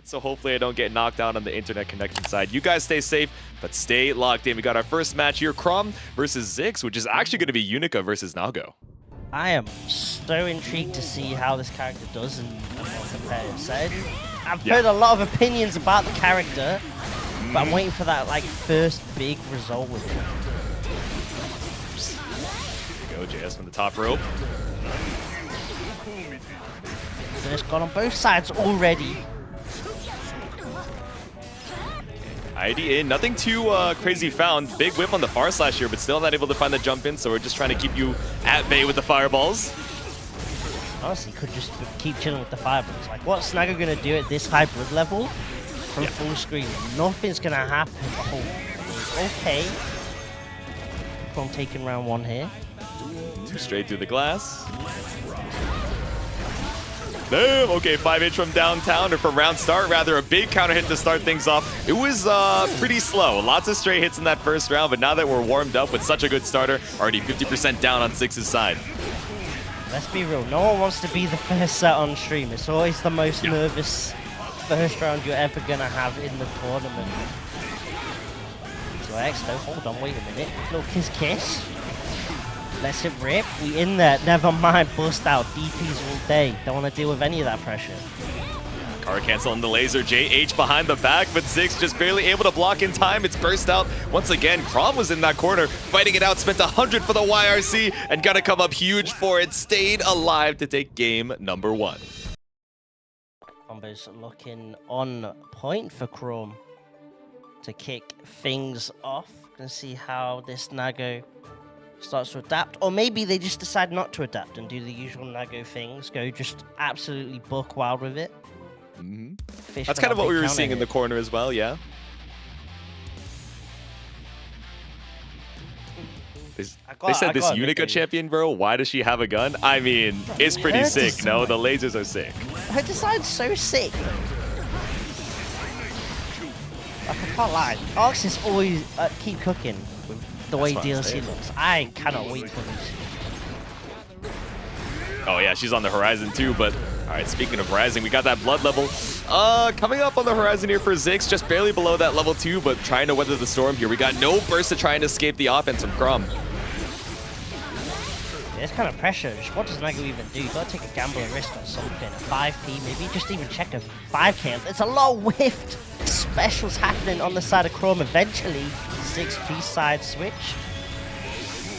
so hopefully I don't get knocked out on the internet connection side. You guys stay safe, but stay locked in. We got our first match here, Crawm versus Zix, which is actually going to be Unika versus Nago. I am so intrigued to see how this character does in a more competitive setting. I've heard a lot of opinions about the character, but I'm waiting for that like first big result with him. Here we go, JS from the top rope. Just got on both sides already. ID in, nothing too crazy found. Big whip on the far slash here, but still not able to find the jump in, so we're just trying to keep you at bay with the fireballs. Honestly, could just keep chilling with the fireballs. Like, what's Nago gonna do at this hybrid level from full screen? Nothing's gonna happen. Oh, okay. Crawm taking round one here. Straight through the glass. Damn, okay, 5H from downtown, or from round start, rather, a big counter hit to start things off. It was pretty slow. Lots of straight hits in that first round, but now that we're warmed up with such a good starter, already 50% down on Zix's side. Let's be real, no one wants to be the first set on stream. It's always the most nervous first round you're ever gonna have in the tournament. So X though, hold on, wait a minute. Little kiss. Let's it rip. We in there. Never mind. Bust out. DPs all day. Don't want to deal with any of that pressure. Car cancel on the laser. JH behind the back, but Zix just barely able to block in time. It's burst out. Once again, Crawm was in that corner, fighting it out. Spent 100 for the YRC and got to come up huge for it. Stayed alive to take game number 1. Combos looking on point for Crawm to kick things off. Gonna see how this Nago starts to adapt, or maybe they just decide not to adapt and do the usual Nago things, go just absolutely buck wild with it. That's kind of what we were seeing in the corner as well, yeah. They said this Unika champion, bro, why does she have a gun? I mean, it's pretty sick, no? The lasers are sick. Her design's so sick, like, I can't lie. Arcs is always keep cooking with the way DLC looks. I cannot wait for this. Oh yeah, she's on the horizon too, but alright, speaking of horizon, we got that blood level coming up on the horizon here for Zix, just barely below that level 2, but trying to weather the storm here. We got no burst to try and escape the offense from Crawm. There's kind of pressure. What does Nago even do? You gotta take a gamble and risk on something. A 5p, maybe just even check a 5k. It's a lot whiffed. Specials happening on the side of Crawm eventually. 6p side switch.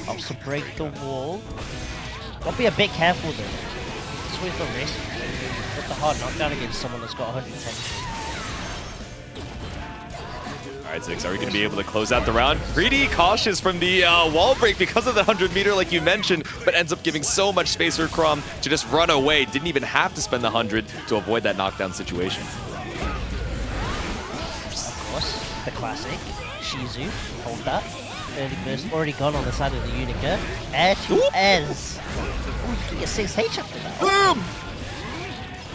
Helps to break the wall. Gotta be a bit careful though. It's always the risk. Put the hard knockdown against someone that's got 110. Alright, Zix, are we going to be able to close out the round? Pretty cautious from the wall break because of the 100 meter like you mentioned, but ends up giving so much space for Crawm to just run away. Didn't even have to spend the 100 to avoid that knockdown situation. Of course, the classic. Shizu, hold that. Early burst already gone on the side of the Unika. Air to airs. Ooh, you get 6H after that. Boom!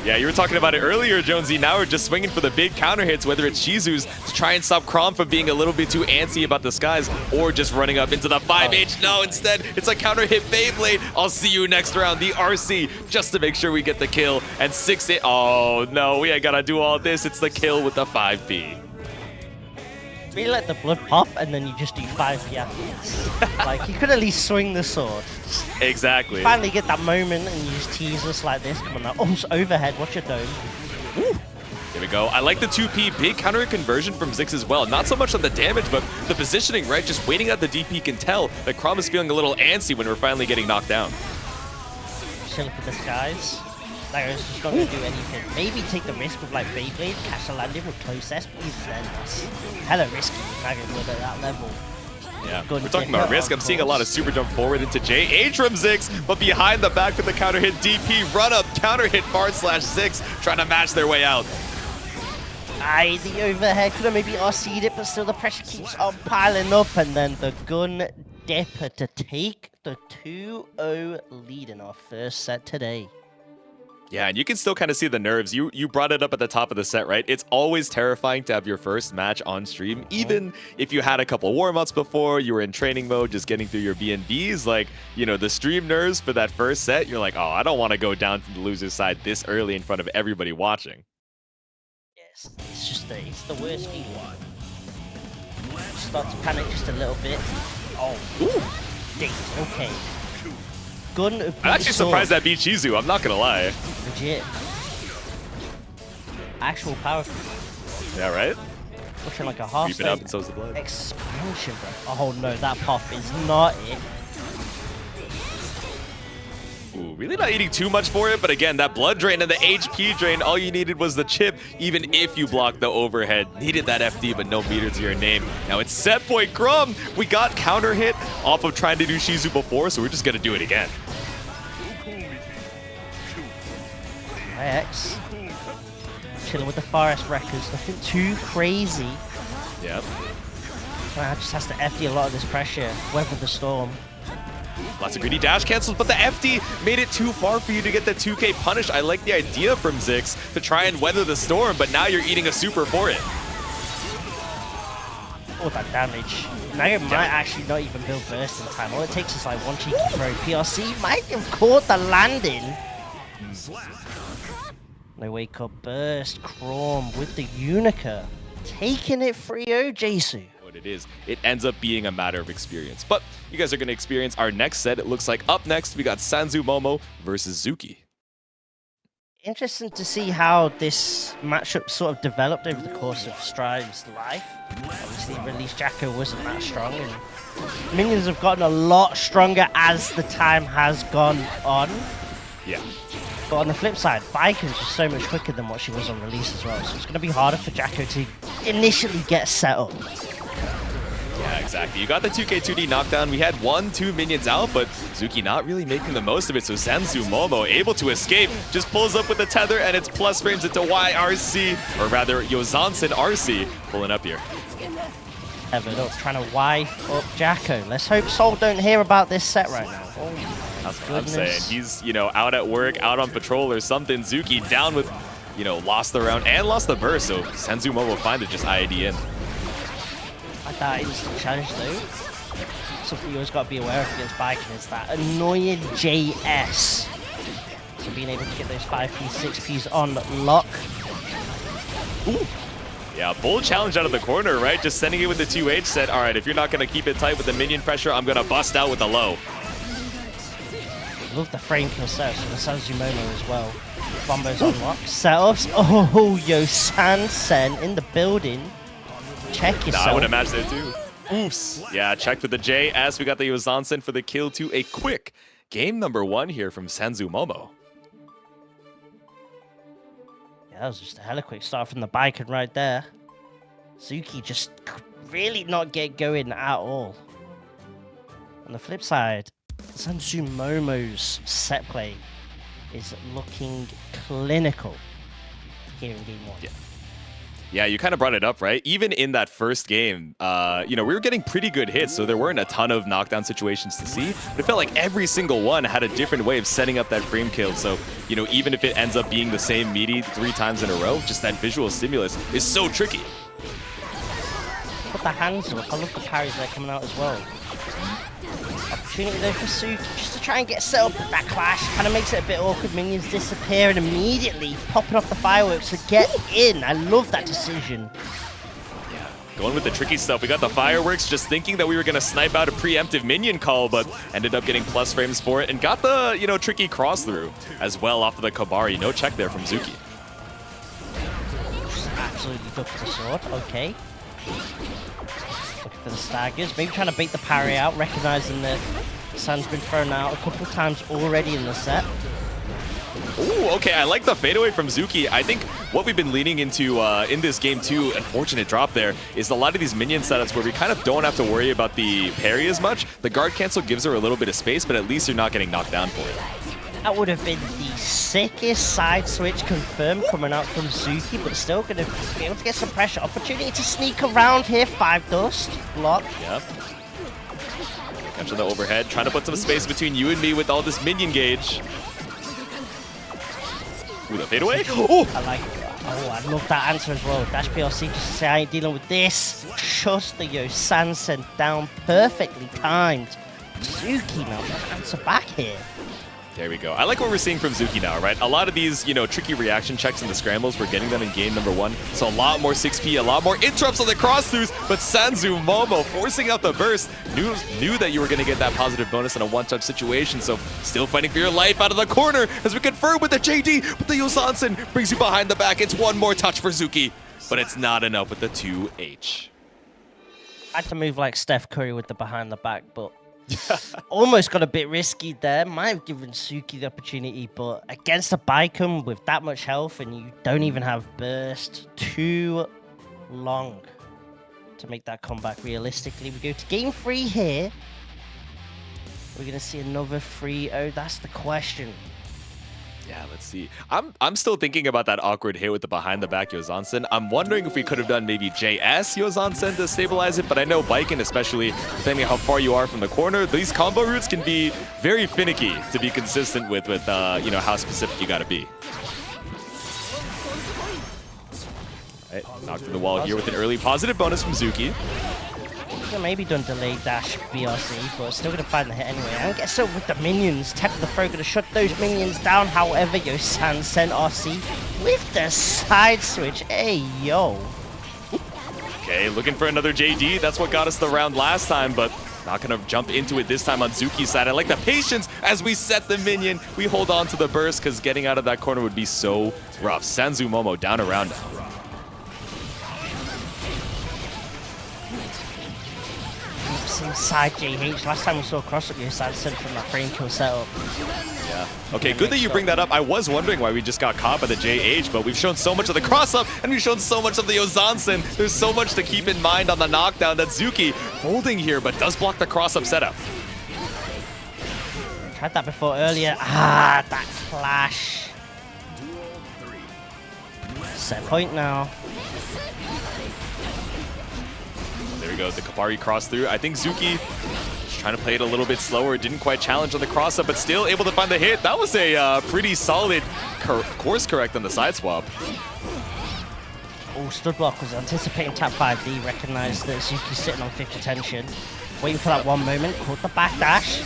Yeah, you were talking about it earlier, Jonesy. Now we're just swinging for the big counter hits, whether it's Shizu's to try and stop Crawm from being a little bit too antsy about the skies, or just running up into the 5H. No, instead, it's a counter hit Beyblade. I'll see you next round. The RC, just to make sure we get the kill. And 6-8. Oh, no, we ain't gotta do all this. It's the kill with the 5P. Really let the blood pop, and then you just do 5p afterwards. Like, you could at least swing the sword. Exactly. Finally get that moment, and you just tease us like this. Come on now. Oh, overhead. Watch your dome. Woo. There we go. I like the 2P. Big counter conversion from Zix as well. Not so much on the damage, but the positioning, right? Just waiting at the DP can tell that Crawm is feeling a little antsy when we're finally getting knocked down. Chilling for the skies. Nago's just not going to do anything. Maybe take the risk with like Beyblade, catch a landing with close S, but even then that's hella risky with Nago at that level. Yeah, we're talking about risk. I'm seeing a lot of super jump forward into JH from Zix, but behind the back with the counter hit DP, run up, counter hit /Zix, trying to match their way out. Aye, the overhead could have maybe RC'd it, but still the pressure keeps on piling up, and then the gun dipper to take the 2-0 lead in our first set today. Yeah, and you can still kind of see the nerves. You brought it up at the top of the set, right? It's always terrifying to have your first match on stream, even if you had a couple warm-ups before, you were in training mode, just getting through your B&Bs. Like, you know, the stream nerves for that first set, you're like, oh, I don't want to go down to the loser's side this early in front of everybody watching. It's just it's the worst feeling. Start to panic just a little bit. Oh, date. Okay. Gun. I'm actually surprised that beat Shizu. I'm not gonna lie. Legit. Actual power. Yeah, right. Looking like a half Keep it up and so's the blood. Expansion, bro. Oh no, that pop is not it. Ooh, really not eating too much for it, but again, that blood drain and the HP drain, all you needed was the chip, even if you blocked the overhead. Needed that FD, but no meter to your name. Now it's set point Crawm. We got counter hit off of trying to do Shizu before, so we're just gonna do it again. X. Chilling with the Forest Wreckers, nothing too crazy. Yep. Just has to FD a lot of this pressure, weather the storm. Lots of greedy dash cancels, but the FD made it too far for you to get the 2K punish. I like the idea from Zix to try and weather the storm, but now you're eating a super for it. Oh, that damage. Now you might actually not even build burst in time. All it takes is like one cheeky throw. PRC might have caught the landing. No wake up burst. Crawm with the Unika. Taking it 3-0, Jesu. It is. It ends up being a matter of experience. But you guys are going to experience our next set. It looks like up next, we got sanzumomo versus Zukii. Interesting to see how this matchup sort of developed over the course of Strive's life. Obviously, release Jacko wasn't that strong, and minions have gotten a lot stronger as the time has gone on. Yeah. But on the flip side, Baiken's just so much quicker than what she was on release as well, so it's going to be harder for Jacko to initially get set up. Yeah, exactly. You got the 2K2D knockdown. We had 1-2 minions out, but Zukii not really making the most of it. So sanzumomo able to escape, just pulls up with the tether, and it's plus frames into YRC, or rather Yozansen RC pulling up here. Evan up, trying to wife up Jacko. Let's hope Soul don't hear about this set right now. Oh, that's what I'm saying. He's, out at work, out on patrol or something. Zukii down with, lost the round and lost the burst. So sanzumomo will find it just IAD in. Like that instant challenge though. Something you always got to be aware of against Baiken is that annoying JS. So being able to get those 5P, 6Ps on lock. Ooh. Yeah, bold challenge out of the corner, right? Just sending it with the 2H, said, all right, if you're not going to keep it tight with the minion pressure, I'm going to bust out with the low. Love the frame kill setups for the sanzumomo as well. Bombo's on lock. Setups. Oh, Sansen in the building. Check yourself. I would imagine it too. Oops. Yeah, checked with the JS. We got the Yozansen for the kill to a quick game number 1 here from sanzumomo. Yeah, that was just a hella quick start from the Baiken right there. Zukii just really not get going at all. On the flip side, sanzumomo's set play is looking clinical here in game 1. Yeah. Yeah, you kind of brought it up, right? Even in that first game, we were getting pretty good hits, so there weren't a ton of knockdown situations to see, but it felt like every single one had a different way of setting up that frame kill. So, even if it ends up being the same meaty 3 times in a row, just that visual stimulus is so tricky. Put the hands up. I love the parries that are coming out as well. Opportunity though for Zukii just to try and get set up with that clash. Kind of makes it a bit awkward. Minions disappear and immediately popping off the fireworks to get in. I love that decision. Yeah, going with the tricky stuff. We got the fireworks, just thinking that we were going to snipe out a preemptive minion call, but ended up getting plus frames for it and got the, tricky cross through as well off of the Kabari. No check there from Zukii. Just absolutely ducked the sword. Okay. Looking for the staggers, maybe trying to bait the parry out, recognizing that San's been thrown out a couple times already in the set. Ooh, okay, I like the fadeaway from Zukii. I think what we've been leaning into in this game too, unfortunate drop there, is a lot of these minion setups where we kind of don't have to worry about the parry as much. The guard cancel gives her a little bit of space, but at least you're not getting knocked down for it. That would have been the sickest side switch confirmed coming out from Zukii, but still going to be able to get some pressure. Opportunity to sneak around here. 5 dust. Block. Yep. Catching the overhead, trying to put some space between you and me with all this minion gauge. Ooh, the fadeaway. Oh! I like it. Oh, I love that answer as well. Dash PLC just to say I ain't dealing with this. Just the Sansen down perfectly timed. Zukii now trying to answer back here. There we go. I like what we're seeing from Zukii now, right? A lot of these, you know, tricky reaction checks in the scrambles, we're getting them in game number 1. So a lot more 6P, a lot more interrupts on the cross-throughs, but sanzumomo forcing out the burst. Knew that you were going to get that positive bonus in a one-touch situation, so still fighting for your life out of the corner as we confirm with the JD, but the Yozansen brings you behind the back. It's one more touch for Zukii, but it's not enough with the 2H. I had to move like Steph Curry with the behind the back, but almost got a bit risky there. Might have given Zukii the opportunity, but against a Baiken with that much health and you don't even have burst, too long to make that comeback realistically. We go to game 3 here. We're going to see another 3-0. That's the question. Yeah, let's see. I'm still thinking about that awkward hit with the behind the back Yozansen. I'm wondering if we could have done maybe JS Yozansen to stabilize it, but I know Baiken, especially depending on how far you are from the corner, these combo routes can be very finicky to be consistent with you know, how specific you gotta be. Right, knocked through the wall here with an early positive bonus from Zukii. Maybe done delayed dash BRC, but still gonna find the hit anyway. And guess so with the minions, Tech the throw gonna shut those minions down. However, Yosan sent RC with the side switch. Hey yo. Okay, looking for another JD. That's what got us the round last time, but not gonna jump into it this time on Zukii's side. I like the patience as we set the minion. We hold on to the burst because getting out of that corner would be so rough. sanzumomo down around now. Inside JH. Last time we saw a cross-up side sent from that frame kill setup. Yeah. Okay, good that you bring that up. I was wondering why we just got caught by the JH, but we've shown so much of the cross-up, and we've shown so much of the Yozansen. There's so much to keep in mind on the knockdown that Zukii folding here, but does block the cross-up setup. Tried that before earlier. Ah, that clash. Set point now. There we go, the Kabari cross through. I think Zukii is trying to play it a little bit slower. Didn't quite challenge on the cross up, but still able to find the hit. That was a pretty solid course correct on the side swap. Oh, Stud Block was anticipating tap 5D, recognized that Zukii's sitting on 50 tension. Waiting for that one moment, caught the backdash.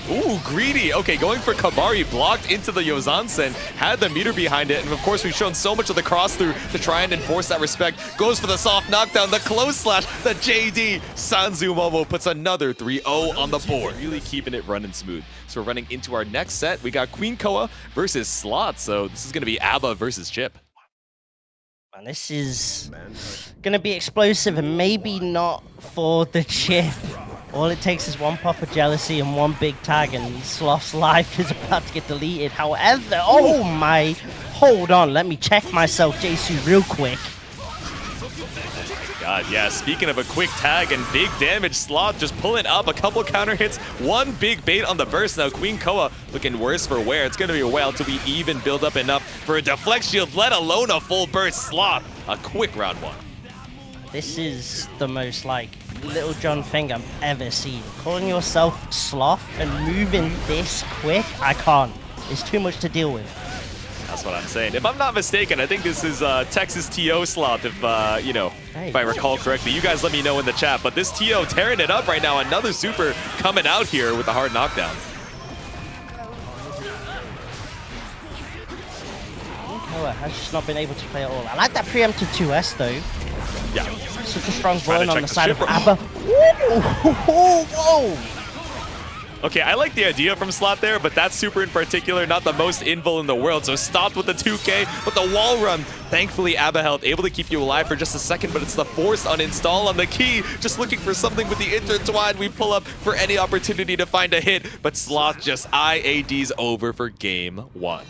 Ooh, greedy. Okay, going for Kabari, blocked into the Yozansen, had the meter behind it, and of course we've shown so much of the cross-through to try and enforce that respect. Goes for the soft knockdown, the close slash, the JD. sanzumomo puts another 3-0 on the board. Really keeping it running smooth. So we're running into our next set. We got QueenKoa versus Slot, so this is going to be A.B.A versus Chipp. And this is going to be explosive and maybe not for the Chipp. All it takes is one pop of jealousy and one big tag, and Sloth's life is about to get deleted. However, oh my, hold on, let me check myself, Jisoo, real quick. God, yeah, speaking of a quick tag and big damage, Sloth just pulling up a couple counter hits, one big bait on the burst. Now QueenKoa looking worse for wear. It's going to be a while till we even build up enough for a deflect shield, let alone a full burst. Sloth, a quick round 1. This is the most, like, Little John thing I've ever seen. Calling yourself Sloth and moving this quick, I can't. It's too much to deal with. That's what I'm saying. If I'm not mistaken, I think this is Texas TO Sloth, if, you know, if I recall correctly. You guys let me know in the chat, but this TO tearing it up right now. Another super coming out here with a hard knockdown. QueenKoa has just not been able to play at all. I like that preemptive 2S though. Yeah. Such a strong burn on the side of A.B.A. Whoa! Okay, I like the idea from Slot there, but that super in particular, not the most invul in the world. So stopped with the 2K, but the wall run. Thankfully, A.B.A held, able to keep you alive for just a second, but it's the forced uninstall on the key. Just looking for something with the intertwine. We pull up for any opportunity to find a hit, but Slot just IADs over for game 1.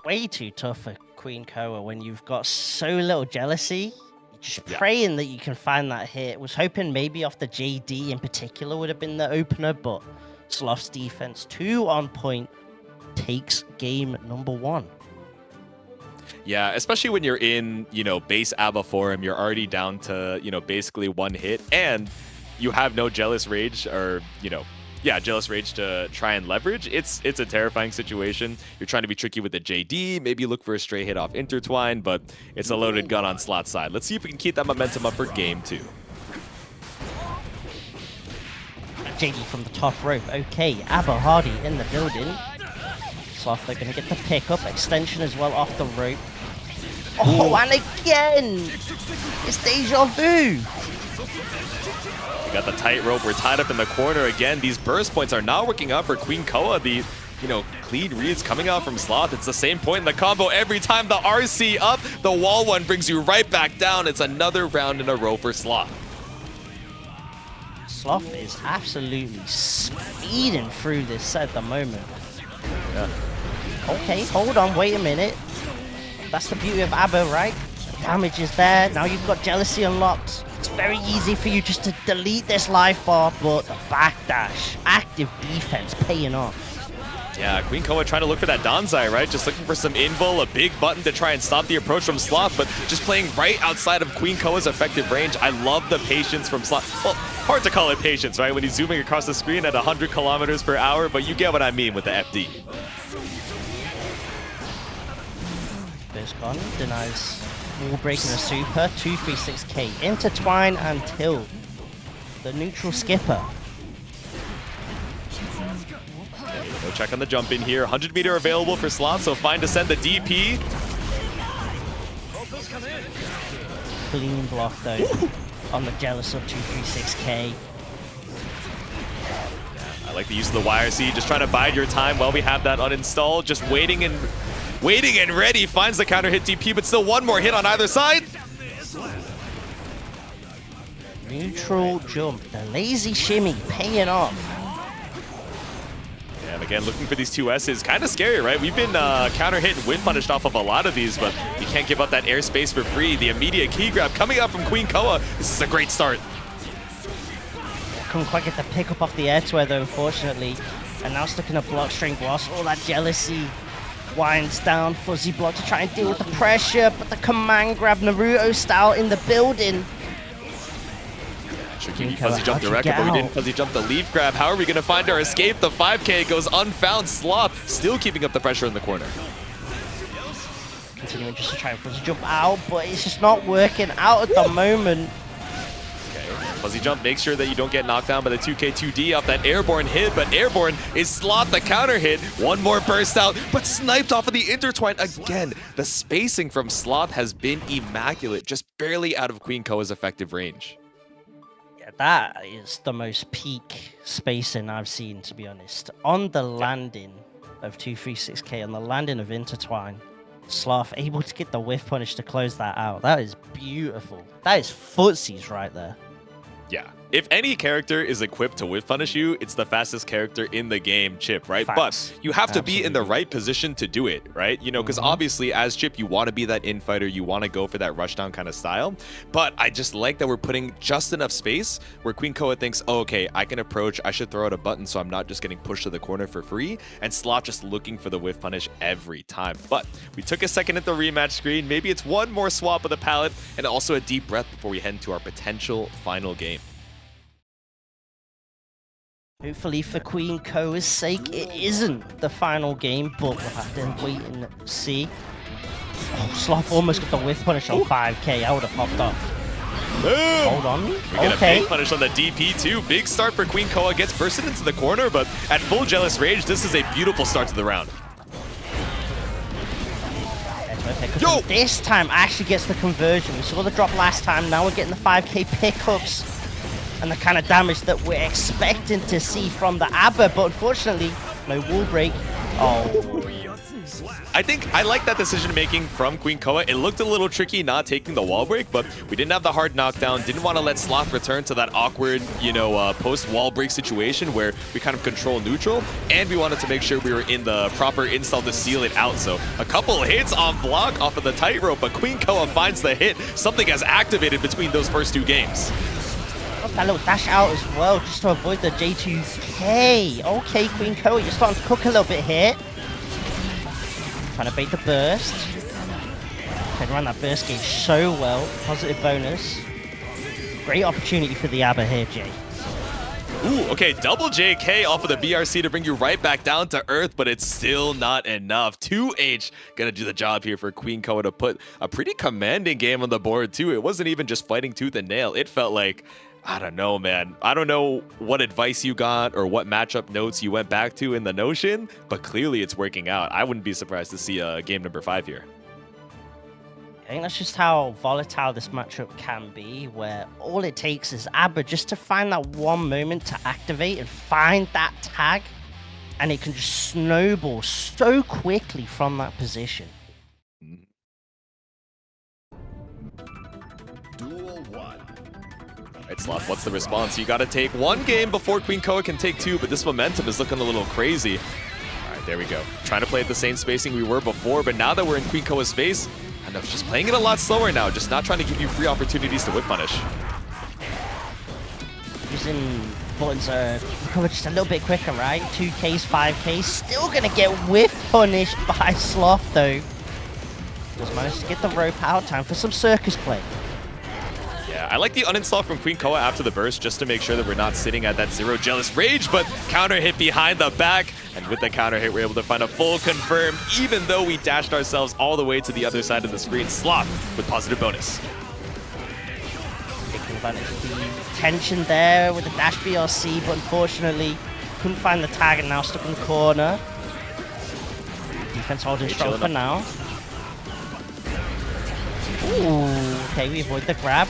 Way too tough for QueenKoa when you've got so little jealousy. Just praying that you can find that hit. Was hoping maybe off the JD in particular would have been the opener, but Sloth's defense 2 on point takes game number 1. Yeah, especially when you're in, you know, base A.B.A forum, you're already down to, you know, basically one hit, and you have no Jealous Rage or, you know, yeah, Jealous Rage to try and leverage. It's a terrifying situation. You're trying to be tricky with the JD, maybe look for a stray hit off intertwine, but it's a loaded gun on Slot side. Let's see if we can keep that momentum up for game 2. JD from the top rope. Okay, A.B.A Hardy in the building. Sloth, they're going to get the pickup. Extension as well off the rope. Oh, and again! It's deja vu! We got the tightrope. We're tied up in the corner again. These burst points are not working out for QueenKoa. The, clean reads coming out from Sloth. It's the same point in the combo every time. The RC up, the wall one brings you right back down. It's another round in a row for Sloth. Sloth is absolutely speeding through this set at the moment. Yeah. Okay, hold on, wait a minute. That's the beauty of A.B.A, right? Damage is there. Now you've got Jealousy unlocked. It's very easy for you just to delete this life bar, but the backdash, active defense paying off. Yeah, QueenKoa trying to look for that Danzai, right? Just looking for some invul, a big button to try and stop the approach from Sloth, but just playing right outside of QueenKoa's effective range. I love the patience from Sloth. Well, hard to call it patience, right? When he's zooming across the screen at 100 kilometers per hour, but you get what I mean with the FD. Burst gone, denies wall breaking a super, 236k, intertwine until the neutral skipper. Go check on the jump in here. 100 meter available for Sloth, so fine to send the DP. Clean block though on the Jealous of 236k. I like the use of the YRC, just trying to bide your time while we have that uninstalled. Just waiting and ready. Finds the counter hit DP, but still one more hit on either side. Neutral jump, the lazy shimmy paying off. And again, looking for these two S's. Kind of scary, right? We've been counter hit and whiff punished off of a lot of these, but you can't give up that airspace for free. The immediate key grab coming up from QueenKoa. This is a great start. Couldn't quite get the pick up off the air to her though, unfortunately. And now stuck in a block string boss. All that Jealousy winds down, fuzzy block to try and deal with the pressure, but the command grab Naruto style in the building. Tricky fuzzy jump the record, but we didn't fuzzy jump the leaf grab. How are we going to find our escape? The 5K goes unfound. Sloth still keeping up the pressure in the corner. Continuing just to try and fuzzy jump out, but it's just not working out at the moment. Fuzzy jump, make sure that you don't get knocked down by the 2K2D off that airborne hit, but airborne is Sloth the counter hit. One more burst out, but sniped off of the intertwine. Again, the spacing from Sloth has been immaculate, just barely out of QueenKoa's effective range. Yeah, that is the most peak spacing I've seen, to be honest. On the landing of 236k, on the landing of intertwine, Sloth able to get the whiff punish to close that out. That is beautiful. That is footsies right there. Yeah. If any character is equipped to whiff punish you, it's the fastest character in the game, Chipp, right? Facts. But you have to be in the right position to do it, right? Because obviously as Chipp, you want to be that infighter, you want to go for that rushdown kind of style. But I just like that we're putting just enough space where QueenKoa thinks, oh, okay, I can approach, I should throw out a button so I'm not just getting pushed to the corner for free. And Sloth just looking for the whiff punish every time. But we took a second at the rematch screen. Maybe it's one more swap of the palette and also a deep breath before we head into our potential final game. Hopefully for QueenKoa's sake, it isn't the final game, but we'll have to wait and see. Oh, Sloth almost got the whiff punish on 5k. I would have popped off. Boom! Hold on. We get a big punish on the DP too. Big start for QueenKoa. Gets bursted into the corner, but at full Jealous rage, this is a beautiful start to the round. Yo! This time actually gets the conversion. We saw the drop last time. Now we're getting the 5k pickups. And the kind of damage that we're expecting to see from the A.B.A, but unfortunately, no wall break. Oh. I think I like that decision making from QueenKoa. It looked a little tricky not taking the wall break, but we didn't have the hard knockdown. Didn't want to let Sloth return to that awkward, post wall break situation where we kind of control neutral, and we wanted to make sure we were in the proper install to seal it out. So a couple hits on block off of the tightrope, but QueenKoa finds the hit. Something has activated between those first two games. That little dash out as well, just to avoid the J2K. Okay, QueenKoa, you're starting to cook a little bit here. Trying to bait the burst. Can run that burst gauge so well. Positive bonus. Great opportunity for the A.B.A here, Jay. Ooh, okay, double JK off of the BRC to bring you right back down to earth, but it's still not enough. 2H gonna do the job here for QueenKoa to put a pretty commanding game on the board too. It wasn't even just fighting tooth and nail. It felt like, I don't know, man. I don't know what advice you got or what matchup notes you went back to in the Notion, but clearly it's working out. I wouldn't be surprised to see game number 5 here. I think that's just how volatile this matchup can be, where all it takes is A.B.A just to find that one moment to activate and find that tag, and it can just snowball so quickly from that position. Duel 1. Alright, Sloth, what's the response? You gotta take one game before QueenKoa can take 2, but this momentum is looking a little crazy. Alright, there we go. Trying to play at the same spacing we were before, but now that we're in QueenKoa's face, I know, just playing it a lot slower now, just not trying to give you free opportunities to whip punish. Using buttons recover just a little bit quicker, right? 2Ks, 5Ks, still gonna get whiff punished by Sloth though. Just managed to get the rope out, time for some circus play. Yeah, I like the uninstall from QueenKoa after the burst just to make sure that we're not sitting at that 0 jealous rage, but counter hit behind the back, and with the counter hit we're able to find a full confirm even though we dashed ourselves all the way to the other side of the screen. Sloth with positive bonus. Taking advantage of the tension there with the dash BRC, but unfortunately couldn't find the tag and now stuck in the corner. Defense holding strong for now. Ooh, okay, we avoid the grab.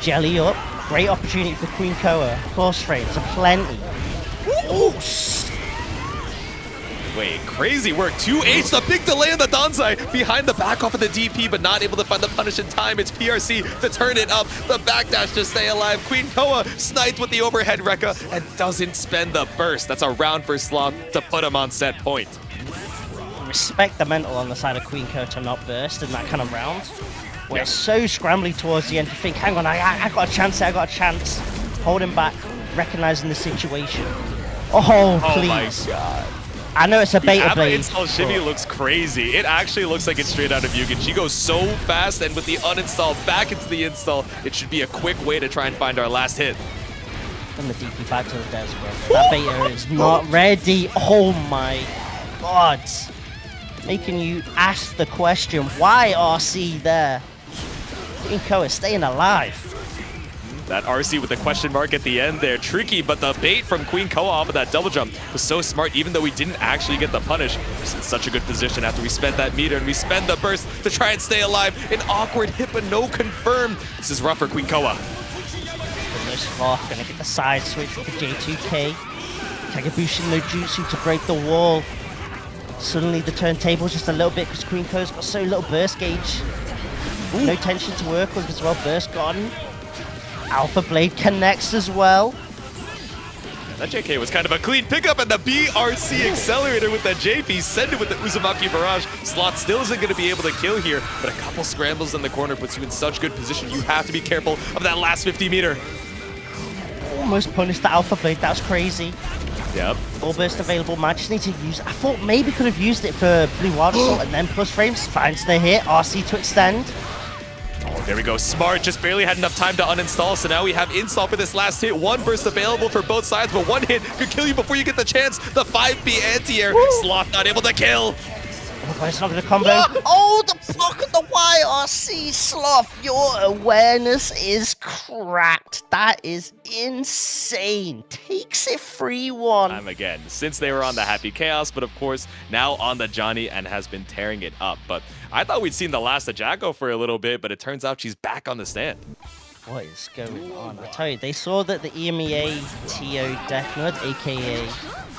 Jelly up. Great opportunity for QueenKoa. Cross frames aplenty. Ooh! Wait, crazy work. 2H, the big delay on the Danzai. Behind the back off of the DP, but not able to find the punish in time. It's PRC to turn it up. The backdash to stay alive. QueenKoa sniped with the overhead Rekka and doesn't spend the burst. That's a round for Sloth to put him on set point. Respect the mental on the side of QueenKoa to not burst in that kind of round. We're so scrambly towards the end to think, hang on, I got a chance, I got a chance. Holding back, recognizing the situation. Oh, please. My God. I know it's a beta blade. The install shimmy looks crazy. It actually looks like it's straight out of Yugen. She goes so fast, and with the uninstall back into the install, it should be a quick way to try and find our last hit. And the DP back to the Des, bro. That beta is not ready. Oh my God. Making you ask the question, why RC there? QueenKoa staying alive. That RC with the question mark at the end there. Tricky, but the bait from QueenKoa off of that double jump was so smart, even though we didn't actually get the punish. We're in such a good position after we spent that meter and we spend the burst to try and stay alive. An awkward hit, but no confirm. This is rough for QueenKoa. Sloth gonna get the side switch with the J2K. Kagabushi no jutsu to break the wall. Suddenly the turntable's just a little bit because QueenKoa's got so little burst gauge. Ooh. No tension to work with as well. Burst gone. Alpha Blade connects as well. That JK was kind of a clean pickup, and the BRC accelerator with that JP, send it with the Uzumaki Barrage. Sloth still isn't going to be able to kill here, but a couple scrambles in the corner puts you in such good position. You have to be careful of that last 50 meter. Almost punished the Alpha Blade. That was crazy. Yep. Full burst available. Might just need to use. I thought maybe could have used it for Blue Wild Assault and then plus frames. Finds the hit. RC to extend. Oh, there we go. Smart. Just barely had enough time to uninstall. So now we have install for this last hit. One burst available for both sides, but one hit could kill you before you get the chance. The 5B anti-air. Sloth not able to kill. Oh, it's not going to combo. Oh, the block of the YRC Sloth. Your awareness is cracked. That is insane. Takes it 3-1. Time again, since they were on the Happy Chaos, but of course, now on the Johnny and has been tearing it up. But I thought we'd seen the last of Jacko for a little bit, but it turns out she's back on the stand. What is going on? I tell you, they saw that the EMEA TO Deathnud, aka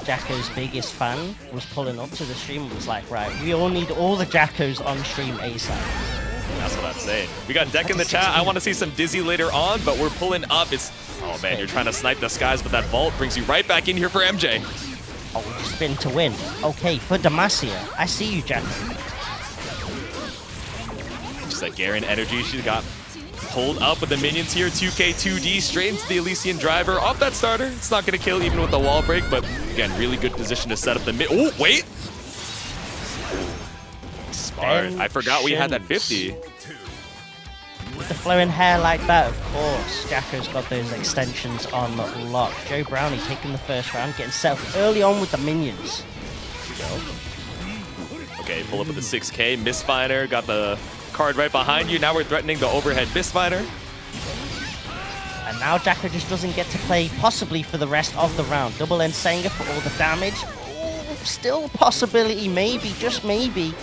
Jacko's biggest fan, was pulling up to the stream and was like, right, we all need all the Jackos on stream ASAP. That's what I'm saying. We got Deck in the chat. I want to see some Dizzy later on, but we're pulling up. It's, oh man, you're trying to snipe the skies, but that vault brings you right back in here for MJ. Oh, we just spin to win. Okay, for Demacia. I see you, Jacko. Just that Garen energy she got. Pulled up with the minions here, 2K, 2D, straight into the Elysian driver. Off that starter, it's not going to kill even with the wall break, but again, really good position to set up the mid. Oh, wait! Smart. I forgot we had that 50. With the flowing hair like that, of course, Jacko's got those extensions on lock. Joe Brownie taking the first round, getting set up early on with the minions. Okay, pull up with the 6K. Misfiner got the card right behind you. Now we're threatening the overhead Misfiner. And now Jacko just doesn't get to play possibly for the rest of the round. Double end Senga for all the damage. Ooh, still a possibility, maybe, just maybe.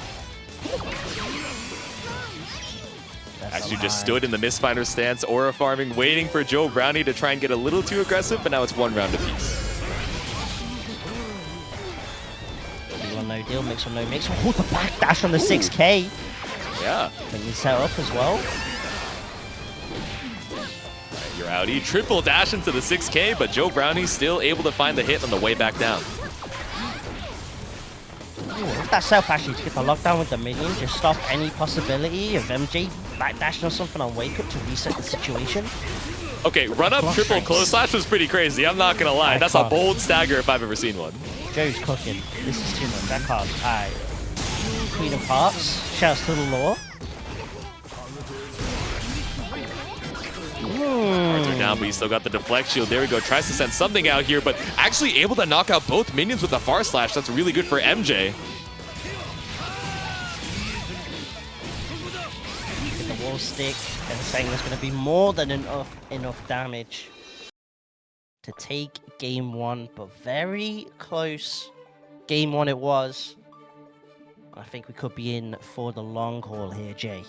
Actually just stood in the Misfiner stance, aura farming, waiting for Joe Brownie to try and get a little too aggressive, but now it's 1 round apiece. Deal or no deal, mix or no mix. Oh, the backdash on the 6K. Yeah. Minion set up as well. You're outie. Triple dash into the 6K, but Joe Brownie still able to find the hit on the way back down. If that self actually to get the lockdown with the minion, just stop any possibility of MJ backdashing or something on wake up to reset the situation. Okay, run up triple close slash was pretty crazy. I'm not gonna lie. That's a bold stagger if I've ever seen one. Joe's cooking. This is too much. I can't. Alright. Queen of Hearts. Shouts to the Lolo. Cards are down, but he's still got the deflect shield. There we go. Tries to send something out here, but actually able to knock out both minions with the far slash. That's really good for MJ. With the wall stick, and saying there's going to be more than enough damage to take game 1, but very close. Game 1 it was. I think we could be in for the long haul here, Jay.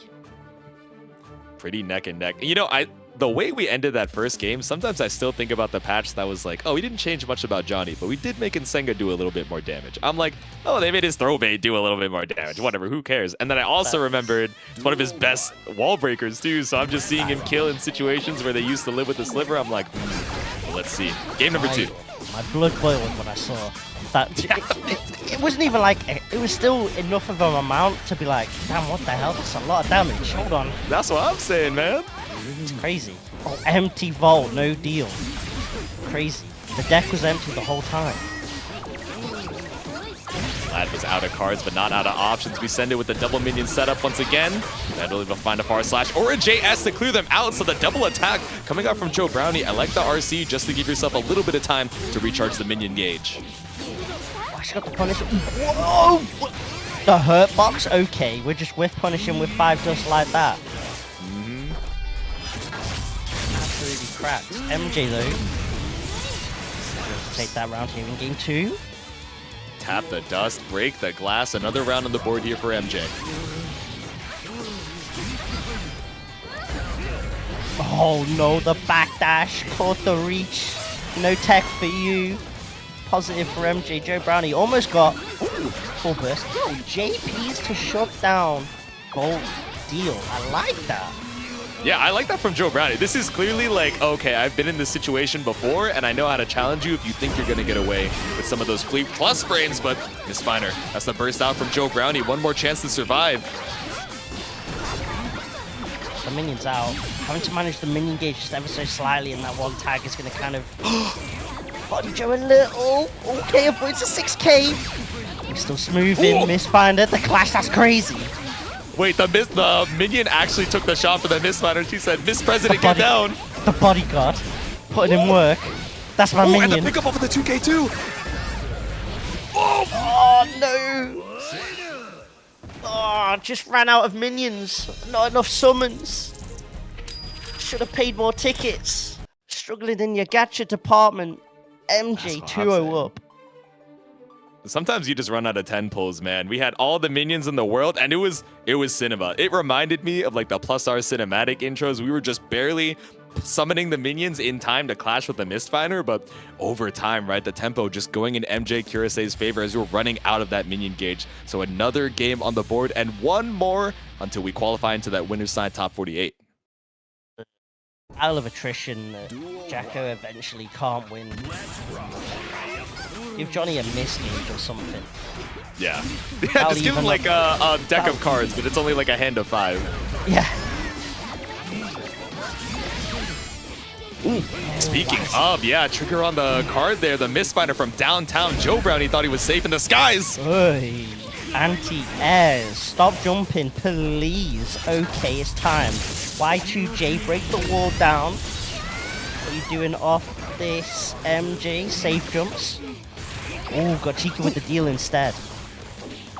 Pretty neck and neck. You know, the way we ended that first game, sometimes I still think about the patch that was like, oh, we didn't change much about Johnny, but we did make Nsenga do a little bit more damage. I'm like, oh, they made his throw bait do a little bit more damage. Whatever, who cares? And then I also remembered it's one of his best wall breakers too, so I'm just seeing him kill in situations where they used to live with the sliver. I'm like, well, let's see. Game number 2. My blood boiled when I saw that. It wasn't even like, it was still enough of an amount to be like, damn, what the hell? That's a lot of damage. Hold on. That's what I'm saying, man. It's crazy. Oh, empty vault, no deal. Crazy. The deck was empty the whole time. Lad was out of cards, but not out of options. We send it with the double minion setup once again. That'll even find a far slash or a JS to clear them out. So the double attack coming out from Joe Brownie. I like the RC just to give yourself a little bit of time to recharge the minion gauge. Oh, she got the punish. Whoa! The hurt box? Okay, we're just whiff punishing with 5 just like that. Absolutely cracked. MJ though. Take that round here in game 2. Tap the dust, break the glass. Another round on the board here for MJ. Oh no, the backdash caught the reach. No tech for you. Positive for MJ. Joe Brownie almost got full burst. Yo, JP's to shut down Gold deal. I like that. Yeah, I like that from Joe Brownie. This is clearly like, okay, I've been in this situation before, and I know how to challenge you if you think you're going to get away with some of those Fleet Plus frames, but Misfiner. That's the burst out from Joe Brownie. One more chance to survive. The minion's out. Having to manage the minion gauge just ever so slightly, and that one tag is going to kind of body Joe a little. Okay, avoids a 6K. He's still smoothing. Misfinder. The clash, that's crazy. Wait, the minion actually took the shot for the Misfiner. She said, Miss President, get down. The bodyguard. Putting in work. That's my minion. And the pickup over the 2K too. Oh, no. Oh, just ran out of minions. Not enough summons. Should have paid more tickets. Struggling in your gacha department. MJ 2-0 up. Sometimes you just run out of 10 pulls, man. We had all the minions in the world, and it was cinema. It reminded me of like the Plus R cinematic intros. We were just barely summoning the minions in time to clash with the Mistfinder, but over time, right, the tempo just going in MjKurase's favor as we were running out of that minion gauge. So another game on the board, and one more until we qualify into that winner's side top 48. Out of attrition, Jacko eventually can't win. Give Johnny a misgauge or something. Yeah. Just give him like a deck of cards, but it's only like a hand of 5. Yeah. Ooh. Speaking of, yeah, trigger on the card there. The Misfinder from downtown. Joe Brownie thought he was safe in the skies. Anti-airs. Stop jumping, please. Okay, it's time. Y2J, break the wall down. What are you doing off this MJ? Safe jumps. Oh, got cheeky with the deal instead.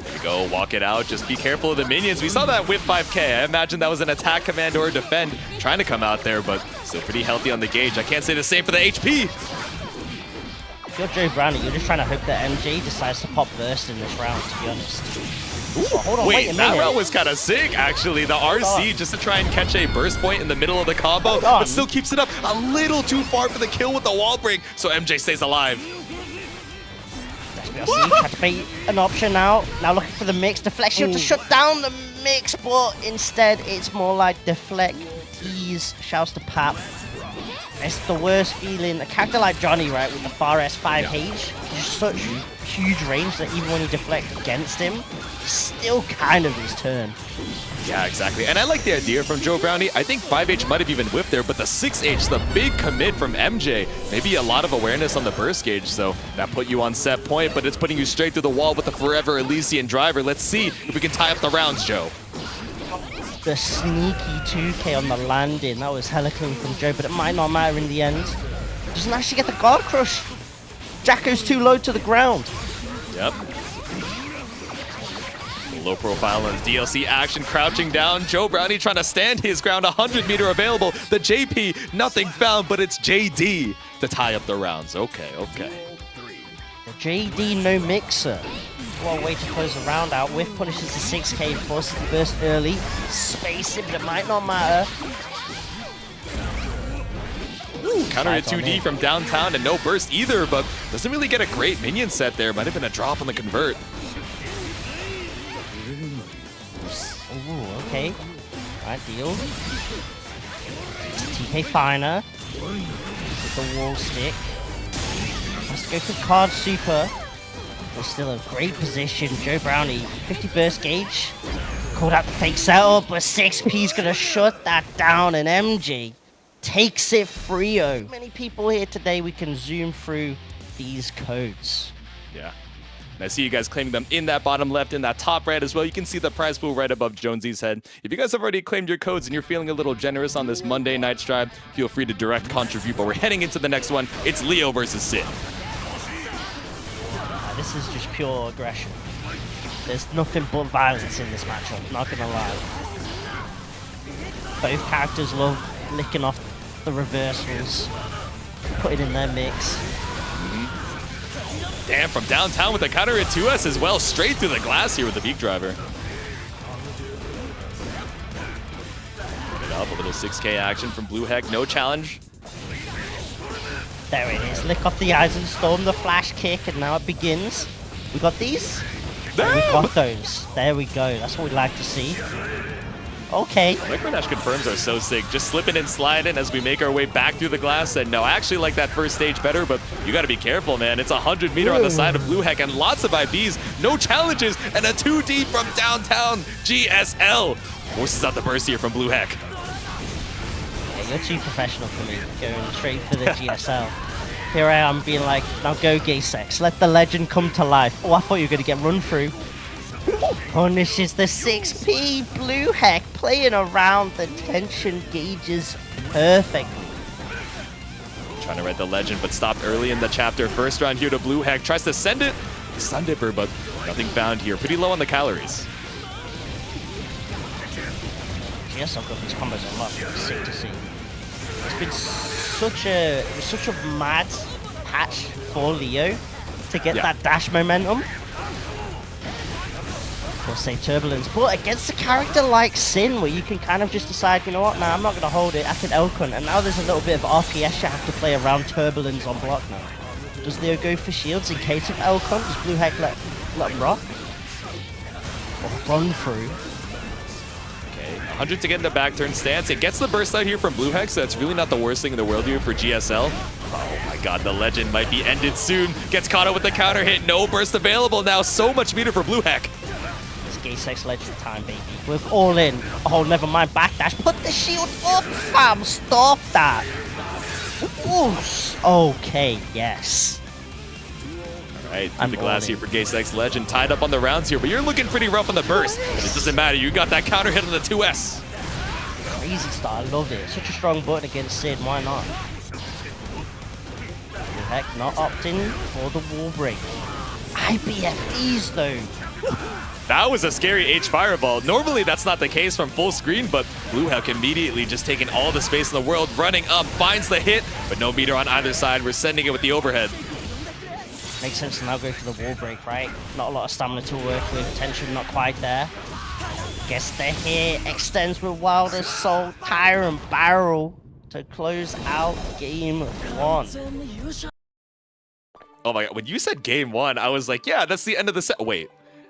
There we go, walk it out. Just be careful of the minions. We saw that with 5K. I imagine that was an attack command or a defend trying to come out there, but still pretty healthy on the gauge. I can't say the same for the HP. If you're Joe Brownie, you're just trying to hope that MJ decides to pop burst in this round, to be honest. Ooh, hold on, wait a that minute. route was kind of sick, actually. The RC just to try and catch a burst point in the middle of the combo, but still keeps it up a little too far for the kill with the wall break, so MJ stays alive. Try to bait an option now. Now looking for the mix. Deflection to shut down the mix, but instead it's more like deflect, tease, shouts to Pap. It's the worst feeling. A character like Johnny, right, with the far S5H, just such huge range that even when you deflect against him, it's still kind of his turn. Yeah, exactly. And I like the idea from Joe Brownie. I think 5H might have even whiffed there, but the 6H, the big commit from MJ, maybe a lot of awareness on the burst gauge, so that put you on set point, but it's putting you straight through the wall with the Forever Elysian driver. Let's see if we can tie up the rounds, Joe. The sneaky 2K on the landing, that was hella clean from Joe, but it might not matter in the end. Doesn't actually get the guard crush. Jacko's too low to the ground. Yep. Low profile and DLC action, crouching down. Joe Brownie trying to stand his ground, 100 meter available. The JP, nothing found, but it's JD to tie up the rounds. Okay. The JD no mixer. What a way to close the round out. Whiff punishes the 6K, forces the burst early. Space it, but it might not matter. Counter to 2D from downtown and no burst either, but doesn't really get a great minion set there. Might have been a drop on the convert. Ooh, okay. Alright, deal. TK Finer. With the wall stick. Let's go for card super. We're still in a great position. Joe Brownie, 50 burst gauge. Called out the fake setup, but 6P's gonna shut that down, and MJ takes it 3-0. Many people here today, we can zoom through these codes. Yeah. And I see you guys claiming them in that bottom left, in that top right as well. You can see the prize pool right above Jonesy's head. If you guys have already claimed your codes and you're feeling a little generous on this Monday night strive, feel free to direct contribute. But we're heading into the next one. It's Leo versus Sid. This is just pure aggression. There's nothing but violence in this matchup, not gonna lie. Both characters love licking off the reversals, putting in their mix. Damn, from downtown with the counter at 2S as well, straight through the glass here with the Beak Driver. Put it up, a little 6K action from Blue Heck, no challenge. There it is, lick off the eyes and storm, the flash kick, and now it begins. We got these? We got those. There we go, that's what we like to see. Okay. Microdash confirms are so sick. Just slipping and sliding as we make our way back through the glass. And no, I actually like that first stage better, but you got to be careful, man. It's 100 meter on the side of Blue Heck and lots of IBs, no challenges, and a 2D from downtown GSL. Forces out the burst here from Blue Heck. Yeah, you're too professional for me, going straight for the GSL. Here I am being like, now go gay sex, let the legend come to life. Oh, I thought you were going to get run through. Punishes the 6P. Blue Heck playing around the tension gauges perfectly. Trying to read the legend, but stopped early in the chapter. First round here to Blue Heck. Tries to send it to Sun Dipper, but nothing found here. Pretty low on the calories. Yes, I've got these combos a lot. Sick to see. It's been such a mad patch for Leo to get that dash momentum. We'll say turbulence, but against a character like Sin, where you can kind of just decide, you know what, nah, I'm not going to hold it, I can Elkun, and now there's a little bit of RPS you have to play around turbulence on block now. Does Leo go for shields in case of Elkun? Does Blue Heck let him rock? Or run through? Okay, 100 to get in the back turn stance. It gets the burst out here from Blue Heck, so that's really not the worst thing in the world here for GSL. Oh my god, the legend might be ended soon. Gets caught up with the counter hit, no burst available now. So much meter for Blue Heck. Gaysexlegend time, baby. We're all in. Oh, never mind. Backdash. Put the shield up, fam. Stop that. Oof. Okay, yes. All right, through the glass here for Gaysexlegend. Tied up on the rounds here, but you're looking pretty rough on the burst. But it doesn't matter. You got that counter hit on the 2S. crazy start. I love it. Such a strong button against Sid. Why not? Heck, not opting for the wall break. IBFDs though. That was a scary H fireball. Normally that's not the case from full screen, but BlueHeck immediately just taking all the space in the world, running up, finds the hit, but no meter on either side. We're sending it with the overhead. Makes sense to now go for the wall break, right? Not a lot of stamina to work with, tension not quite there. Guess the hit extends with Wild Assault, Tire and Barrel to close out game 1. Oh my god, when you said game 1, I was like, yeah, that's the end of the set. Wait,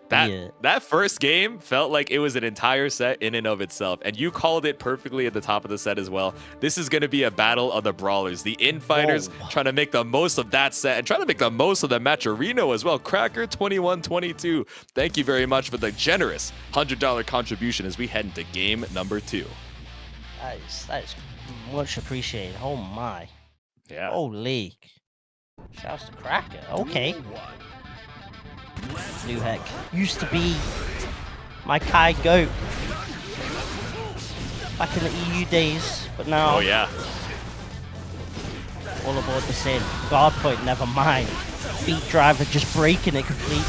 that first game felt like it was an entire set in and of itself, and you called it perfectly at the top of the set as well. This is going to be a battle of the brawlers, the infighters trying to make the most of that set and trying to make the most of the Matcherino as well. Cracker 2122, thank you very much for the generous $100 contribution as we head into game number 2. That is much appreciated. Oh my. Yeah. Holy. Shouts to Cracker. Okay. BlueHeck used to be my Kai goat back in the EU days, but now Oh yeah. all aboard the same. Guard point, never mind. Beat driver just breaking it completely.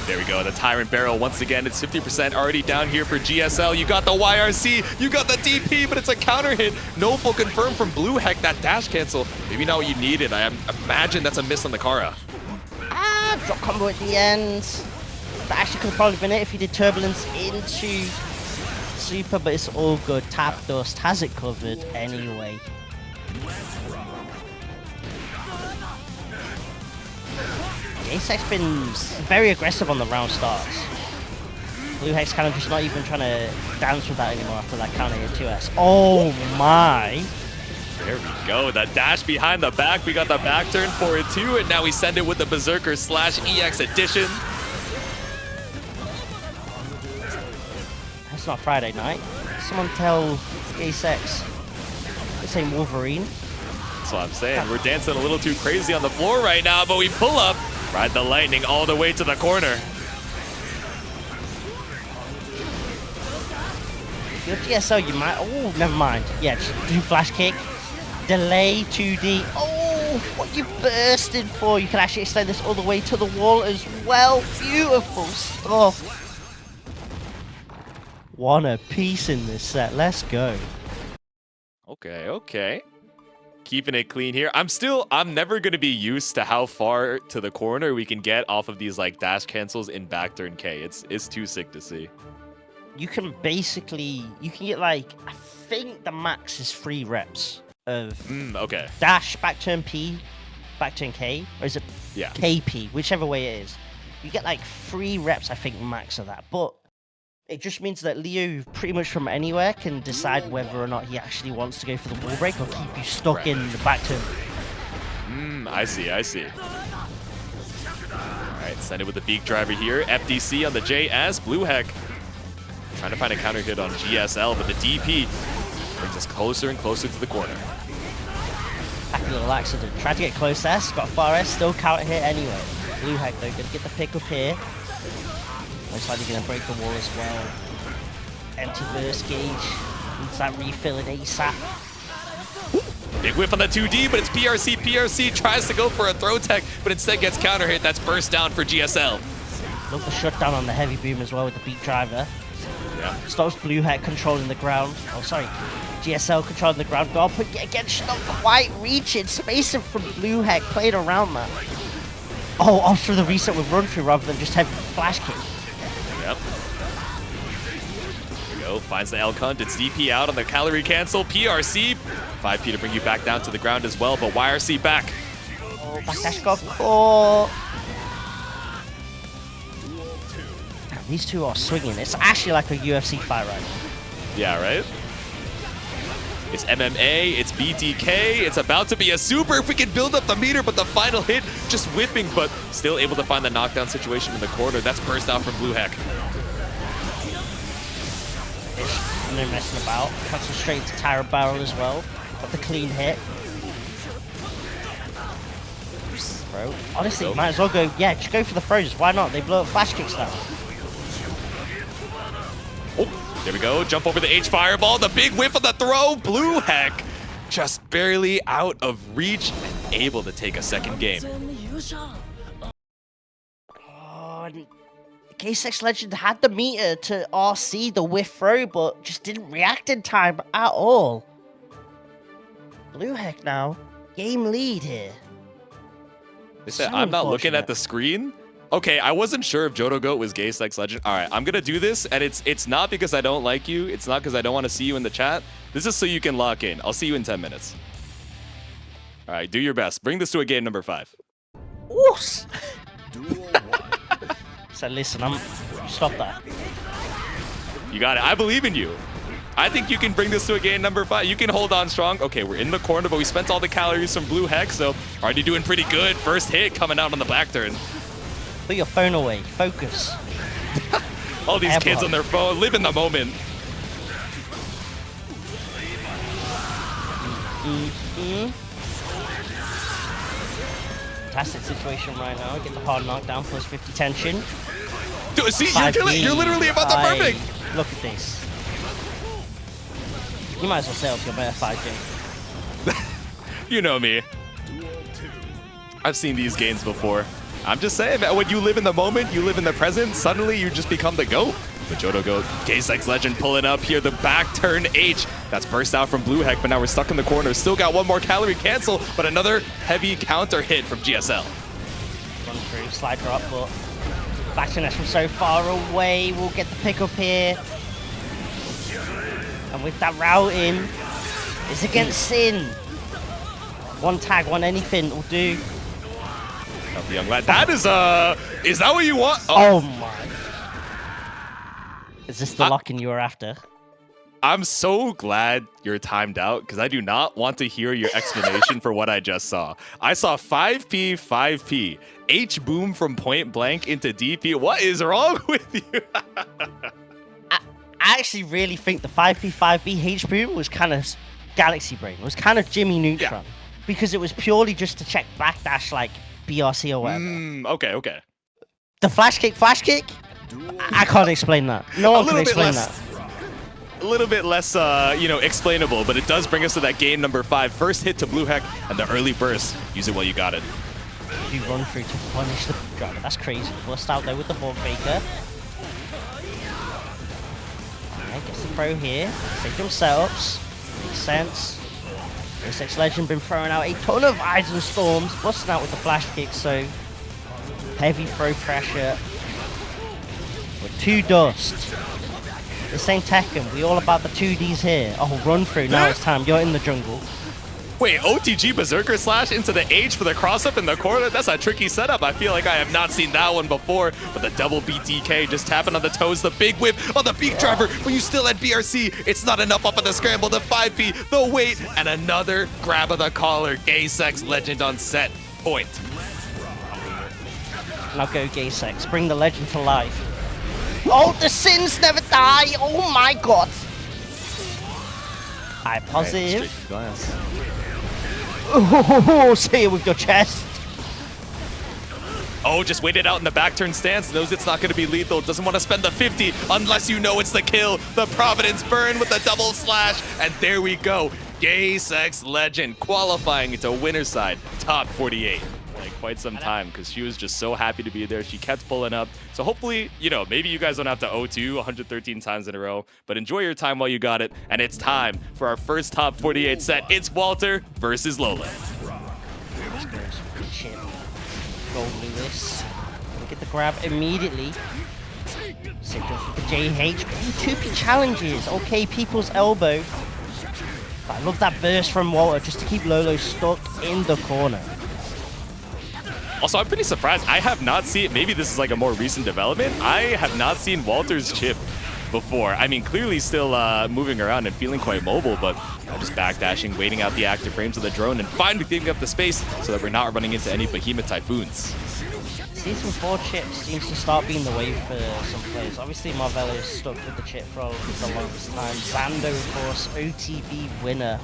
There we go, the Tyrant Barrel once again. It's 50% already down here for GSL. You got the YRC, you got the DP, but it's a counter hit. No full confirm from BlueHeck. That dash cancel, maybe not what you needed. I imagine that's a miss on the Kara. Drop combo at the end. That actually could have probably been it if he did turbulence into Super, but it's all good. Tap Dust has it covered anyway. Gaysex's been very aggressive on the round starts. BlueHeck's kind of just not even trying to dance with that anymore after that counter hit 2S. Oh my! There we go, the dash behind the back. We got the back turn for it too, and now we send it with the Berserker / EX addition. That's not Friday night. Someone tell Gaysex this ain't Wolverine. That's what I'm saying. We're dancing a little too crazy on the floor right now, but we pull up, ride the lightning all the way to the corner. If you're GSO, you might. Oh, never mind. Yeah, just do flash kick. Delay 2D. Oh, what you bursting for? You can actually extend this all the way to the wall as well. Beautiful stuff. One a piece in this set. Let's go. Okay, okay. Keeping it clean here. I'm never going to be used to how far to the corner we can get off of these like dash cancels in back turn K. It's too sick to see. You can basically, you can get like, I think the max is 3 reps of okay. dash, back turn P, back turn K, or is it KP, whichever way it is. You get like 3 reps, I think, max of that, but it just means that Leo, pretty much from anywhere, can decide whether or not he actually wants to go for the wall break or keep you stuck in the back turn. I see. All right, send it with the beak driver here. FDC on the JS. BlueHeck trying to find a counter hit on GSL, but the DP brings us closer and closer to the corner. Happy little accident. Tried to get close S, got far S, still counter hit anyway. BlueHeck though, gonna get the pick up here. Looks like they're gonna break the wall as well. Empty burst gauge. Needs that refill in ASAP. Big whiff on the 2D, but it's PRC. PRC tries to go for a throw tech, but instead gets counter hit. That's burst down for GSL. Love the shutdown on the heavy boom as well with the beat driver. Yeah. Stops BlueHeck controlling the ground. Oh, sorry. GSL controlling the ground. God, but again, she's not quite reaching. Spacing from BlueHeck. Played around that. Oh, opts for the reset with run through rather than just heavy flash kick. Yep. There we go. Finds the L cunt. It's DP out on the calorie cancel. PRC. 5P to bring you back down to the ground as well, but YRC back. Oh, backdash got caught. These two are swinging. It's actually like a UFC fight right now. Yeah, right? It's MMA, it's BTK, it's about to be a super if we can build up the meter, but the final hit just whipping, but still able to find the knockdown situation in the corner. That's burst out from BlueHeck. No messing about. Cancel straight to Tire Barrel as well. Got the clean hit. Bro, honestly, might as well go, yeah, just go for the throws. Why not? They blow up flash kicks now. Oh, There we go. Jump over the H fireball. The big whiff of the throw. Blue Heck just barely out of reach and able to take a second game. Oh, gaysexlegend had the meter to RC the whiff throw, but just didn't react in time at all. Blue Heck now, game lead here. They said, I'm not looking at the screen. Okay, I wasn't sure if Jodogoat was gaysexlegend. All right, I'm gonna do this, and it's not because I don't like you. It's not because I don't want to see you in the chat. This is so you can lock in. I'll see you in 10 minutes. All right, do your best. Bring this to a game number 5. Oos! So listen, stop that. You got it. I believe in you. I think you can bring this to a game number 5. You can hold on strong. Okay, we're in the corner, but we spent all the calories from Blue Heck, so already doing pretty good. First hit coming out on the back turn. Put your phone away. Focus. All these kids on their phone. Live in the moment. Fantastic situation right now. Get the hard knockdown plus 50 tension. Dude, see, you're literally about to perfect. Look at this. You might as well set up your better 5G. You know me. I've seen these games before. I'm just saying that when you live in the moment, you live in the present, suddenly you just become the GOAT. The Jodogoat, gaysexlegend pulling up here, the back turn H. That's burst out from Blue Heck, but now we're stuck in the corner. Still got one more calorie cancel, but another heavy counter hit from GSL. Run through, slide drop, but back to from so far away. We'll get the pickup here. And with that routing, it's against Sin. One tag, one anything will do. The young lad. That is that what you want? Oh my. Is this the lock-in you were after? I'm so glad you're timed out because I do not want to hear your explanation for what I just saw. I saw 5P, 5P, H boom from point blank into DP. What is wrong with you? I actually really think the 5P, 5B H boom was kind of Galaxy Brain. It was kind of Jimmy Neutron. Yeah. Because it was purely just to check backdash like BRC or whatever. Okay. The flash kick? I can't explain that. No one can explain that. A little bit less, explainable, but it does bring us to that game number 5. First hit to Blue Heck and the early burst. Use it while you got it. You run through to punish the driver. That's crazy. Bust out there with the Hawk Baker. Alright, gets the throw here. Take them setups. Makes sense. gaysexlegend been throwing out a ton of Ides and Storms, busting out with the flash kick, so heavy throw pressure. With 2 dust. This ain't Tekken, we all about the 2Ds here. Oh, run through, now it's time, you're in the jungle. Wait, OTG Berserker Slash into the H for the cross-up in the corner? That's a tricky setup. I feel like I have not seen that one before. But the double BTK just tapping on the toes, the big whip on the beak driver. But you still at BRC. It's not enough up on the scramble, the 5P, the wait, and another grab of the collar. gaysexlegend on set point. Now go Gaysex, bring the legend to life. Oh, the sins never die! Oh my god! Alright, positive. Oh, say it with your chest. Oh, just waited out in the back turn stance. Knows it's not going to be lethal. Doesn't want to spend the 50 unless you know it's the kill. The Providence burn with the double slash. And there we go. gaysexlegend qualifying into winner's side. Top 48. Like quite some time because she was just so happy to be there. She kept pulling up. So hopefully, maybe you guys don't have to O2 113 times in a row, but enjoy your time while you got it. And it's time for our first top 48 set. It's Walter versus Lolo. Chipp. Goldlewis. Get the grab immediately. Same goes with the JH. 2P challenges. Okay, people's elbow. But I love that burst from Walter just to keep Lolo stuck in the corner. Also, I'm pretty surprised. I have not seen, maybe this is like a more recent development. I have not seen Walter's Chipp before. I mean, clearly still moving around and feeling quite mobile, but just backdashing, waiting out the active frames of the drone, and finally giving up the space so that we're not running into any behemoth typhoons. Season 4 Chipp seems to start being the wave for some players. Obviously, Marvelo is stuck with the Chipp for the longest time. Zando, of course, OTB winner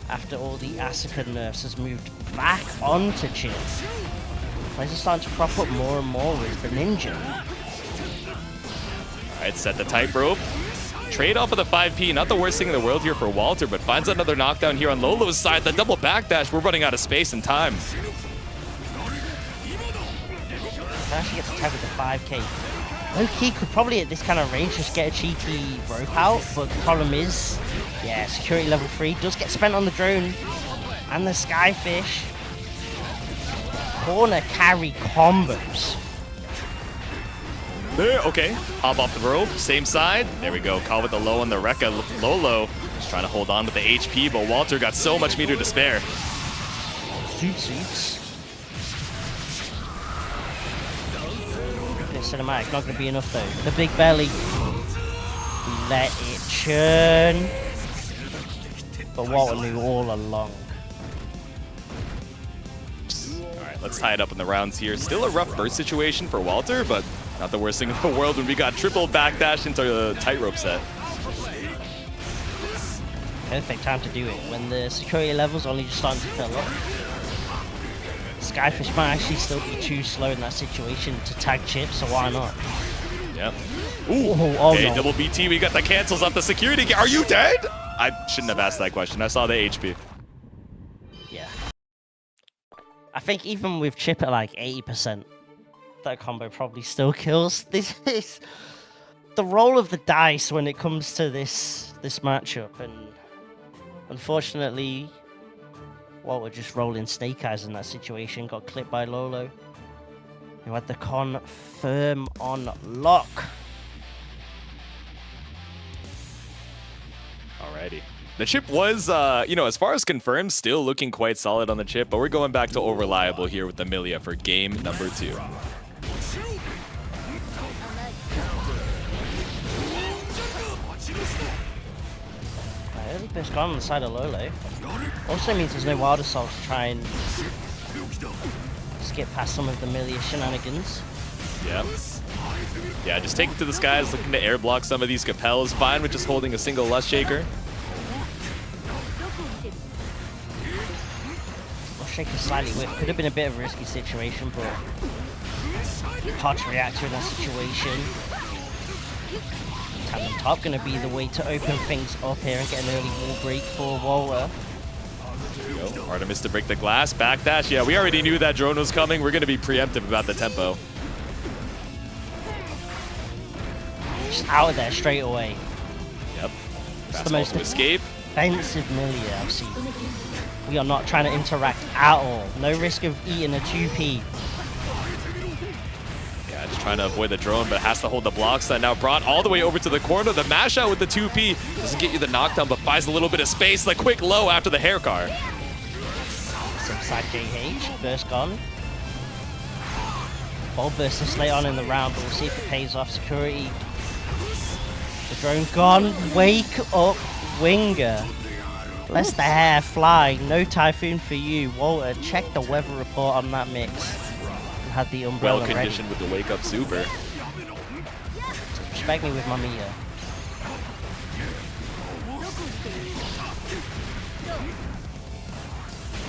after all the Asuka nerfs, has moved back onto Chipp. Players are starting to prop up more and more with the ninja. Alright, set the tightrope. Trade off of the 5P, not the worst thing in the world here for Walter, but finds another knockdown here on Lolo's side. The double backdash, we're running out of space and time. Actually gets attacked with the 5K. Low-key could probably at this kind of range just get a cheeky rope out, but the problem is, yeah, security level 3 does get spent on the drone and the Skyfish. Corner carry combos. There, okay. Hop off the rope, same side. There we go. Caught with the low on the Rekka. Lolo just trying to hold on with the HP, but Walter got so much meter to spare. Soups. Cinematic, not going to be enough though. The big belly. Let it churn. But Walter knew all along. Alright, let's tie it up in the rounds here. Still a rough burst situation for Walter, but not the worst thing in the world when we got triple backdash into the tightrope set. Perfect time to do it when the security level's only just starting to fill up. Skyfish might actually still be too slow in that situation to tag Chipp, so why not? Yep. Ooh, okay, no. Double BT, we got the cancels off the security. Are you dead? I shouldn't have asked that question. I saw the HP. Yeah. I think even with Chipp at like 80%, that combo probably still kills. This is the roll of the dice when it comes to this matchup, and unfortunately, Walter just rolling snake eyes in that situation, got clipped by Lolo, who had the confirm on lock. Alrighty. The chip was, you know, as far as confirmed, still looking quite solid on the chip, but we're going back to over-reliable here with the Millia for game number 2. Early burst gone on the side of Lolo. Also means there's no Wild Assault to try and skip past some of the Millia shenanigans. Yeah. Yeah, just take it to the skies, looking to air block some of these Capels. Fine with just holding a single Lust Shaker. Lust Shaker slightly whipped. Could have been a bit of a risky situation, but hard to react to in that situation. Tandem top going to be the way to open things up here and get an early wall break for Walter. Artemis to break the glass, backdash. Yeah, we already knew that drone was coming. We're going to be preemptive about the tempo. Just out of there straight away. Yep. It's the most escape. Defensive Millia I've seen. We are not trying to interact at all. No risk of eating a 2P. Yeah, just trying to avoid the drone, but has to hold the blocks. That now brought all the way over to the corner. The mash out with the 2P doesn't get you the knockdown, but buys a little bit of space. The quick low after the hair car. Side JH, burst gone. Bold burst this late on in the round, but we'll see if it pays off. Security. The drone gone. Wake up, Winger. Let the hair fly. No typhoon for you. Walter, check the weather report on that mix. And had the umbrella well conditioned ready. With the wake up super. Respect me with my Mia.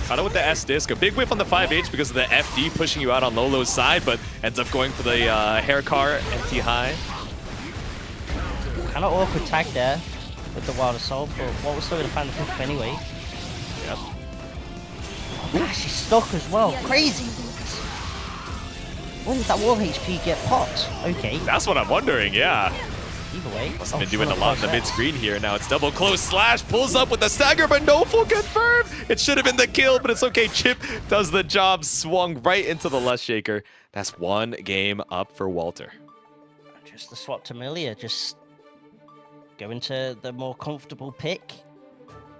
Caught it with the S disc. A big whiff on the 5H because of the FD pushing you out on Lolo's side, but ends up going for the hair car, empty high. Kind of awkward tag there with the Wild Assault, but what was still going to find the pickup anyway. Yep. Oh gosh, she's stuck as well. Crazy! When did that wall HP get popped? Okay. That's what I'm wondering, yeah. Either way. Must have been doing a lot in the mid-screen here. Now it's double close slash, pulls up with the stagger, but no full confirm. It should have been the kill, but it's okay. Chipp does the job, swung right into the Lust Shaker. That's one game up for Walter. Just the swap to Millia, just go into the more comfortable pick.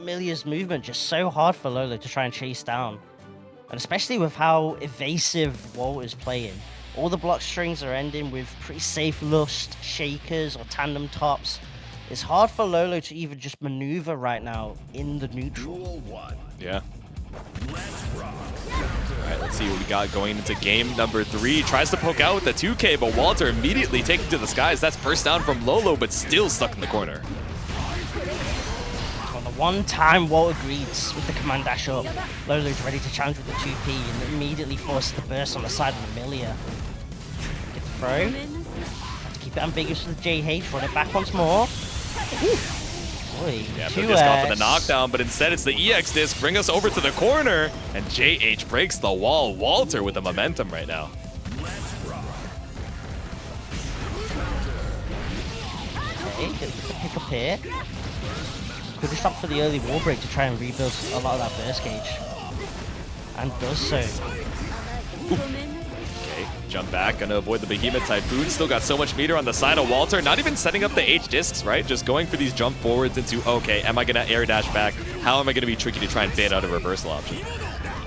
Millia's movement just so hard for Lolo to try and chase down. And especially with how evasive Walter's playing. All the block strings are ending with pretty safe Lust Shakers or tandem tops. It's hard for Lolo to even just maneuver right now in the neutral. Yeah. Alright, let's see what we got going into game number 3. Tries to poke out with the 2K, but Walter immediately taken to the skies. That's burst down from Lolo, but still stuck in the corner. On the one time Walter greets with the command dash up, Lolo's ready to challenge with the 2P and immediately forces the burst on the side of the Millia. Get the throw. Have to keep it ambiguous with the JH, run it back once more. Boy, Yeah, the disc off of the knockdown, but instead it's the EX disc. Bring us over to the corner, and JH breaks the wall. Walter with the momentum right now. Okay, get the pick up here. Could have stopped for the early wall break to try and rebuild a lot of that burst gauge. And does so. Okay, jump back, gonna avoid the Behemoth Typhoon. Still got so much meter on the side of Walter. Not even setting up the H discs, right? Just going for these jump forwards into, okay, am I gonna air dash back? How am I gonna be tricky to try and bait out a reversal option?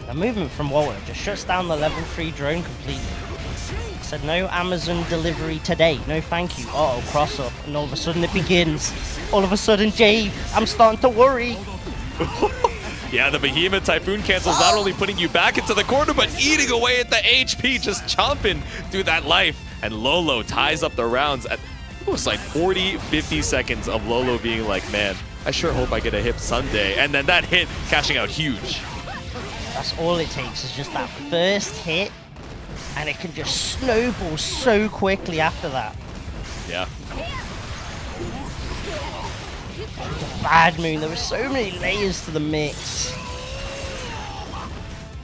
The movement from Walter just shuts down the level 3 drone completely. Said no Amazon delivery today, no thank you. Uh-oh, cross up, and all of a sudden it begins. All of a sudden, Jay, I'm starting to worry. Yeah, the Behemoth Typhoon cancels, not only putting you back into the corner, but eating away at the HP, just chomping through that life. And Lolo ties up the rounds at, it was like 40, 50 seconds of Lolo being like, man, I sure hope I get a hit Sunday. And then that hit cashing out huge. That's all it takes, is just that first hit, and it can just snowball so quickly after that. Yeah. The bad moon, there were so many layers to the mix.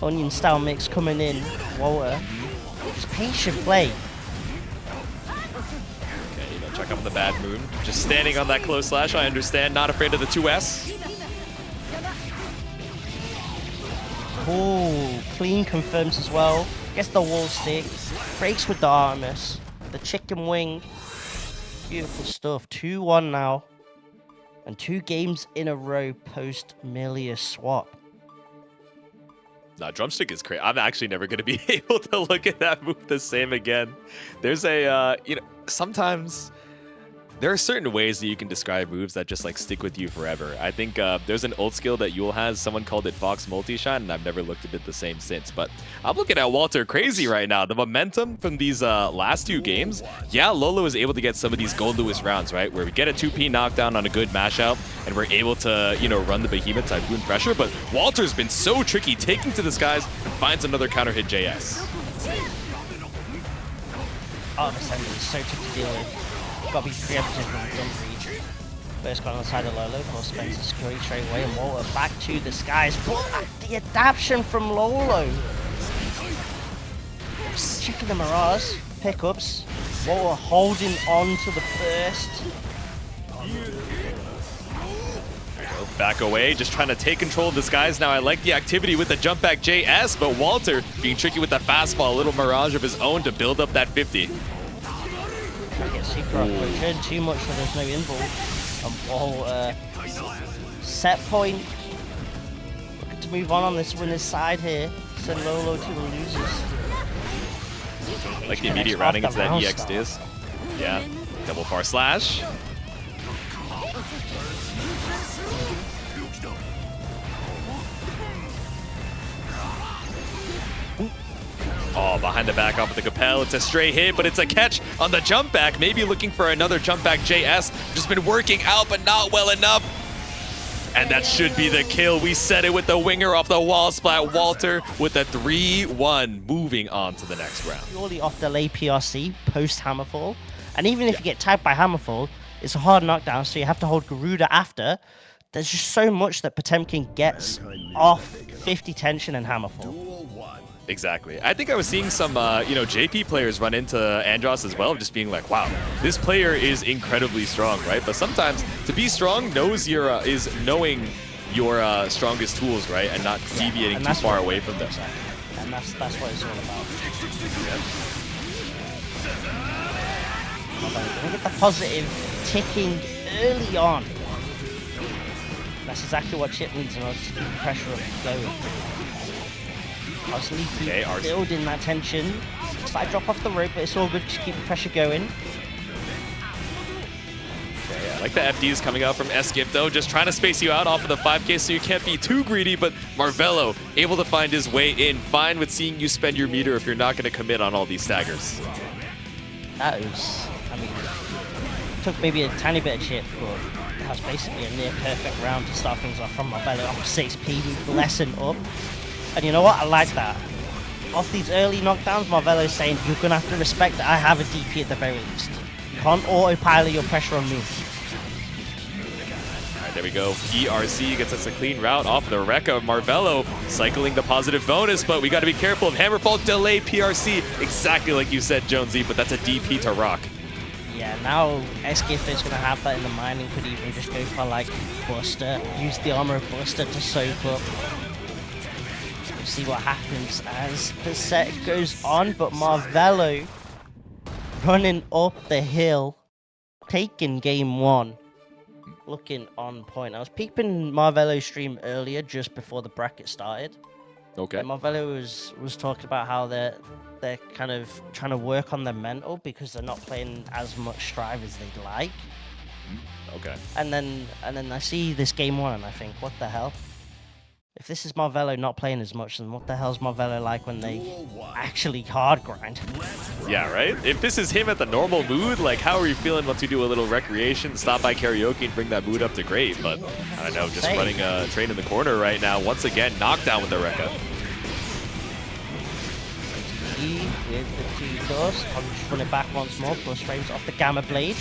Onion style mix coming in. Walter. Just patient play. Okay, you know, check out the bad moon. Just standing on that close slash, I understand. Not afraid of the 2S. Oh, clean confirms as well. Gets the wall stick. Breaks with the Artemis. The chicken wing. Beautiful stuff. 2-1 now. And 2 games in a row post Millia swap. Nah, drumstick is crazy. I'm actually never going to be able to look at that move the same again. There's a, you know, sometimes there are certain ways that you can describe moves that just like stick with you forever. I think there's an old skill that Yule has. Someone called it Fox Multi-Shot, and I've never looked at it the same since. But I'm looking at Walter crazy right now. The momentum from these last 2 games, yeah, Lolo is able to get some of these Goldlewis rounds, right? Where we get a 2P knockdown on a good mashup, and we're able to, you know, run the Behemoth Typhoon pressure. But Walter's been so tricky, taking to the skies and finds another counter hit JS. Oh, this enemy is so tough to deal with. Gotta be preemptive from the jump reach. First guy on the side of Lolo, of course, spends the security straight away, and Walter back to the skies. But the adaption from Lolo. Checking the Mirage, pickups. Walter holding on to the burst. Back away, just trying to take control of the skies. Now I like the activity with the jump back JS, but Walter being tricky with the fastball, a little Mirage of his own to build up that 50. Trying to get super off Bridget, too much so there's no involve. Wall set point. Looking to move on this winner's side here. Send Lolo to the losers. Like the immediate rounding into that EX disc. Yeah, double far slash. Oh, behind the back off of the Capel. It's a stray hit, but it's a catch on the jump back. Maybe looking for another jump back JS. Just been working out, but not well enough. And that should be the kill. We said it with the winger off the wall splat. Walter with a 3-1, moving on to the next round. Purely off delay PRC post Hammerfall. And even if you get tagged by Hammerfall, it's a hard knockdown, so you have to hold Garuda after. There's just so much that Potemkin gets off 50 tension and Hammerfall. Exactly. I think I was seeing some, you know, JP players run into Andros as well, just being like, wow, this player is incredibly strong, right? But sometimes to be strong is knowing your strongest tools, right? And not deviating too far away from them. And that's what it's all about. Look at the positive ticking early on. That's exactly what Chipp needs in order to keep the pressure up going. Constantly building that tension. Slight drop off the rope, but it's all good to keep the pressure going. Okay, I like the FDs coming out from Skip though, just trying to space you out off of the 5K so you can't be too greedy, but Marvelo able to find his way in, fine with seeing you spend your meter if you're not going to commit on all these staggers. That was, I mean, took maybe a tiny bit of chip, but that was basically a near perfect round to start things off from Marvelo. 6P, lesson up. And you know what? I like that. Off these early knockdowns, Marvelo's saying, you're going to have to respect that I have a DP at the very least. You can't autopilot your pressure on me. There we go. PRC gets us a clean route off the Rekka. Marvelo cycling the positive bonus, but we got to be careful of Hammerfall delay PRC. Exactly like you said, Jonesy, but that's a DP to rock. Yeah, now SGIFT is going to have that in the mind and could even just go for like Buster. Use the armor of Buster to soak up. We'll see what happens as the set goes on, but Marvelo running up the hill, taking game 1. Looking on point. I was peeping Marvelo's stream earlier, just before the bracket started. Okay. And Marvelo was talking about how they're kind of trying to work on their mental because they're not playing as much Strive as they'd like. Okay. And then I see this game 1 and I think, what the hell? If this is Marvelo not playing as much, then what the hell's Marvelo like when they actually hard grind? Yeah, right? If this is him at the normal mood, like how are you feeling once you do a little recreation, stop by karaoke and bring that mood up to great? But I don't know, just running a train in the corner right now. Once again, knockdown with the Rekka. With the 2 doors, I'll just run it back once more, plus frames off the Gamma Blade.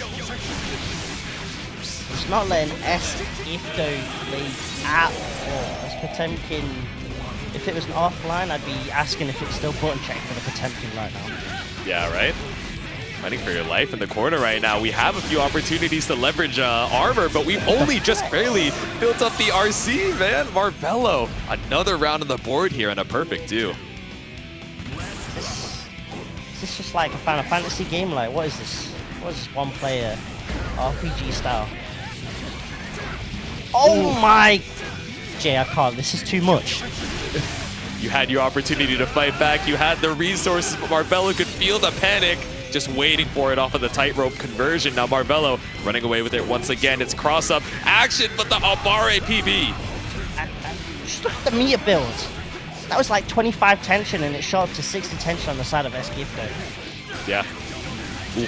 It's not letting SGIFT play at all. As Potemkin, if it was an offline, I'd be asking if it's still button check for the Potemkin right now. Yeah, right? Fighting for your life in the corner right now. We have a few opportunities to leverage armor, but we've only just barely built up the RC, man. Marvelo, another round on the board here and a perfect 2. Is this just like a Final Fantasy game? Like, what is this? What is this one-player RPG style? Oh my! Jay, I can't. This is too much. You had your opportunity to fight back. You had the resources, but Marvelo could feel the panic, just waiting for it off of the tightrope conversion. Now Marvelo running away with it once again. It's cross-up action, but the A.B.A PB. Just look at the Millia build. That was like 25 tension, and it shot up to 60 tension on the side of SGIFT. Yeah. Ooh.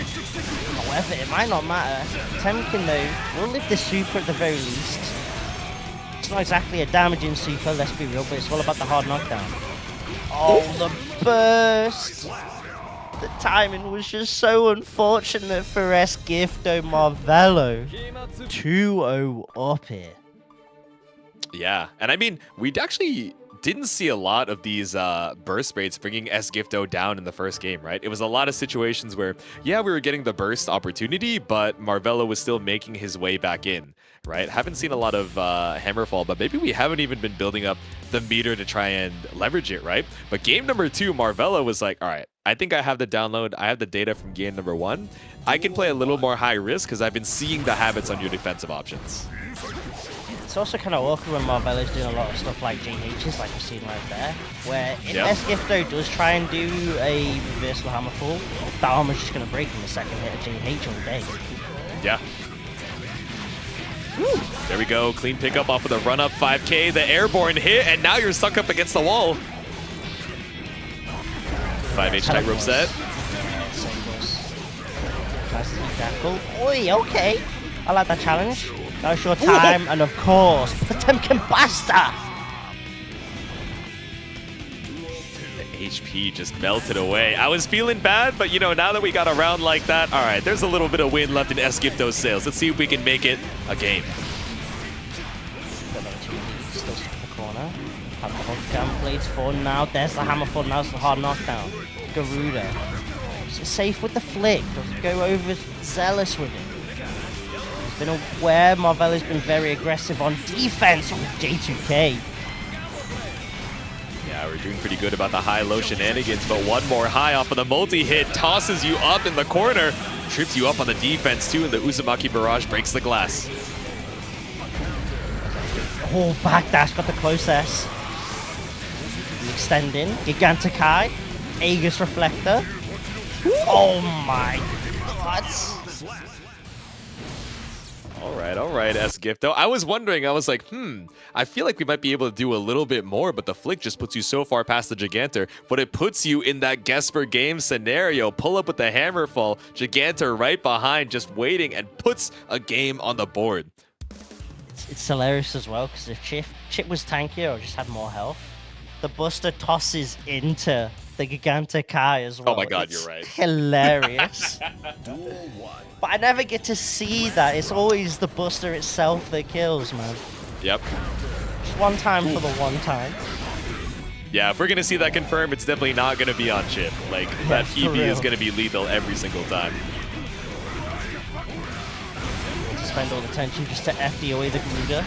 However, it might not matter. Potemkin, though, will live the super at the very least. It's not exactly a damaging super, let's be real, but it's all about the hard knockdown. Oh, the burst! The timing was just so unfortunate for SGIFT. Marvelo 2-0 up here. Yeah, and I mean, we actually didn't see a lot of these burst rates bringing SGIFT down in the first game, right? It was a lot of situations where, yeah, we were getting the burst opportunity, but Marvelo was still making his way back in, right? Haven't seen a lot of Hammerfall, but maybe we haven't even been building up the meter to try and leverage it, right? But game number 2, Marvelo was like, all right, I think I have the download, I have the data from game number 1. I can play a little more high risk because I've been seeing the habits on your defensive options. It's also kind of awkward when Marvelo's doing a lot of stuff like GHs, like we've seen right there, where if SGIFT does try and do a reversal hammerfall, that armor's just going to break in the second hit of GH all day. Yeah. Woo. There we go, clean pickup off of the run-up 5K, the airborne hit, and now you're stuck up against the wall. 5H tightrope set. Nice tackle. Oi, okay. I like that challenge. No short time, and of course, Potemkin Basta! The HP just melted away. I was feeling bad, but you know, now that we got a round like that, all right, there's a little bit of win left in SGIFT's sails. Let's see if we can make it a game. Still stuck in the corner. Hammerfall blades forward now. There's the hammerfall, now it's the hard knockdown. Garuda. It's safe with the flick, doesn't go over zealous with it. Been aware Marvelo's been very aggressive on defense with J2K. Yeah, we're doing pretty good about the high-low shenanigans, but one more high off of the multi-hit tosses you up in the corner, trips you up on the defense too, and the Uzumaki barrage breaks the glass. Oh, backdash got the close S. Extending, Gigantic Aegis Reflector. Oh my god. All right, SGIFT. I was wondering, I was like, I feel like we might be able to do a little bit more, but the flick just puts you so far past the Gigantor, but it puts you in that guess per game scenario. Pull up with the Hammerfall, Gigantor right behind, just waiting, and puts a game on the board. It's hilarious as well, because if Chipp was tankier or just had more health, the Buster tosses into the Gigantic Eye as well. Oh my god, It's you're right. Hilarious. But I never get to see that. It's always the Buster itself that kills, man. Yep. Just one time for the one time. Yeah, if we're going to see that confirmed, it's definitely not going to be on Chipp. Like, that for PB is real. going to be lethal every single time. To spend all the tension just to FD away the Garuda.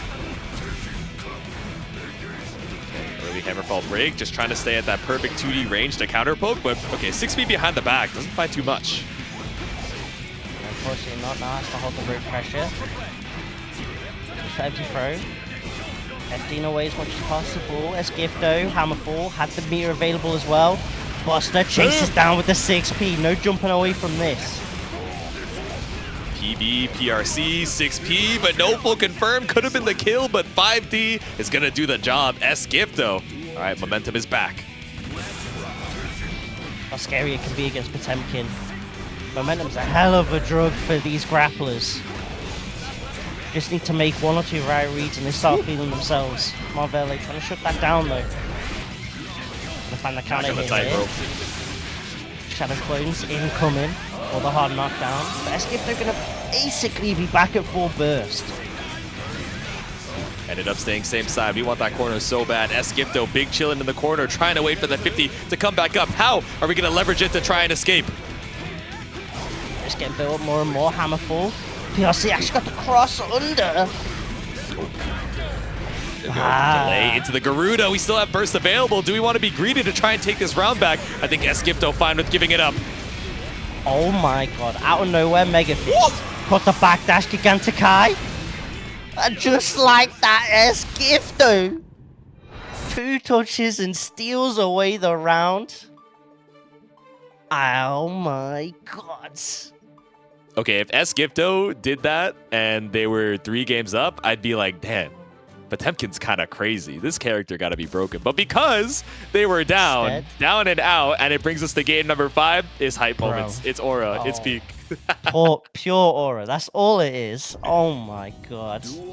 Early Hammerfall break, just trying to stay at that perfect 2D range to counter poke, but okay, 6B behind the back, doesn't find too much. Unfortunately not, now has to hold the root pressure. Just empty throw. FDing away as much as possible. Esgifto, Hammerfall, had the meter available as well. Buster chases down with the 6P, no jumping away from this. PB, PRC, 6P, but no full confirm. Could have been the kill, but 5D is going to do the job. Esgifto. All right, momentum is back. How scary it can be against Potemkin. Momentum's a hell of a drug for these grapplers. Just need to make one or two right reads and they start feeling themselves. Marvelo trying to shut that down though. Gonna find the counter Back on the here. tightrope. Shadow clones incoming for the hard knockdown. But Esgifto gonna basically be back at full burst. Ended up staying same side. We want that corner so bad. Esgifto, big chilling in the corner, trying to wait for the 50 to come back up. How are we going to leverage it to try and escape? Just getting built up more and more. Hammerfall. PRC actually got the cross under. Delay into the Garuda. We still have burst available. Do we want to be greedy to try and take this round back? I think Esgifto fine with giving it up. Oh my god. Out of nowhere, Mega Fist. Got the backdash Gigantic Eye. And just like that, Esgifto. 2 touches and steals away the round. Oh my god. Okay, if Esgifto did that and they were 3 games up, I'd be like, damn, Potemkin's kind of crazy. This character got to be broken. But because they were down and out, and it brings us to game number 5, is hype moments. It's aura. It's peak. Pure aura. That's all it is. Oh my god. So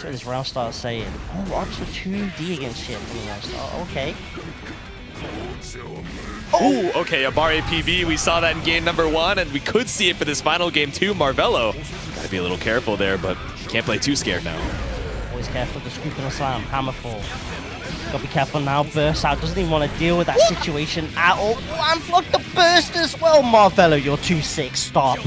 this round starts saying, oh, watch the 2D against shit from the round start. Okay. Oh, okay, A.B.A PB. We saw that in game number 1, and we could see it for this final game too. Marvelo. Gotta be a little careful there, but can't play too scared now. Always careful with the scoop and the slam. Hammerfall. Gotta be careful now. Burst out. Doesn't even want to deal with that situation at all. Oh, and block the burst as well. Marvelo, you're too sick. Stop.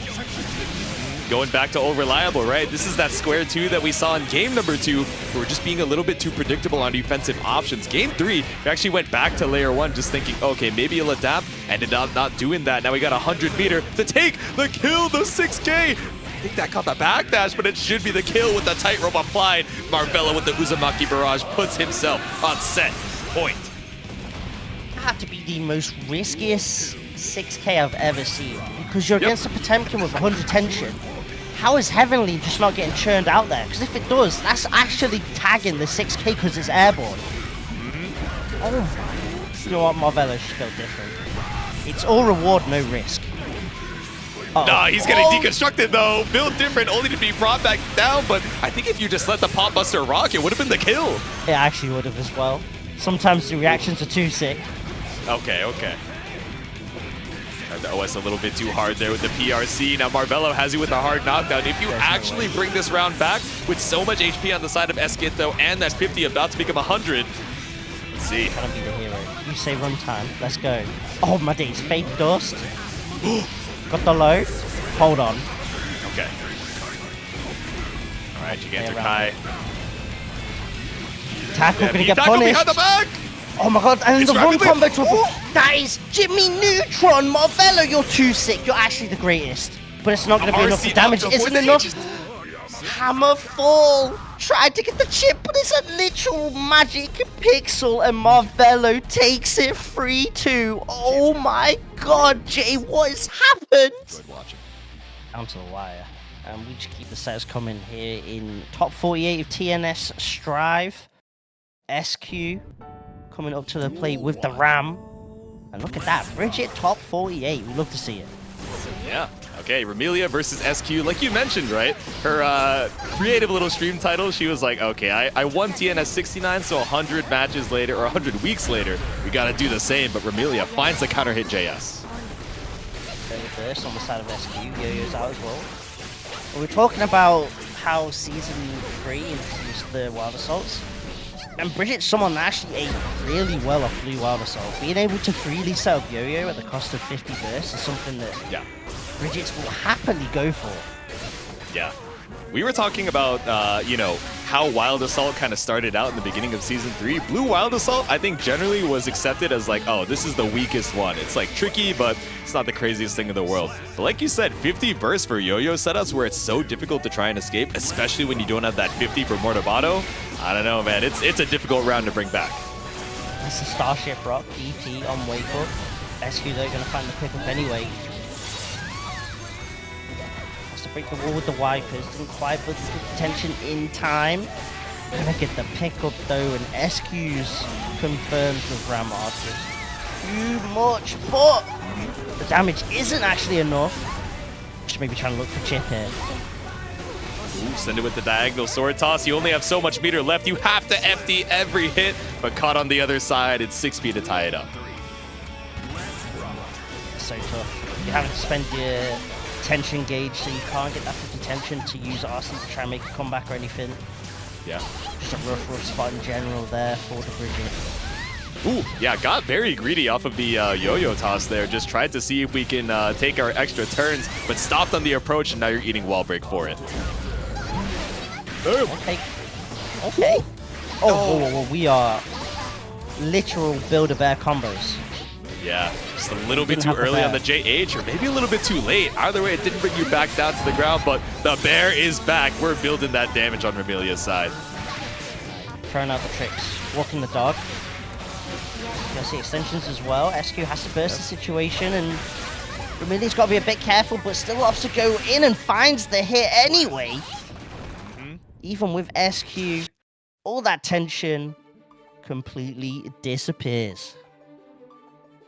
Going back to old reliable, right? This is that square 2 that we saw in game number 2. We were just being a little bit too predictable on defensive options. Game 3, we actually went back to layer 1 just thinking, okay, maybe he'll adapt. Ended up not doing that. Now we got a 100 meter to take the kill, the 6K. I think that caught the backdash, but it should be the kill with the tightrope applied. Marvelo with the Uzumaki barrage puts himself on set point. That had to be the most riskiest 6K I've ever seen. Because you're against a Potemkin with 100 tension. How is Heavenly just not getting churned out there? Because if it does, that's actually tagging the 6K because it's airborne. Oh my. You know what? Marvelo's just built different. It's all reward, no risk. Nah, he's getting deconstructed though. Built different, only to be brought back down. But I think if you just let the Pop Buster rock, it would have been the kill. It actually would have as well. Sometimes the reactions are too sick. Okay. The OS a little bit too hard there with the PRC. Now Marvelo has you with a hard knockdown. If you actually bring this round back with so much HP on the side of Esgifto and that 50 about to become 100, let's see. Gotta be the hero. You say runtime. Let's go. Oh my days. Fake dust. Got the low. Hold on. Okay. All right, Gigantic High. Tackle gonna get punished. Behind the back. Oh my god, and It's the run rapidly- combo to that is Jimmy Neutron. Marvelo, you're too sick. You're actually the greatest. But it's not going to be enough for damage. It isn't enough. Hammerfall. Tried to get the chip, but it's a literal magic pixel, and Marvelo takes it 3-2. Oh my god, Jay, what has happened? Good watching. Down to the wire. We just keep the sets coming here in top 48 of TNS Strive. SQ coming up to the plate with the Ram. And look at that, Bridget top 48. We love to see it. Yeah. Okay, Remilia versus SQ. Like you mentioned, right? Her creative little stream title, she was like, okay, I won TNS 69, so 100 matches later, or 100 weeks later, we gotta do the same. But Remilia finds the counter hit JS. Reverse on the side of SQ. Yo-Yo's out as well. But we're talking about how Season 3 introduced the Wild Assaults. And Bridget's someone that actually ate really well off Blue Wild Assault. Being able to freely set up Yo-Yo at the cost of 50 bursts is something that Bridget will happily go for. Yeah. We were talking about, you know, how Wild Assault kind of started out in the beginning of Season 3. Blue Wild Assault, I think, generally was accepted as like, oh, this is the weakest one. It's like tricky, but it's not the craziest thing in the world. But like you said, 50 bursts for Yo-Yo setups where it's so difficult to try and escape, especially when you don't have that 50 for Mortabato. I don't know, man. It's a difficult round to bring back. That's the Starship Rock, DP on Wake Up. SQ, they're going to find the pickup anyway. To break the wall with the wipers, didn't quite put the tension in time. Gonna get the pickup though, and SQ's confirms with Ram Archers. Too much, but the damage isn't actually enough. Just maybe trying to look for Chipp here. Ooh, send it with the diagonal sword toss. You only have so much meter left. You have to FD every hit, but caught on the other side. It's 6p to tie it up. So tough. You haven't spent your tension gauge, so you can't get that 50 tension to use RC to try and make a comeback or anything. Yeah. Just a rough spot in general there for the Bridget. Ooh, yeah, got very greedy off of the yo-yo toss there. Just tried to see if we can take our extra turns, but stopped on the approach, and now you're eating wall break for it. Okay. Okay. Oh, whoa, we are literal Build-A-Bear combos. Yeah, just a little bit too early on the JH, or maybe a little bit too late. Either way, it didn't bring you back down to the ground, but the bear is back. We're building that damage on Remilia's side. Throwing out the tricks. Walking the dog. You'll see extensions as well. SQ has to burst the situation, and Remilia's got to be a bit careful, but still opts to go in and finds the hit anyway. Even with SQ, all that tension completely disappears.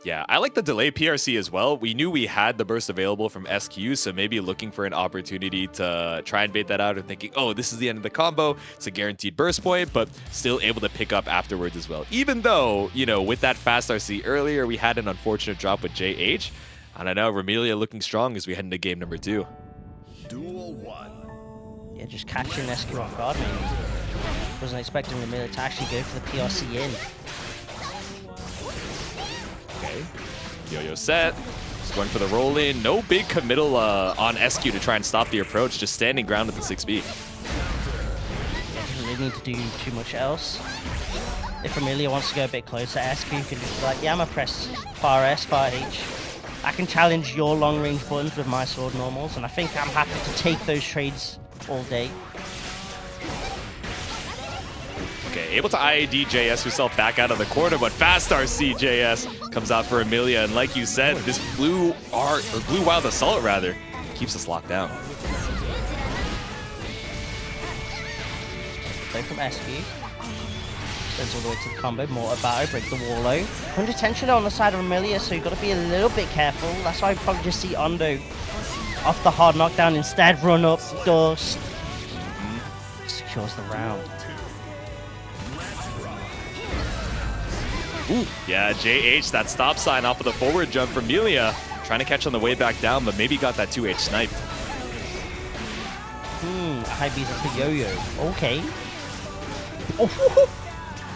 Yeah, I like the delay PRC as well. We knew we had the burst available from SQ, so maybe looking for an opportunity to try and bait that out, or thinking, oh, this is the end of the combo. It's a guaranteed burst point, but still able to pick up afterwards as well. Even though, you know, with that fast RC earlier, we had an unfortunate drop with JH. I don't know, Remilia looking strong as we head into game number 2. Duel 1. Yeah, just catching SQ off guard, maybe. Wasn't expecting Remilia to actually go for the PRC in. Okay, yo-yo set. Just going for the roll in. No big committal on SQ to try and stop the approach. Just standing ground at the 6B. Yeah, doesn't really need to do too much else. If Remilia wants to go a bit closer, SQ can just be like, yeah, I'm gonna press far S, far H. I can challenge your long range buttons with my sword normals, and I think I'm happy to take those trades all day. Okay, able to IAD JS herself back out of the corner, but fast RC JS comes out for Millia, and like you said, this blue wild assault rather keeps us locked down. Play from SQ. Sends all the way to the combo. More A.B.A, break the wall low. 100 tension on the side of Remilia, so you've got to be a little bit careful. That's why I probably just see Ondo off the hard knockdown instead. Run up, dust. Secures the round. Ooh, yeah, JH, that stop sign off of the forward jump from Millia. Trying to catch on the way back down, but maybe got that 2H sniped. High B's up the yo-yo. Okay. Oh,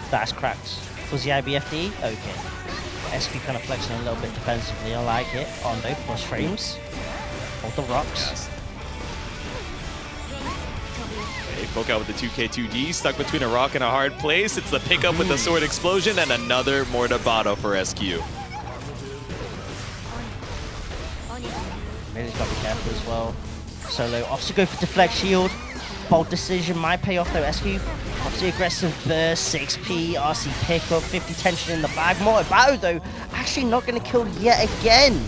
that's cracked. Fuzzy IBFD? Okay. SQ kind of flexing a little bit defensively. I like it. Ondo plus frames. Hold the rocks. Yes. Okay, poke out with the 2K2D, stuck between a rock and a hard place. It's the pickup with the sword explosion and another Mortabato for SQ. Millia's got to be careful as well. Solo opts to go for deflect shield. Bold decision might pay off though. SQ obviously aggressive burst, 6p, RC pickup, 50 tension in the bag. More Bao though, actually not going to kill yet again.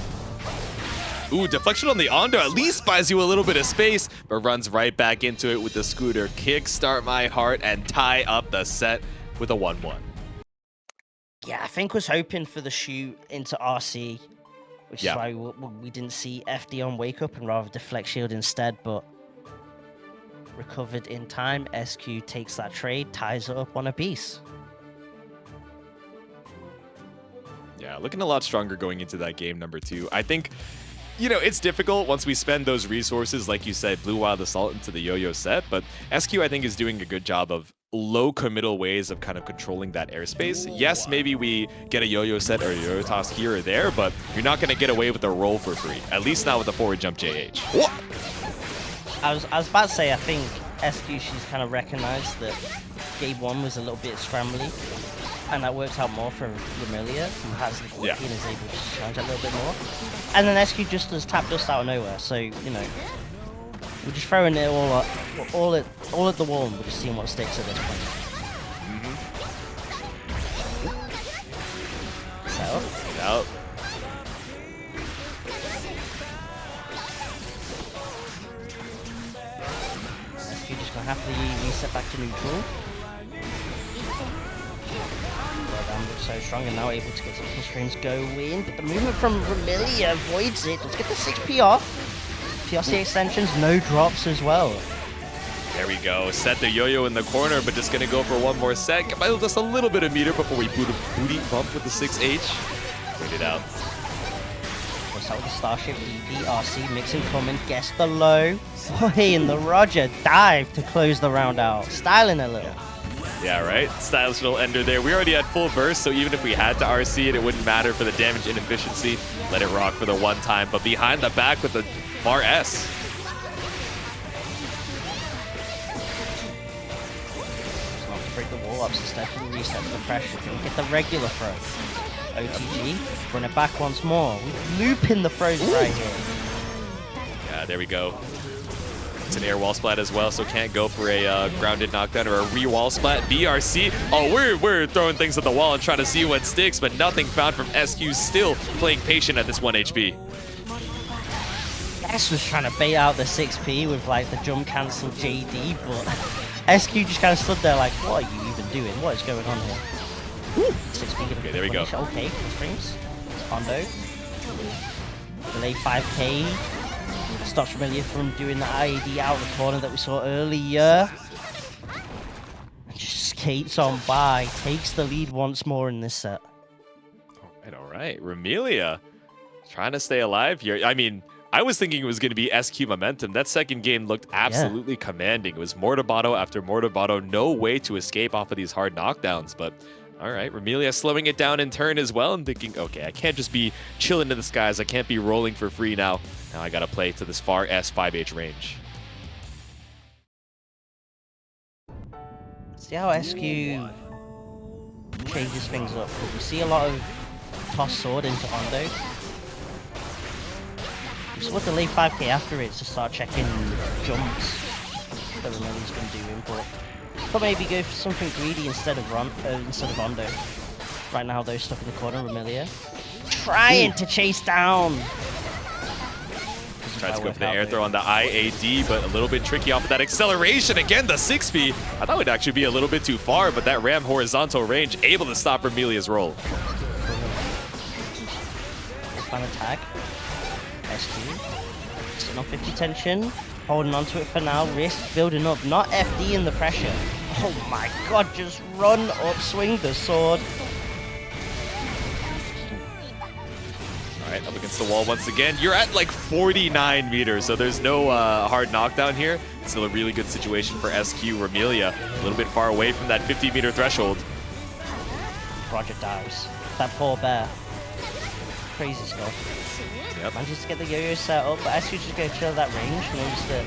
Ooh, deflection on the Ondo at least buys you a little bit of space, but runs right back into it with the scooter. Kickstart my heart and tie up the set with a 1-1. Yeah, I think was hoping for the shoot into RC. which is why we didn't see FD on Wake Up and rather deflect shield instead, but recovered in time. SQ takes that trade, ties it up on a piece. Yeah, looking a lot stronger going into that game number 2. I think, you know, it's difficult once we spend those resources, like you said, Blue Wild Assault into the yo-yo set, but SQ, I think, is doing a good job of low committal ways of kind of controlling that airspace. Yes, maybe we get a yo-yo set or a yo-yo toss here or there, but you're not going to get away with a roll for free, at least not with a forward jump JH. What? I was about to say, I think SQ, she's kind of recognized that game 1 was a little bit scrambly, and that works out more for Remilia, who has the and is able to challenge a little bit more. And then SQ just does tap dust out of nowhere, so, you know, we're just throwing it all at the wall, and we're just seeing what sticks at this point. So. Out. SQ just gonna happily reset back to neutral. Looks so strong and now able to get some constraints going, but the movement from Remilia avoids it. Let's get the 6P off. PLC extensions, no drops as well. There we go. Set the yo-yo in the corner, but just gonna go for one more set. Just a little bit of meter before we booty bump with the 6H. Wait it out. What's out with the Starship, A.B.A, mixing Crawm, guess the low. Boy, and the Roger dive to close the round out. Styling a little. Yeah, right? Stylish little ender there. We already had full burst, so even if we had to RC it, it wouldn't matter for the damage inefficiency. Let it rock for the one time, but behind the back with the bar S. Just not to break the wall up, so definitely reset the pressure. Can we get the regular throw? OTG, run it back once more. Looping the throws right here. Yeah, there we go. It's an air wall splat as well, so can't go for a grounded knockdown or a re-wall splat. BRC, oh, we're throwing things at the wall and trying to see what sticks, but nothing found from SQ, still playing patient at this 1 HP. S was trying to bait out the 6P with like the jump cancel JD, but SQ just kind of stood there like, what are you even doing? What is going on here? 6P. Okay, there we go. Okay, frames. Hondo. Delay 5K. Stops Remilia from doing the IAD out of the corner that we saw earlier. And just skates on by, takes the lead once more in this set. All right. Remilia trying to stay alive here. I mean, I was thinking it was going to be SQ momentum. That second game looked absolutely commanding. It was Mortabato after Mortabato. No way to escape off of these hard knockdowns, but all right, Remilia slowing it down in turn as well and thinking, okay, I can't just be chilling in the skies. I can't be rolling for free now. Now I got to play to this far S5H range. See how SQ changes things up, because we see a lot of toss sword into Hondo. We saw what the late 5K after it to start checking jumps that Remilia's been doing, but maybe go for something greedy instead of Hondo. Right now, though, stuck in the corner, Remilia trying to chase down. Tries to go for the air throw on the IAD, but a little bit tricky off of that acceleration. Again, the 6P. I thought it would actually be a little bit too far, but that ram horizontal range able to stop Remilia's roll. Final tag. SQ. Sitting on 50 tension. Holding on to it for now. Risk building up. Not FD in the pressure. Oh my god, just run up, swing the sword. All right, up against the wall once again. You're at like 49 meters, so there's no hard knockdown here. It's still a really good situation for SQ. Remilia a little bit far away from that 50-meter threshold. Roger dives. That poor bear. Crazy stuff. Yep. Manages to get the yo-yo set up, but SQ just going to chill that range. Notice that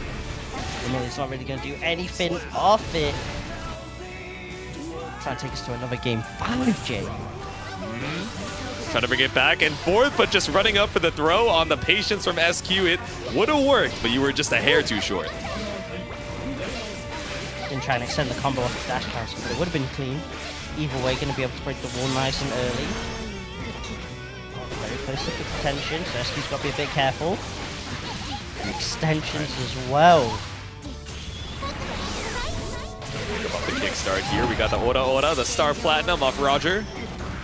Remilia's not really going to do anything off it. Trying to take us to another game 5J. Trying to bring it back and forth, but just running up for the throw on the patience from SQ. It would have worked, but you were just a hair too short. Didn't try and extend the combo off the dash cancel, but it would have been clean. Either way, going to be able to break the wall nice and early. Very close to the tension, so SQ's got to be a bit careful. And extensions as well. Pick up the kickstart here. We got the Ora, the Star Platinum off Roger.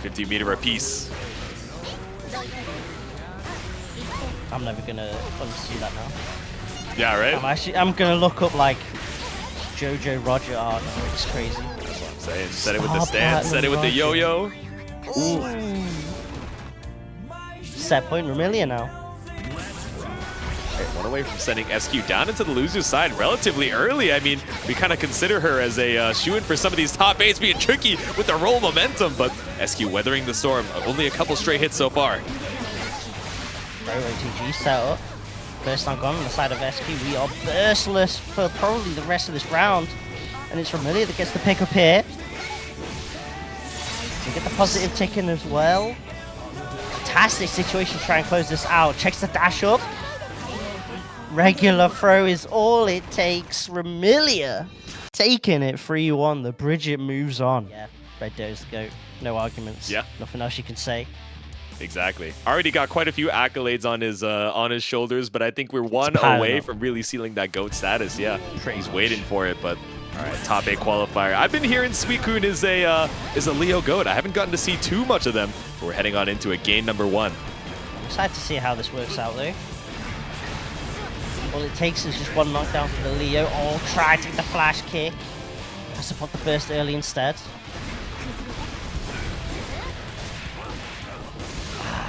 50 meter apiece. I'm never gonna unsee that now. Yeah, right? I'm gonna look up like Jojo Roger art. Oh, it's crazy. That's what I'm saying. Set it with the Star stance, set it with the Platinum yo-yo. Set point Remilia now. One away from sending SQ down into the loser's side relatively early. I mean, we kind of consider her as a shoo-in for some of these top 8s being tricky with the roll momentum, but SQ weathering the storm. Only a couple straight hits so far. Very OTG set up. Burst not gone on the side of SQ. We are burstless for probably the rest of this round. And it's Remilia that gets the pick up here. We get the positive ticking as well. Fantastic situation to try and close this out. Checks the dash up. Regular throw is all it takes. Remilia taking it 3-1. The Bridget moves on. Yeah, RedDitto's the GOAT. No arguments. Yeah. Nothing else you can say. Exactly. Already got quite a few accolades on his shoulders, but I think we're one away from really sealing that GOAT status. Yeah, he's waiting for it, but all right, top 8 qualifier. I've been hearing Suicune is a Leo GOAT. I haven't gotten to see too much of them, but we're heading on into a game number 1. I'm excited to see how this works out though. All it takes is just one knockdown for the Leo. Oh, try to get the flash kick. I support the burst early instead.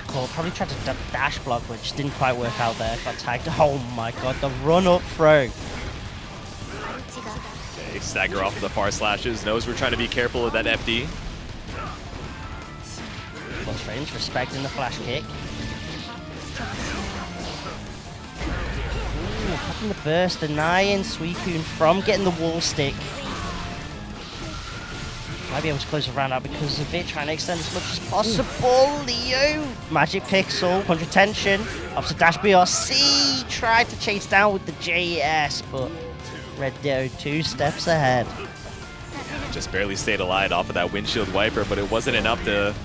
Cool. Probably tried to dash block, which didn't quite work out there. Got tagged. Oh my god, the run-up throw. Okay, stagger off of the far slashes. Knows we're trying to be careful with that FD. Close range, respecting the flash kick. Popping the burst, denying Suicune from getting the wall stick. Might be able to close the round out because of it, trying to extend as much as possible. Leo! Magic Pixel, 100 tension, up to dash BRC, tried to chase down with the JS, but RedDitto 2 steps ahead. Just barely stayed alive off of that windshield wiper, but it wasn't enough to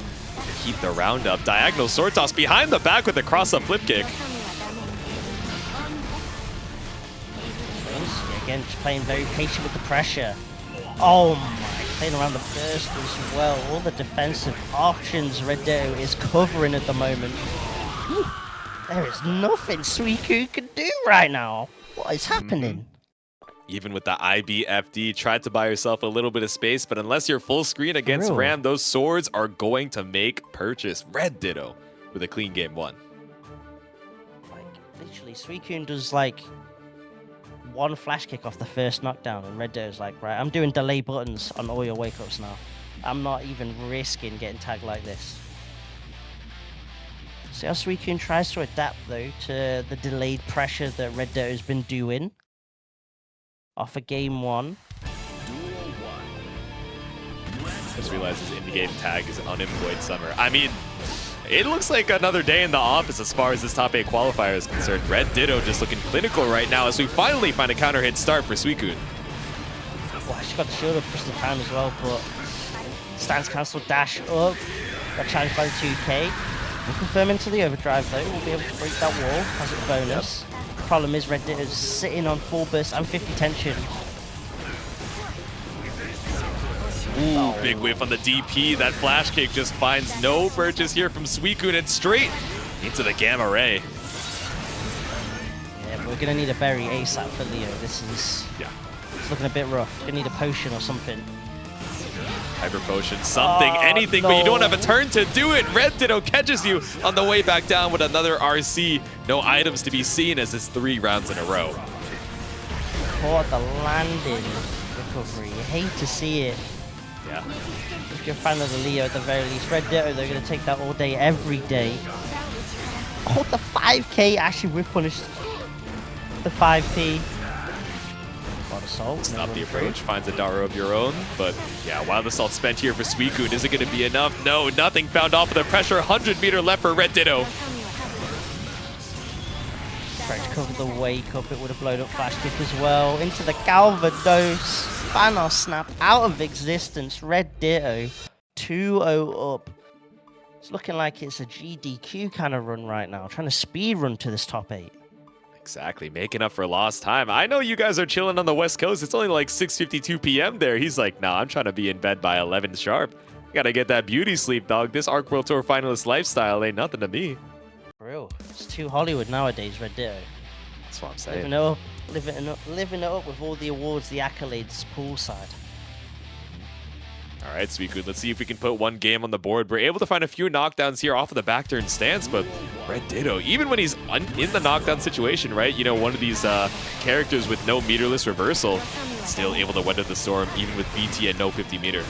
keep the round up. Diagonal sword toss behind the back with the cross-up flip kick. Again, just playing very patient with the pressure. Oh my, playing around the burst as well. All the defensive options RedDitto is covering at the moment. Whew. There is nothing Suicune can do right now. What is happening? Even with the IBFD, tried to buy yourself a little bit of space, but unless you're full screen against Ram, those swords are going to make purchase. RedDitto with a clean game 1. Like, literally, Suicune does like one flash kick off the first knockdown, and RedDitto's like, right, I'm doing delay buttons on all your wake-ups now. I'm not even risking getting tagged like this. See how Suicune tries to adapt, though, to the delayed pressure that RedDitto's been doing. Off of game 1. Just realized his in-game tag is unemployed summer. I mean, it looks like another day in the office as far as this top 8 qualifier is concerned. RedDitto just looking clinical right now as we finally find a counter hit start for Suicune. Well, she got the shield up just in time as well, but stance cancel dash up. Got challenged by the 2K. We'll confirm into the overdrive though. We'll be able to break that wall as a bonus. The problem is RedDitto's sitting on full burst and 50 tension. Ooh, big whiff on the DP. That flash kick just finds no purchase here from Suicune and straight into the Gamma Ray. Yeah, we're gonna need a berry ASAP for Leo. This is it's looking a bit rough. Gonna need a potion or something. Hyper potion, something, anything, but you don't have a turn to do it. RedDitto catches you on the way back down with another RC. No items to be seen as it's 3 rounds in a row. Caught the landing recovery. You hate to see it. Yeah. If you're a fan of the Leo at the very least, RedDitto, they're going to take that all day, every day. Oh, the 5K actually whiff punished the 5P. Wild Assault. Stop the approach, finds a Daro of your own, but yeah, Wild Assault spent here for Suicune. Is it going to be enough? No, nothing found off of the pressure. 100-meter left for RedDitto. Tried to cover the wake up, it would have blown up flash kick as well. Into the Galvados. Thanos snap out of existence. RedDitto 2-0 up. It's looking like it's a GDQ kind of run right now. Trying to speed run to this top 8. Exactly, making up for lost time. I know you guys are chilling on the West Coast. It's only like 6:52 p.m. there. He's like, nah, I'm trying to be in bed by 11 sharp. Gotta get that beauty sleep, dog. This ARC World Tour finalist lifestyle ain't nothing to me. Real. It's too Hollywood nowadays, RedDitto. That's what I'm saying. Living it up with all the awards, the accolades, poolside. All right, Suicune, let's see if we can put one game on the board. We're able to find a few knockdowns here off of the back turn stance, but RedDitto, even when he's in the knockdown situation, right? You know, one of these characters with no meterless reversal, still able to weather the storm, even with BT and no 50 meter.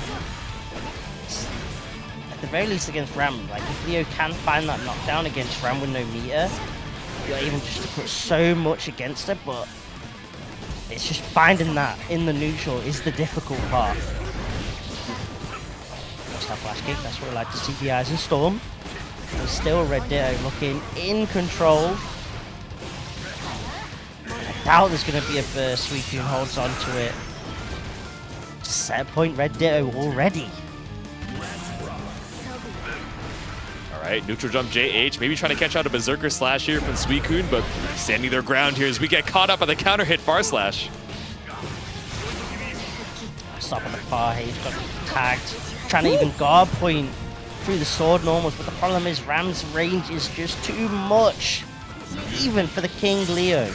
At the very least against Ram, like if Leo can find that knockdown against Ram with no meter, you're able just to put so much against it, but it's just finding that in the neutral is the difficult part. That flash kick, that's what we like to see, the eyes and storm. And still RedDitto looking in control. I doubt there's going to be a burst. Suicune holds on to it. Set point RedDitto already. Alright, neutral jump JH, maybe trying to catch out a Berserker Slash here from Suicune, but standing their ground here as we get caught up by the counter hit Far Slash. Stop on the far H, got tagged. Trying to even guard point through the sword normals, but the problem is Ram's range is just too much, even for the King Leo.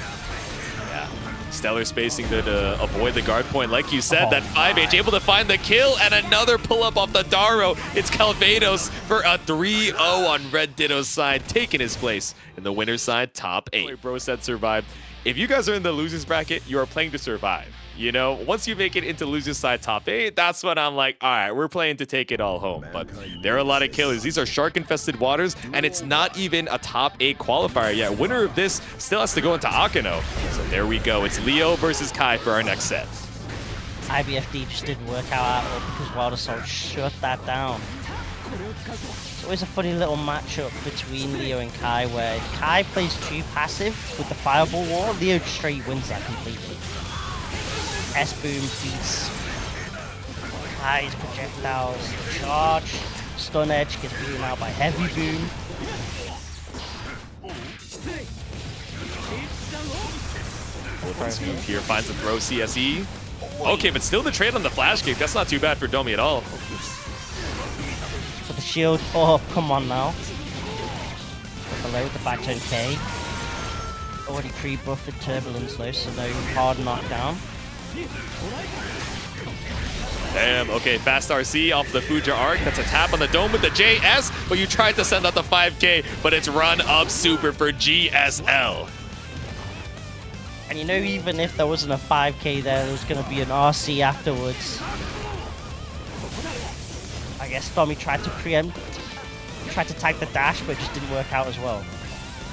Yeah, stellar spacing there to avoid the guard point. Like you said, that 5H able to find the kill and another pull up off the Daro. It's Calvados for a 3-0 on RedDitto's side, taking his place in the winner's side, top 8. Bro said survive. If you guys are in the losers bracket, you are playing to survive. You know, once you make it into losers side top 8, that's when I'm like, all right, we're playing to take it all home. But there are a lot of killers. These are shark-infested waters, and it's not even a top 8 qualifier yet. Winner of this still has to go into Akeno. So there we go. It's Leo versus Kai for our next set. IBFD just didn't work out at all because Wild Assault shut that down. It's always a funny little matchup between Leo and Kai, where if Kai plays too passive with the Fireball War, Leo straight wins that completely. S-Boom beats Kai's projectiles, the charge, Stun Edge gets beaten out by Heavy Boom. Here finds the throw CSE. Okay, but still the trade on the flash kick. That's not too bad for Domi at all. For the shield, oh, come on now. Below the back turn K. Already pre-buffed Turbulence though, so no hard knockdown. Damn, okay, fast RC off the Fuja arc. That's a tap on the dome with the JS, but you tried to send out the 5K, but it's run up super for GSL. And you know, even if there wasn't a 5K there was going to be an RC afterwards. I guess Domi tried to preempt, tried to tag the dash, but it just didn't work out as well.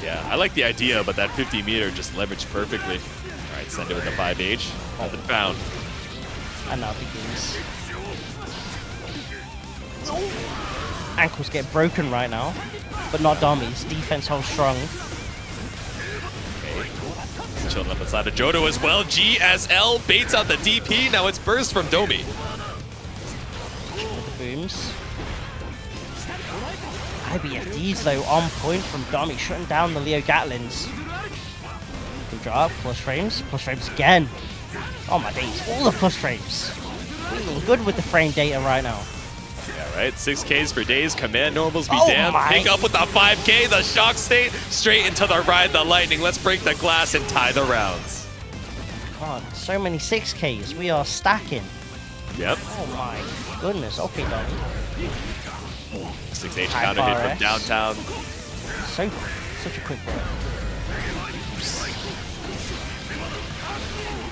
Yeah, I like the idea, but that 50 meter just leveraged perfectly. All right, send it with the 5H. Nothing found. And now begins. Ankles get broken right now, but not Domi's. Defense holds strong. Okay. Chilling up inside of Johto as well. GSL baits out the DP. Now it's burst from Domi. With the booms. IBFDs though on point from Domi, shutting down the Leo Gatlins. Drop, plus frames again. Oh my days, all the plus frames. Feeling good with the frame data right now. Yeah, right, 6Ks for days, command normals be Oh damned. my. Pick up with the 5K, the shock state, straight into the ride, the lightning. Let's break the glass and tie the rounds. God, so many 6Ks, we are stacking. Yep. Oh my goodness, okay Domi. 6H High counter hit bar from S. downtown. Such a quick break.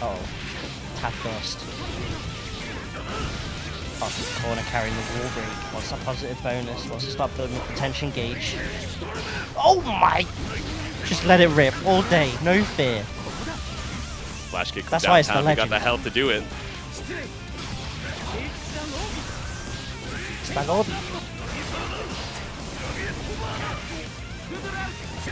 Oh, tap dust. Positive corner carrying the wall break. What's that positive bonus? Wants to start building up the tension gauge. Oh my! Just let it rip all day, no fear. Flash kick from That's why it's the downtown. We got legend. the health to do it. Stagorbi.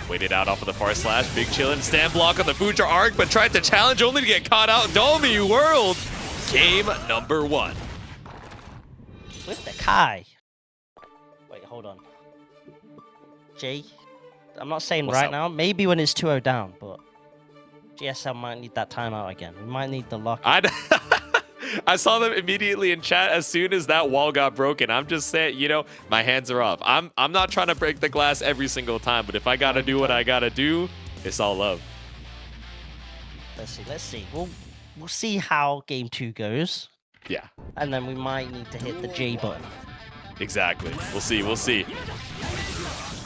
Waited out off of the far slash. Big chillin'. Stand block on the Fuja arc, but tried to challenge only to get caught out. DomiWurld. Game number 1. With the Kai. Wait, hold on. Jay, I'm not saying What's right up? now. Maybe when it's 2-0 down, but GSL might need that timeout again. We might need the lock. I saw them immediately in chat as soon as that wall got broken. I'm just saying, you know, my hands are off. I'm not trying to break the glass every single time, but if I gotta do what I gotta do, it's all love. Let's see. We'll see how game 2 goes. Yeah, And then we might need to hit the J button. exactly. We'll see.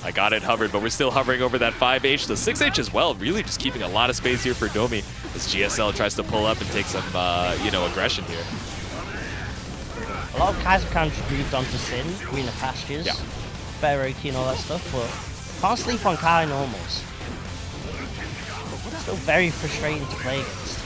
I got it hovered, but we're still hovering over that 5H. The 6H as well, really just keeping a lot of space here for Domi as GSL tries to pull up and take some, you know, aggression here. A lot of guys have kind of moved on to Sin, greener pastures, better OT and all that stuff, but can't sleep on Kai normals. Still very frustrating to play against.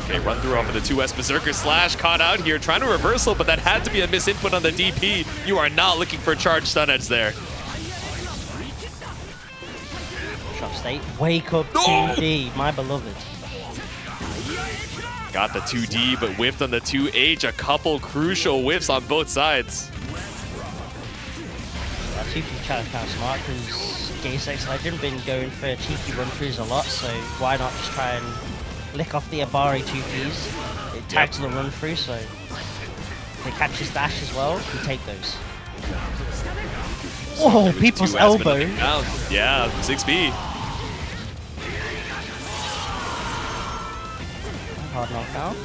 Okay, run through off of the 2S Berserker Slash, caught out here, trying to reversal, but that had to be a misinput on the DP. You are not looking for charge stun edge there. Shot state, wake up 2D, my beloved. Got the 2D, but whiffed on the 2H. A couple crucial whiffs on both sides. That 2P challenge kind of smart because gaysexlegend been going for cheeky run-throughs a lot, so why not just try and lick off the A.B.A 2Ps. It tags the run through, so if they catch his dash as well, we take those. Whoa, people's elbow. Yeah, 6B. Hard knockdown.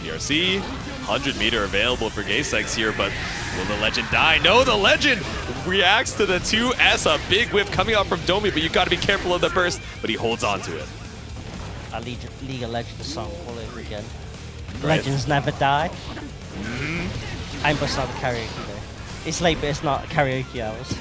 DRC, 100-meter available for Gaysex here, but will the legend die? No, the legend reacts to the 2S. A big whiff coming out from Domi, but you got to be careful of the burst, but he holds on to it. A League of Legends song all over again. Legends never die. I'm busting out the karaoke though. It's late, but it's not karaoke hours.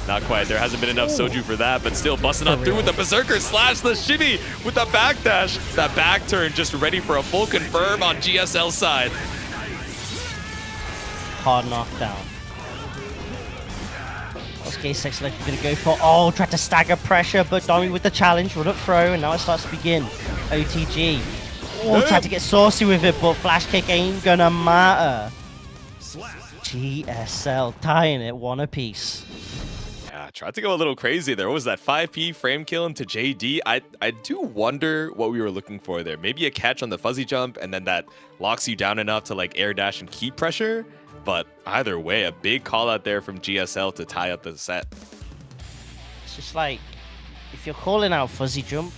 Not quite. There hasn't been enough soju for that, but still busting on through with the Berserker Slash, the shimmy with the backdash. That back turn just ready for a full confirm on GSL's side. Hard knockdown. What's gaysexlegend gonna go for? Oh, tried to stagger pressure, but Domi with the challenge, run up throw, and now it starts to begin. OTG. Oh, tried to get saucy with it, but flash kick ain't gonna matter. GSL tying it one apiece. Yeah, tried to go a little crazy there. What was that 5P frame kill into JD? I do wonder what we were looking for there. Maybe a catch on the fuzzy jump, and then that locks you down enough to like air dash and keep pressure. But either way, a big call out there from GSL to tie up the set. It's just like, if you're calling out fuzzy jump,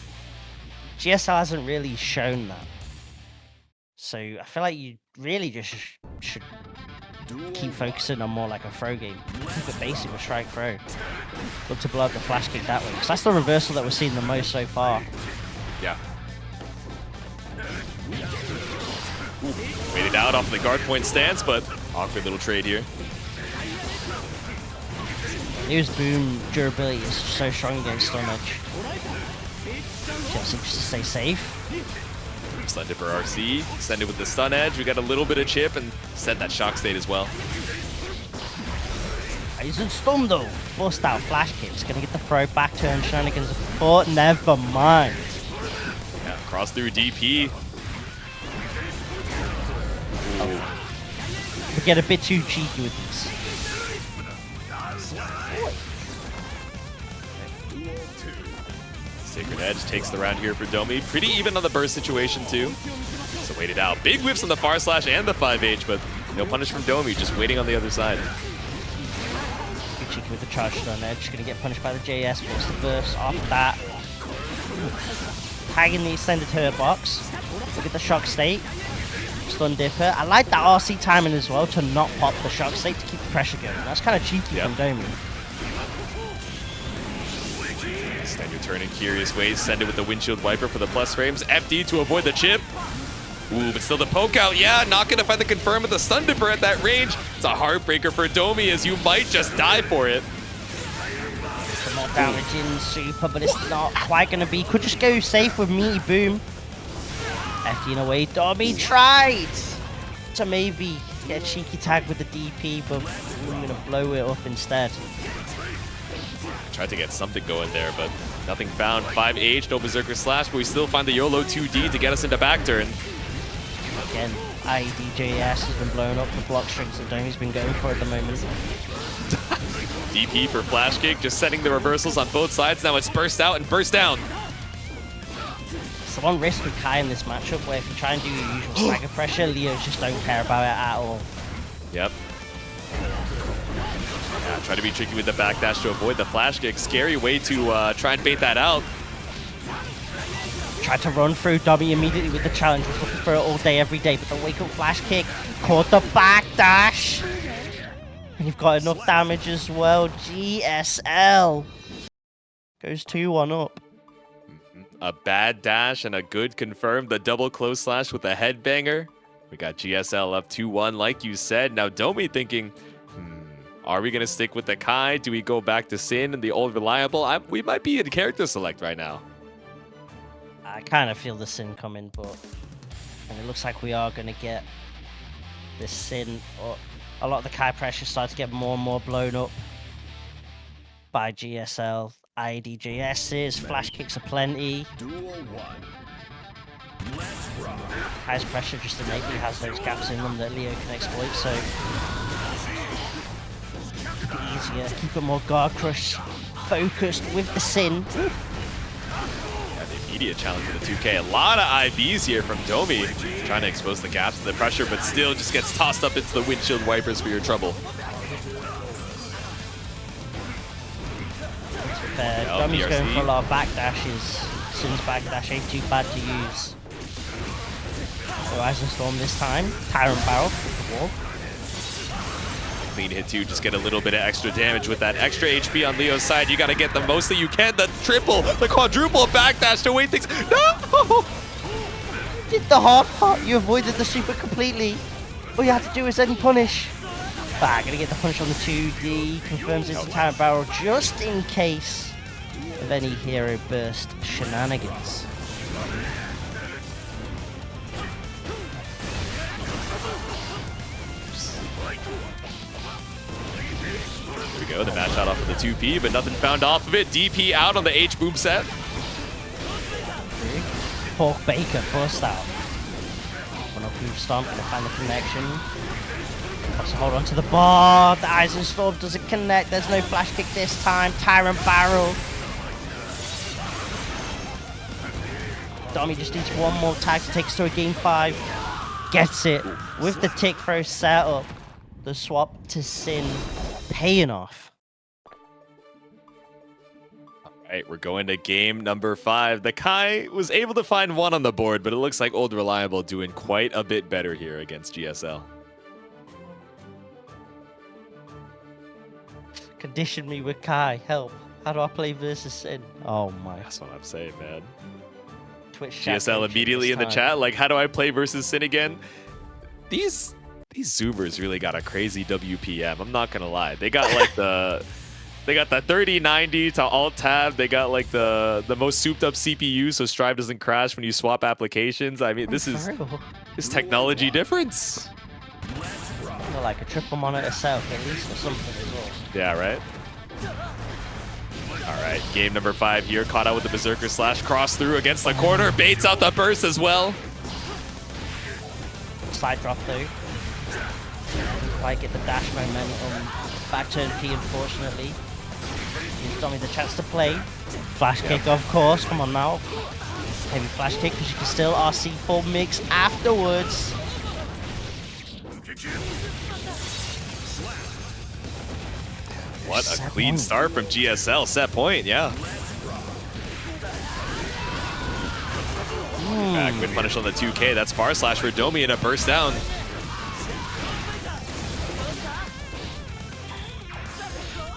GSL hasn't really shown that. So I feel like you really just should keep focusing on more like a throw game. Keep it basic with strike throw. Look to blow up the flash kick that way. Because that's the reversal that we're seeing the most so far. Yeah. Waited out off the guard point stance, but awkward little trade here. News boom durability is so strong against stun edge. Just to stay safe. Slend Dipper RC, extended with the stun edge. We got a little bit of chip and set that shock state as well. He's in stun though. Bust out flash kicks. Gonna get the throw back turn shenanigans before. Never mind. Yeah, cross through DP. We get a bit too cheeky with this. Sacred Edge takes the round here for Domi. Pretty even on the burst situation too. So waited out. Big whiffs on the far slash and the 5H, but no punish from Domi, just waiting on the other side. Good cheeky with the charge stun edge. Gonna get punished by the JS. Force the burst off that. Tagging the extended hurt box. Look at the shock state. Stun Dipper. I like that RC timing as well to not pop the shock state to keep the pressure going. That's kind of cheeky from Domi. Extend your turn in curious ways. Send it with the windshield wiper for the plus frames. FD to avoid the chip. Ooh, but still the poke out. Yeah, not going to find the confirm with the Stun Dipper at that range. It's a heartbreaker for Domi as you might just die for it. It's the more damaging super, but it's not quite going to be. Could just go safe with Meaty Boom. FD in a way. Domi tried to maybe get a cheeky tag with the DP, but I'm going to blow it up instead. Tried to get something going there, but nothing found. 5H, no Berserker Slash, but we still find the YOLO 2D to get us into back turn. Again, IEDJS has been blown up. The block strings that Domi's been going for at the moment. DP for flash kick, just setting the reversals on both sides. Now it's burst out and burst down. It's the one risk with Kai in this matchup where if you try and do your usual stagger pressure, Leos just don't care about it at all. Yep. Yeah, try to be tricky with the backdash to avoid the flash kick. Scary way to try and bait that out. Tried to run through Domi immediately with the challenge. Was looking for it all day, every day, but the wake up flash kick caught the backdash. And you've got enough damage as well. GSL goes 2-1 up. A bad dash and a good confirmed. The double close slash with a headbanger. We got GSL up 2-1, like you said. Now Domi thinking, are we going to stick with the Kai? Do we go back to Sin and the old reliable? We might be in character select right now. I kind of feel the Sin coming, and it looks like we are going to get this Sin. A lot of the Kai pressure starts to get more and more blown up by GSL. IDJS's, flash kicks aplenty. Kai's pressure just innately has those gaps in them that Leo can exploit, so keep it easier, keep it more guard crush focused with the Sin. Immediate challenge for the 2K. A lot of IVs here from Domi. Trying to expose the gaps and the pressure, but still just gets tossed up into the windshield wipers for your trouble. Domi's going for a lot of backdashes. Sin's backdash ain't too bad to use. Horizon Storm this time. Tyrant Barrel with the wall. Clean hit too, just get a little bit of extra damage with that extra HP on Leo's side. You gotta get the most that you can. The triple, the quadruple backdash to wait things. No! Did the hard part. You avoided the super completely. All you had to do is then punish. Gonna get the punish on the 2D. Confirms it's a Tyrant Barrel just in case of any hero burst shenanigans. Here we go, the match shot off of the 2P, but nothing found off of it. DP out on the H-boom set. Pork Baker bust out. One up move stomp, gonna find the connection. Has to hold on to the bar. The Eisen Storm doesn't connect. There's no flash kick this time. Tyrant Barrel. Domi just needs one more tag to take us to a game 5. Gets it with the tick throw setup. The swap to Sin paying off. Alright, we're going to game number 5. The Kai was able to find one on the board, but it looks like Old Reliable doing quite a bit better here against GSL. Condition me with Kai. Help. How do I play versus Sin? Oh my. That's what I'm saying, man. Twitch GSL immediately in the chat, like, how do I play versus Sin again? These Zoomers really got a crazy WPM. I'm not gonna lie. They got like the 3090 to alt tab. They got like the most souped up CPU, so Strive doesn't crash when you swap applications. I mean, this is technology difference. Like a triple monitor self, at least, or something as well. Yeah, right? Alright, game number 5 here. Caught out with the Berserker slash. Cross through against the corner. Baits out the burst as well. Side drop though. Doesn't quite get the dash momentum. Back turn P, unfortunately. Gives Domi the chance to play. Flash kick, of course. Come on now. Heavy flash kick, because you can still RC full mix afterwards. What a clean start from GSL. Set point, yeah. Back with punish on the 2K. That's far slash for Domi and a burst down.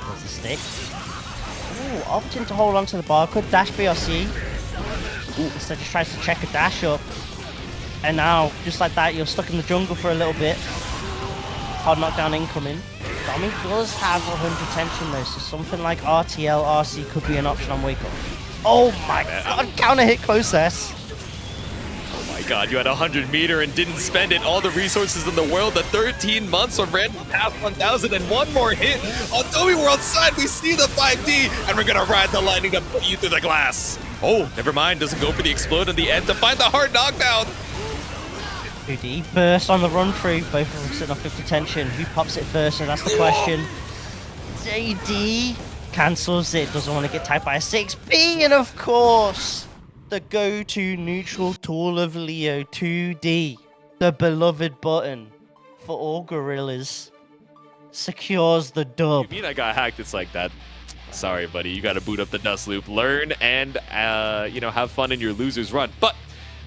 There's the stick. Ooh, opting to hold on to the bar. Could dash BRC. Instead just tries to check a dash up. And now, just like that, you're stuck in the jungle for a little bit. Hard knockdown incoming. Domi does have 100 tension though, so something like RTL, RC could be an option on Wake Up. Oh my god, counter hit close S. Oh my god, you had 100 meter and didn't spend it. All the resources in the world, the 13 months on random past 1000 and one more hit. On DomiWurld's side, we see the 5D and we're gonna ride the lightning to put you through the glass. Oh, never mind, doesn't go for the explode in the end to find the hard knockdown. 2D burst on the run through, both of them sitting on 50 tension. Who pops it first? So that's the question. JD cancels it, doesn't want to get tagged by a 6B, and of course, the go-to neutral tool of Leo, 2D, the beloved button for all gorillas, secures the dub. You mean I got hacked? It's like that. Sorry, buddy. You got to boot up the dust loop, learn, and you know, have fun in your loser's run. But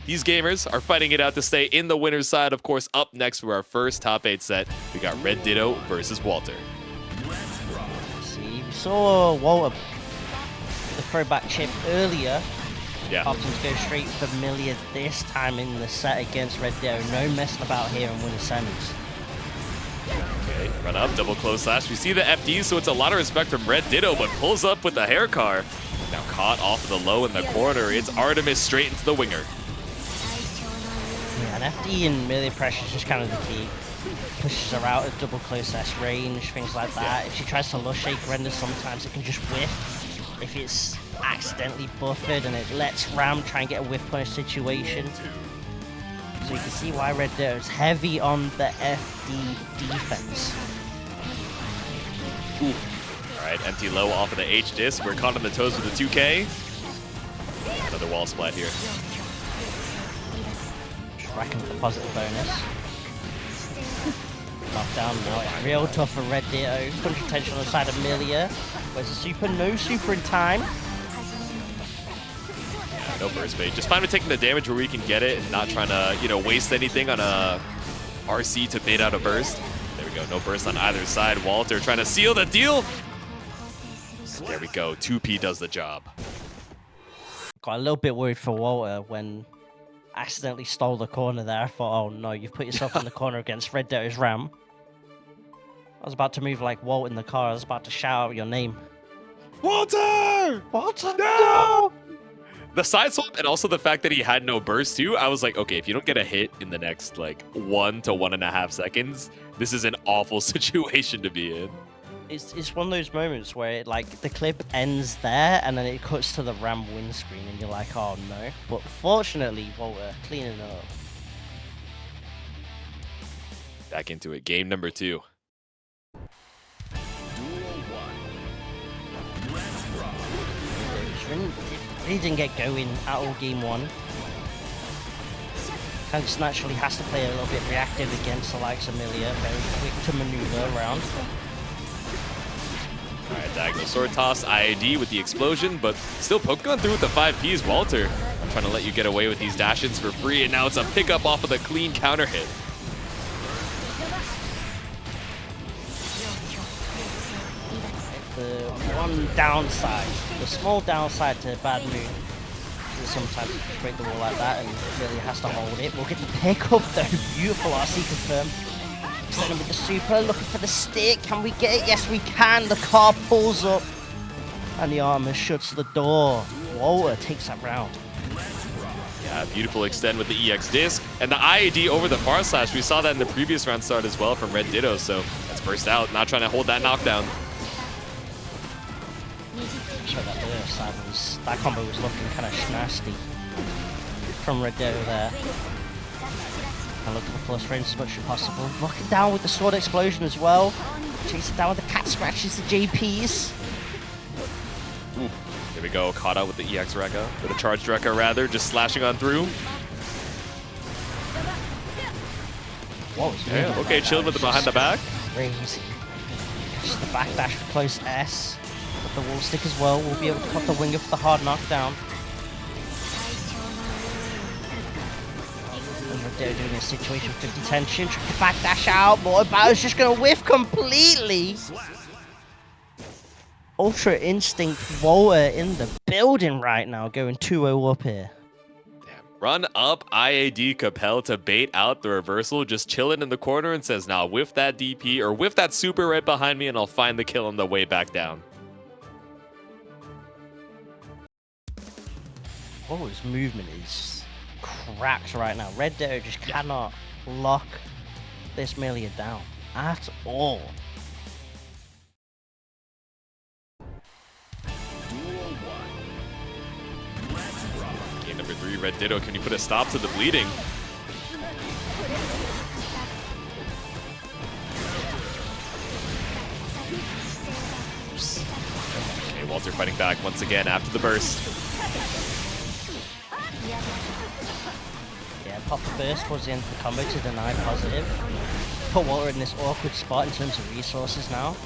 these gamers are fighting it out to stay in the winner's side. Of course, up next for our first top 8 set, we got RedDitto versus Walter. See, we saw Walter the throwback chip earlier. Yeah. Options go straight for Millia this time in the set against RedDitto. No messing about here and winning semis. Okay, run up, double close slash. We see the FD, so it's a lot of respect from RedDitto, but pulls up with the hair car. Now caught off of the low in the corner. It's Artemis straight into the winger. Yeah, an FD and melee pressure is just kind of the key. Pushes her out at double close S range, things like that. If she tries to lush shake render, sometimes it can just whiff. If it's accidentally buffered and it lets Ram try and get a whiff punish situation. So you can see why RedDitto is heavy on the FD defense. Ooh. Alright, empty low off of the H disc. We're caught on the toes with the 2K. Another wall splat here. Just racking up the positive bonus. Knockdown now. Real tough for RedDitto. Punch tension on the side of Millia. Where's the super? No super in time. No burst bait. Just fine with taking the damage where we can get it and not trying to, you know, waste anything on a RC to bait out a burst. There we go. No burst on either side. Walter trying to seal the deal. There we go. 2P does the job. Got a little bit worried for Walter when accidentally stole the corner there. I thought, oh no, you've put yourself in the corner against RedDitto's Ram. I was about to move like Walt in the car. I was about to shout out your name. Walter! Walter, No! The side swap and also the fact that he had no burst too, I was like, okay, if you don't get a hit in the next like 1 to 1.5 seconds, this is an awful situation to be in. It's one of those moments where it, like the clip ends there and then it cuts to the Ram windscreen and you're like, oh no. But fortunately, Walter cleaning it up. Back into it. Game number 2. He didn't get going at all game 1. Kind of just naturally has to play a little bit reactive against the likes of Millia. Very quick to maneuver around. Alright, diagonal sword toss, IAD with the explosion, but still poking on through with the 5Ps. Walter trying to let you get away with these dash-ins for free, and now it's a pickup off of the clean counter hit. The one downside, the small downside to bad moon, is sometimes you just break the wall like that and it really has to hold it. We'll get the pick up though, beautiful RC confirm. Extending with the super, looking for the stick, can we get it? Yes we can, the car pulls up and the armor shuts the door. Walter takes that round. Yeah, beautiful extend with the EX disc, and the IAD over the far slash. We saw that in the previous round start as well from RedDitto, so that's burst out, not trying to hold that knockdown. So that combo was looking kind of nasty from RedDitto there. And look for the close range as much as possible. Lock it down with the sword explosion as well. Chase it down with the cat scratches, the JPs. Ooh, here we go. Caught out with the EX Rekka, with a charged Rekka rather, just slashing on through. Whoa, yeah, okay, chilled with the behind the back. Crazy. Catches the backdash with close S. With the wall stick as well, we'll be able to cut the winger for the hard knockdown. RedDitto doing a situation 50 tension, trying to backdash out, but A.B.A is just going to whiff completely. Ultra Instinct Walter in the building right now, going 2-0 up here. Run up IAD Capel to bait out the reversal, just chilling in the corner and says, nah, whiff that DP or whiff that super right behind me and I'll find the kill on the way back down. Oh, his movement is cracked right now. RedDitto just cannot lock this Millia down at all. Game number 3, RedDitto, can you put a stop to the bleeding? Walter fighting back once again after the burst. Yeah, pop the burst towards the end of the combo to deny positive. Put Walter in this awkward spot in terms of resources now.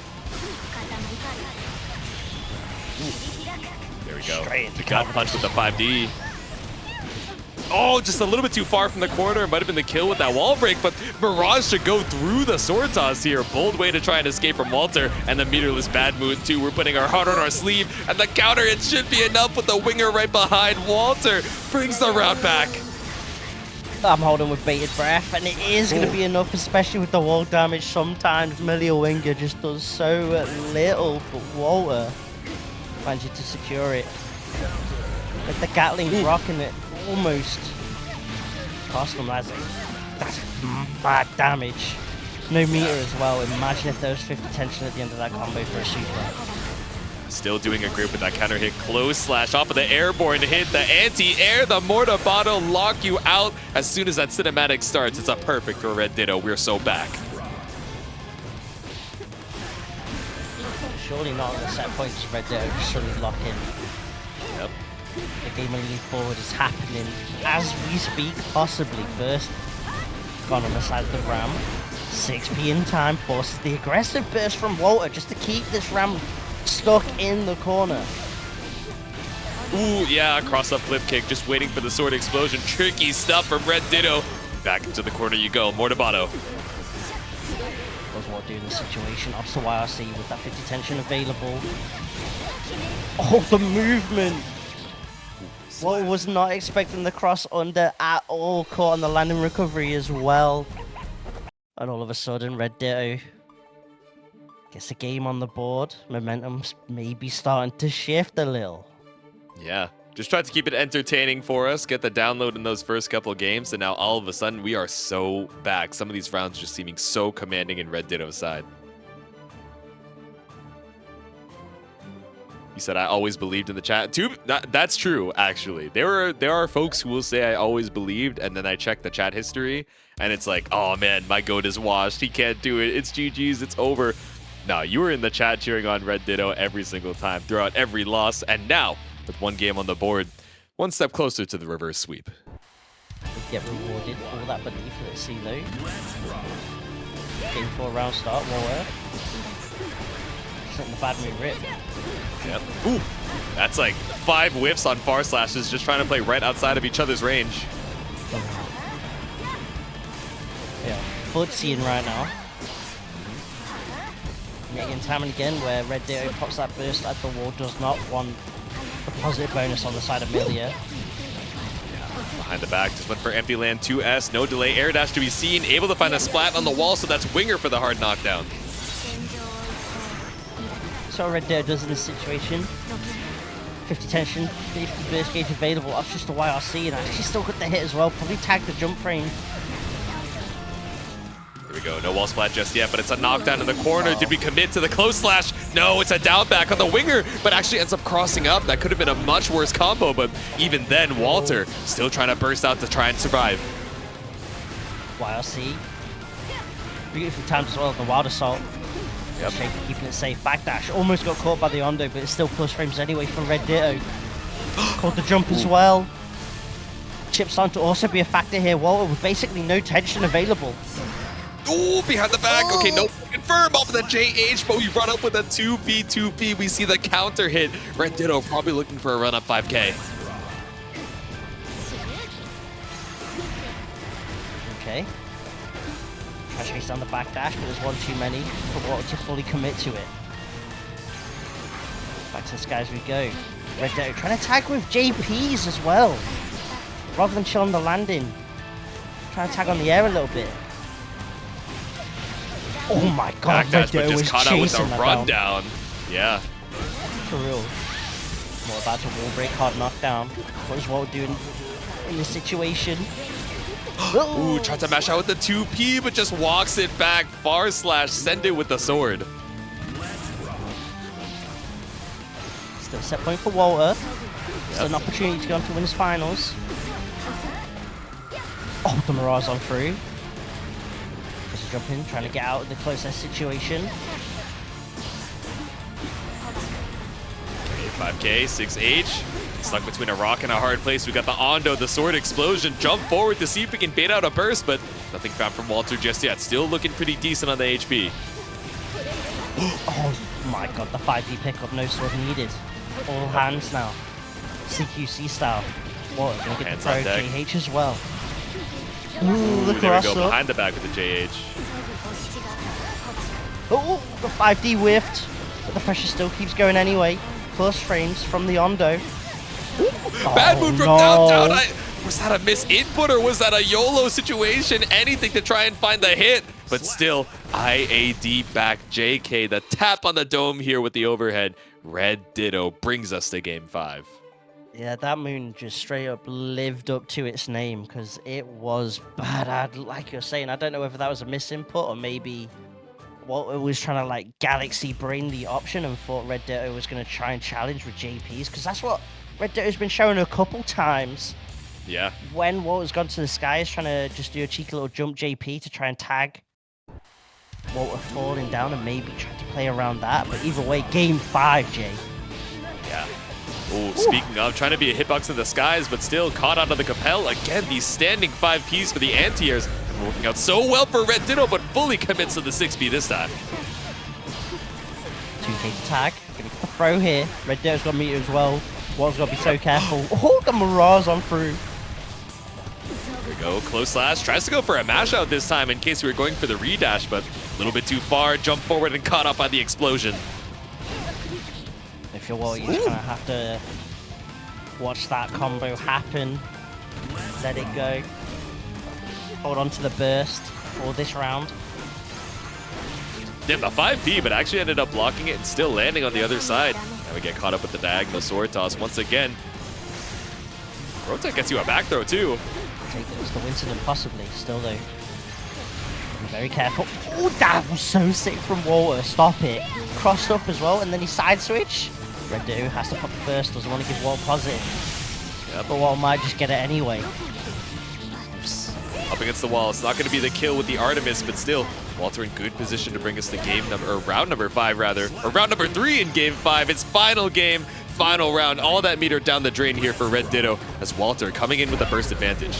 There we go. Straight The gut punch with the 5D. Oh, just a little bit too far from the corner. Might have been the kill with that wall break, but Mirage should go through the sword toss here. Bold way to try and escape from Walter, and the meterless bad mood too. We're putting our heart on our sleeve, and the counter hit should be enough with the winger right behind. Walter brings the round back. I'm holding with bated breath, and it is going to be enough, especially with the wall damage. Sometimes Millia winger just does so little, but Walter manages to secure it. With the Gatling rocking it, almost cost him. That's bad damage. No meter as well. Imagine if there was 50 tension at the end of that combo for a super. Still doing a grip with that counter hit. Close slash off of the airborne hit. The anti-air, the mortar bottle lock you out as soon as that cinematic starts. It's a perfect for RedDitto. We're so back. Surely not on the set point, just RedDitto just suddenly lock in. Yep. The game leaning forward is happening as we speak, possibly. Burst gone on the side of the Ram. 6p in time forces the aggressive burst from Walter just to keep this Ram stuck in the corner. Ooh, yeah, cross-up flip kick, just waiting for the sword explosion. Tricky stuff from RedDitto. Back into the corner you go, Mortabato. Was what doing the situation. Up to YRC with that 50 tension available. Oh, the movement! Well, was not expecting the cross under at all. Caught on the landing recovery as well. And all of a sudden, RedDitto gets a game on the board. Momentum's maybe starting to shift a little. Yeah, just tried to keep it entertaining for us, get the download in those first couple of games, and now all of a sudden we are so back. Some of these rounds just seeming so commanding in RedDitto's side. You said I always believed in the chat. That's true, actually. There are folks who will say I always believed, and then I check the chat history, and it's like, oh man, my goat is washed. He can't do it. It's GG's. It's over. No, you were in the chat cheering on RedDitto every single time throughout every loss, and now with one game on the board, one step closer to the reverse sweep. We get rewarded for that belief. Let's see though. Game 4 round start. Walter. Setting the bad move rip. Yep. Ooh, that's like 5 whiffs on far slashes, just trying to play right outside of each other's range. Yeah, footsying right now. Again, time and again, where RedDitto pops that burst at the wall, does not want a positive bonus on the side of Millia. Behind the back, just went for empty land 2S, no delay, air dash to be seen, able to find a splat on the wall, so that's winger for the hard knockdown. So RedDitto does in this situation. 50 tension, 50 burst gauge available, off just a YRC, and actually still got the hit as well, probably tagged the jump frame. Here we go, no wall splat just yet, but it's a knockdown in the corner. Did we commit to the close slash? No, it's a down back on the winger, but actually ends up crossing up. That could have been a much worse combo, but even then, Walter still trying to burst out to try and survive. YRC. Beautifully timed as well, the Wild Assault. Yep. Shaky keeping it safe. Backdash almost got caught by the Ondo, but it's still plus frames anyway for RedDitto. Caught the jump as well. Chipp starting to also be a factor here. Walter with basically no tension available. Ooh, behind the back. Okay, no confirm off of the JH, but we run up with a 2P. We see the counter hit. RedDitto probably looking for a run up 5K. Okay. Try to chase down the backdash, but there's one too many for Walter to fully commit to it. Back to the skies we go. RedDitto trying to tag with JPs as well. Rather than chill on the landing. Trying to tag on the air a little bit. Oh my god, RedDitto was caught out with chasing a that rundown. Yeah. For real. More about to wall break, hard knockdown. What is Walter doing in this situation? Ooh, tried to mash out with the 2P, but just walks it back. Far slash, send it with the sword. Still set point for Walter. Still an opportunity to go on to win his finals. Oh, the Mirage on through. Just jump in, trying to get out of the closest situation. 5K, 6H. Stuck between a rock and a hard place. We got the Ondo, the sword explosion. Jump forward to see if we can bait out a burst, but nothing found from Walter just yet. Still looking pretty decent on the HP. Oh my god, the 5D pickup, no sword needed. All hands now. CQC style. What, gonna get the throw JH as well. Ooh, look there we at go, us behind the back with the JH. Oh, the 5D whiffed, but the pressure still keeps going anyway. Close frames from the Ondo. Bad move from downtown. Was that a misinput or was that a YOLO situation? Anything to try and find the hit. But still, IAD back. JK, the tap on the dome here with the overhead. RedDitto brings us to game 5. Yeah, that moon just straight up lived up to its name because it was bad. Like you're saying, I don't know whether that was a misinput or maybe Walter was trying to like galaxy brain the option and thought RedDitto was going to try and challenge with JPs because that's what RedDitto's been showing a couple times. Yeah. When Walter's gone to the sky, he's trying to just do a cheeky little jump JP to try and tag Walter falling down and maybe try to play around that. But either way, game 5, Jay. Yeah. Oh, speaking of, trying to be a hitbox in the skies, but still caught out of the Capel. Again, these standing 5Ps for the anti-airs. Working out so well for RedDitto, but fully commits to the 6B this time. 2K to tag. Gonna get the throw here. RedDitto's got meter as well. Walter's got to be so careful. Oh, the Mirage on through. There we go, close slash. Tries to go for a mash out this time in case we were going for the redash, but a little bit too far. Jump forward and caught up by the explosion. If you're Walter, you're just gonna have to watch that combo happen. Let it go. Hold on to the burst for this round. Did the 5P, but actually ended up blocking it and still landing on the other side. Now we get caught up with the diagonal sword toss once again. Rota gets you a back throw too. Take it as the Winston possibly, still though. Be very careful. Oh, that was so sick from Walter. Stop it. Crossed up as well, and then he side switch. RedDitto has to pop the burst, doesn't want to give Walter positive. Yep. But Walter might just get it anyway. Up against the wall. It's not going to be the kill with the Artemis, but still, Walter in good position to bring us to round number 5 rather, or round number 3 in game 5. It's final game, final round. All that meter down the drain here for RedDitto as Walter coming in with a burst advantage.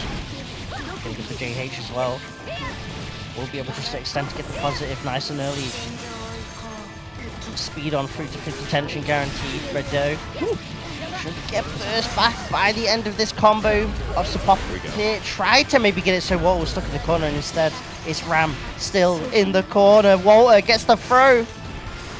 Gonna get the JH as well. We'll be able to just extend to get the positive nice and early. Speed on through to 50 tension guaranteed. RedDitto should get burst back by the end of this combo of support here. Tried to maybe get it so Walter was stuck in the corner, and instead it's Ram still in the corner. Walter gets the throw.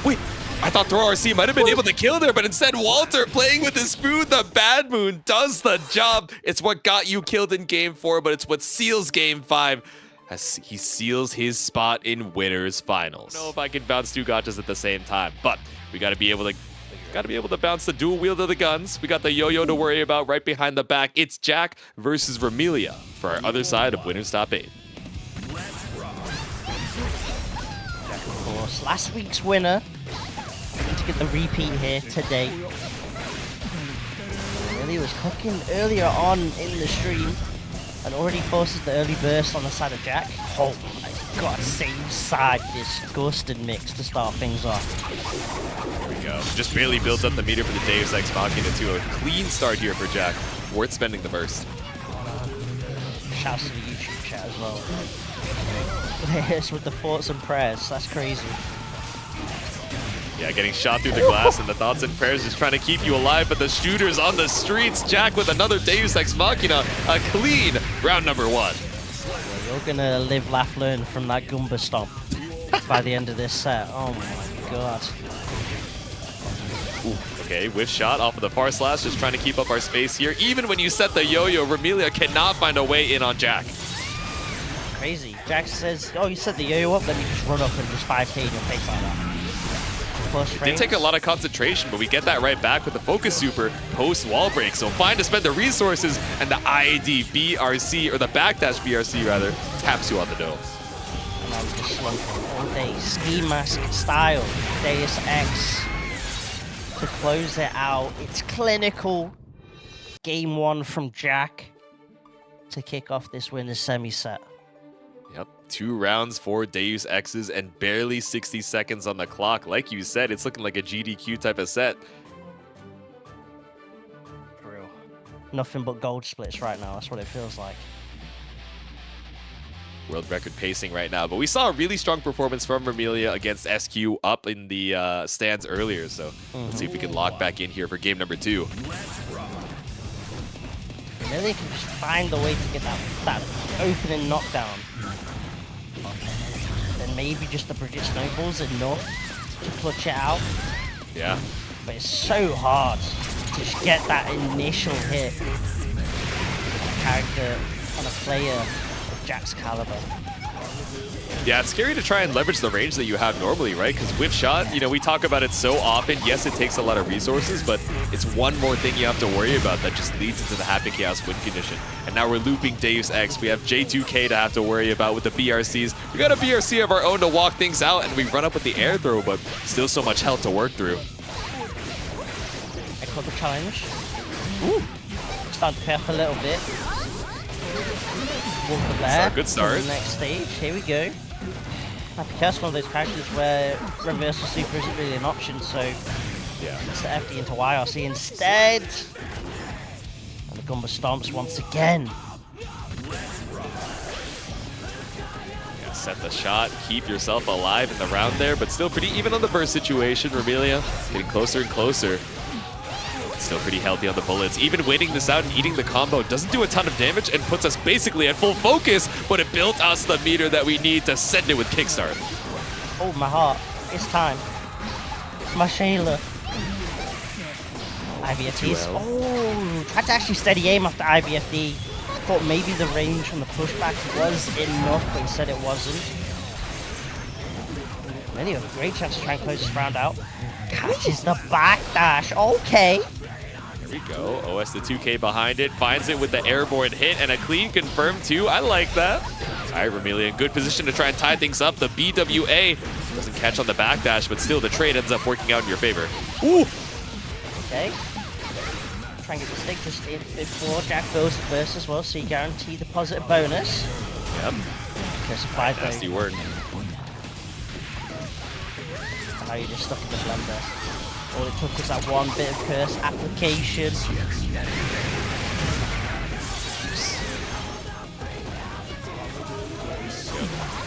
Wait, I thought Throw RC might have been able to kill there, but instead Walter playing with his food. The bad moon does the job. It's what got you killed in game 4, but it's what seals game 5 as he seals his spot in winners finals. I don't know if I can bounce 2 gotchas at the same time, but we got to be able to bounce the dual wield of the guns. We got the yo-yo to worry about right behind the back. It's Jack versus Remilia for our other side of winners top 8. Of course, last week's winner. To get the repeat here today. Really was cooking earlier on in the stream and already forces the early burst on the side of Jack. Oh my god, same side, disgusting mix to start things off. There we go. Just barely builds up the meter for the Deus Ex Machina to a clean start here for Jack. Worth spending the burst. Shouts to the YouTube chat as well. Yes, with the thoughts and prayers, that's crazy. Yeah, getting shot through the glass and the thoughts and prayers just trying to keep you alive, but the shooters on the streets. Jack with another Deus Ex Machina, a clean round number 1. Yeah, you're gonna live, laugh, learn from that Goomba stomp by the end of this set. Oh my god. Ooh, okay, whiff shot off of the far slash, just trying to keep up our space here. Even when you set the yo-yo, Remilia cannot find a way in on Jack. Crazy. Jack says, oh, you set the yo-yo up, then you just run up and just 5K in your face like that. It did take a lot of concentration, but we get that right back with the focus super post wall break. So fine to spend the resources, and the IAD BRC, or the backdash BRC rather, taps you on the dome. And I'm just slumping all day. Ski mask style. Deus Ex to close it out. It's clinical. Game 1 from Jack to kick off this winner's semi-set. Yep, 2 rounds, 4 Deus Exes, and barely 60 seconds on the clock. Like you said, it's looking like a GDQ type of set. nothing but gold splits right now. That's what it feels like. World record pacing right now, but we saw a really strong performance from Remilia against SQ up in the stands earlier, so let's see if we can lock back in here for game number 2. Remilia can just find a way to get that opening knockdown. Then maybe just the Bridget snowballs enough to clutch it out. Yeah. But it's so hard to just get that initial hit with a character on a player Jack's caliber. Yeah, it's scary to try and leverage the range that you have normally, right? Because whiff shot, you know, we talk about it so often. Yes, it takes a lot of resources, but it's one more thing you have to worry about that just leads into the Happy Chaos win condition. And now we're looping Deus Ex. We have J2K to have to worry about with the BRCs. We got a BRC of our own to walk things out, and we run up with the air throw, but still so much health to work through. I caught the challenge. Ooh. Starting to pay off a little bit. Good start. To the next stage. Here we go. Happy Chaos, one of those characters where reversal super isn't really an option, so yeah, it's the FD into YRC instead. And the Gumba stomps once again. Yeah, set the shot, keep yourself alive in the round there, but still pretty even on the burst situation. Remilia getting closer and closer. Still pretty healthy on the bullets. Even waiting this out and eating the combo doesn't do a ton of damage and puts us basically at full focus, but it built us the meter that we need to send it with Kickstart. Oh, my heart. It's time. My Shayla. IBFDs. Oh, tried to actually steady aim after IBFD. Thought maybe the range from the pushback was enough, but instead it wasn't. Anyway, great chance to try and close this round out. Catches the backdash. Okay. Here we go. OS the 2K behind it. Finds it with the airborne hit and a clean confirm too. I like that. All right, Remilia in good position to try and tie things up. The BWA doesn't catch on the backdash, but still the trade ends up working out in your favor. Ooh. Okay. Try and get the stick just in before Jack goes to burst as well, so you guarantee the positive bonus. Yep. Nasty work. Now you're just stuck in the blender. All it took was that one bit of curse application.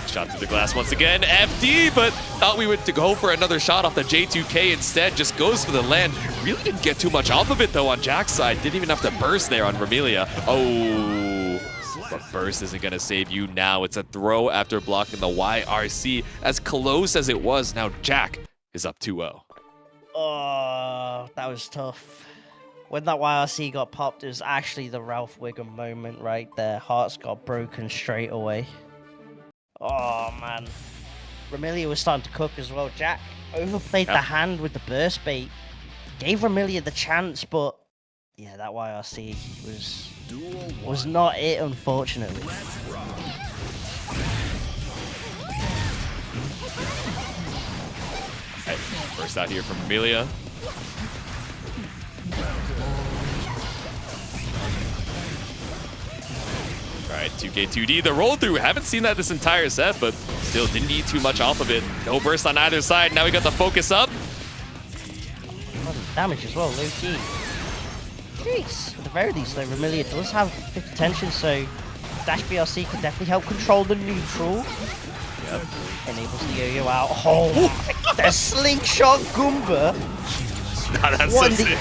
Shot through the glass once again. FD, but thought we would go for another shot off the J2K instead. Just goes for the land. Really didn't get too much off of it though on Jack's side. Didn't even have to burst there on Remilia. Oh, but burst isn't going to save you now. It's a throw after blocking the YRC. As close as it was, now Jack is up 2-0. Oh, that was tough. When that YRC got popped, it was actually the Ralph Wiggum moment right there. Hearts got broken straight away. Oh, man. Remilia was starting to cook as well. Jack overplayed the hand with the burst bait. Gave Remilia the chance, but yeah, that YRC was not it, unfortunately. Right, first out here from Millia. All right, 2K2D, the roll through. Haven't seen that this entire set, but still didn't need too much off of it. No burst on either side. Now we got the focus up. Damage as well, low key. Jeez, at the very least though, Remilia does have 50 tension, so Dash BRC can definitely help control the neutral. Yep. Enables the yo-yo out. Oh, the slingshot Goomba. Nah, that's so sick.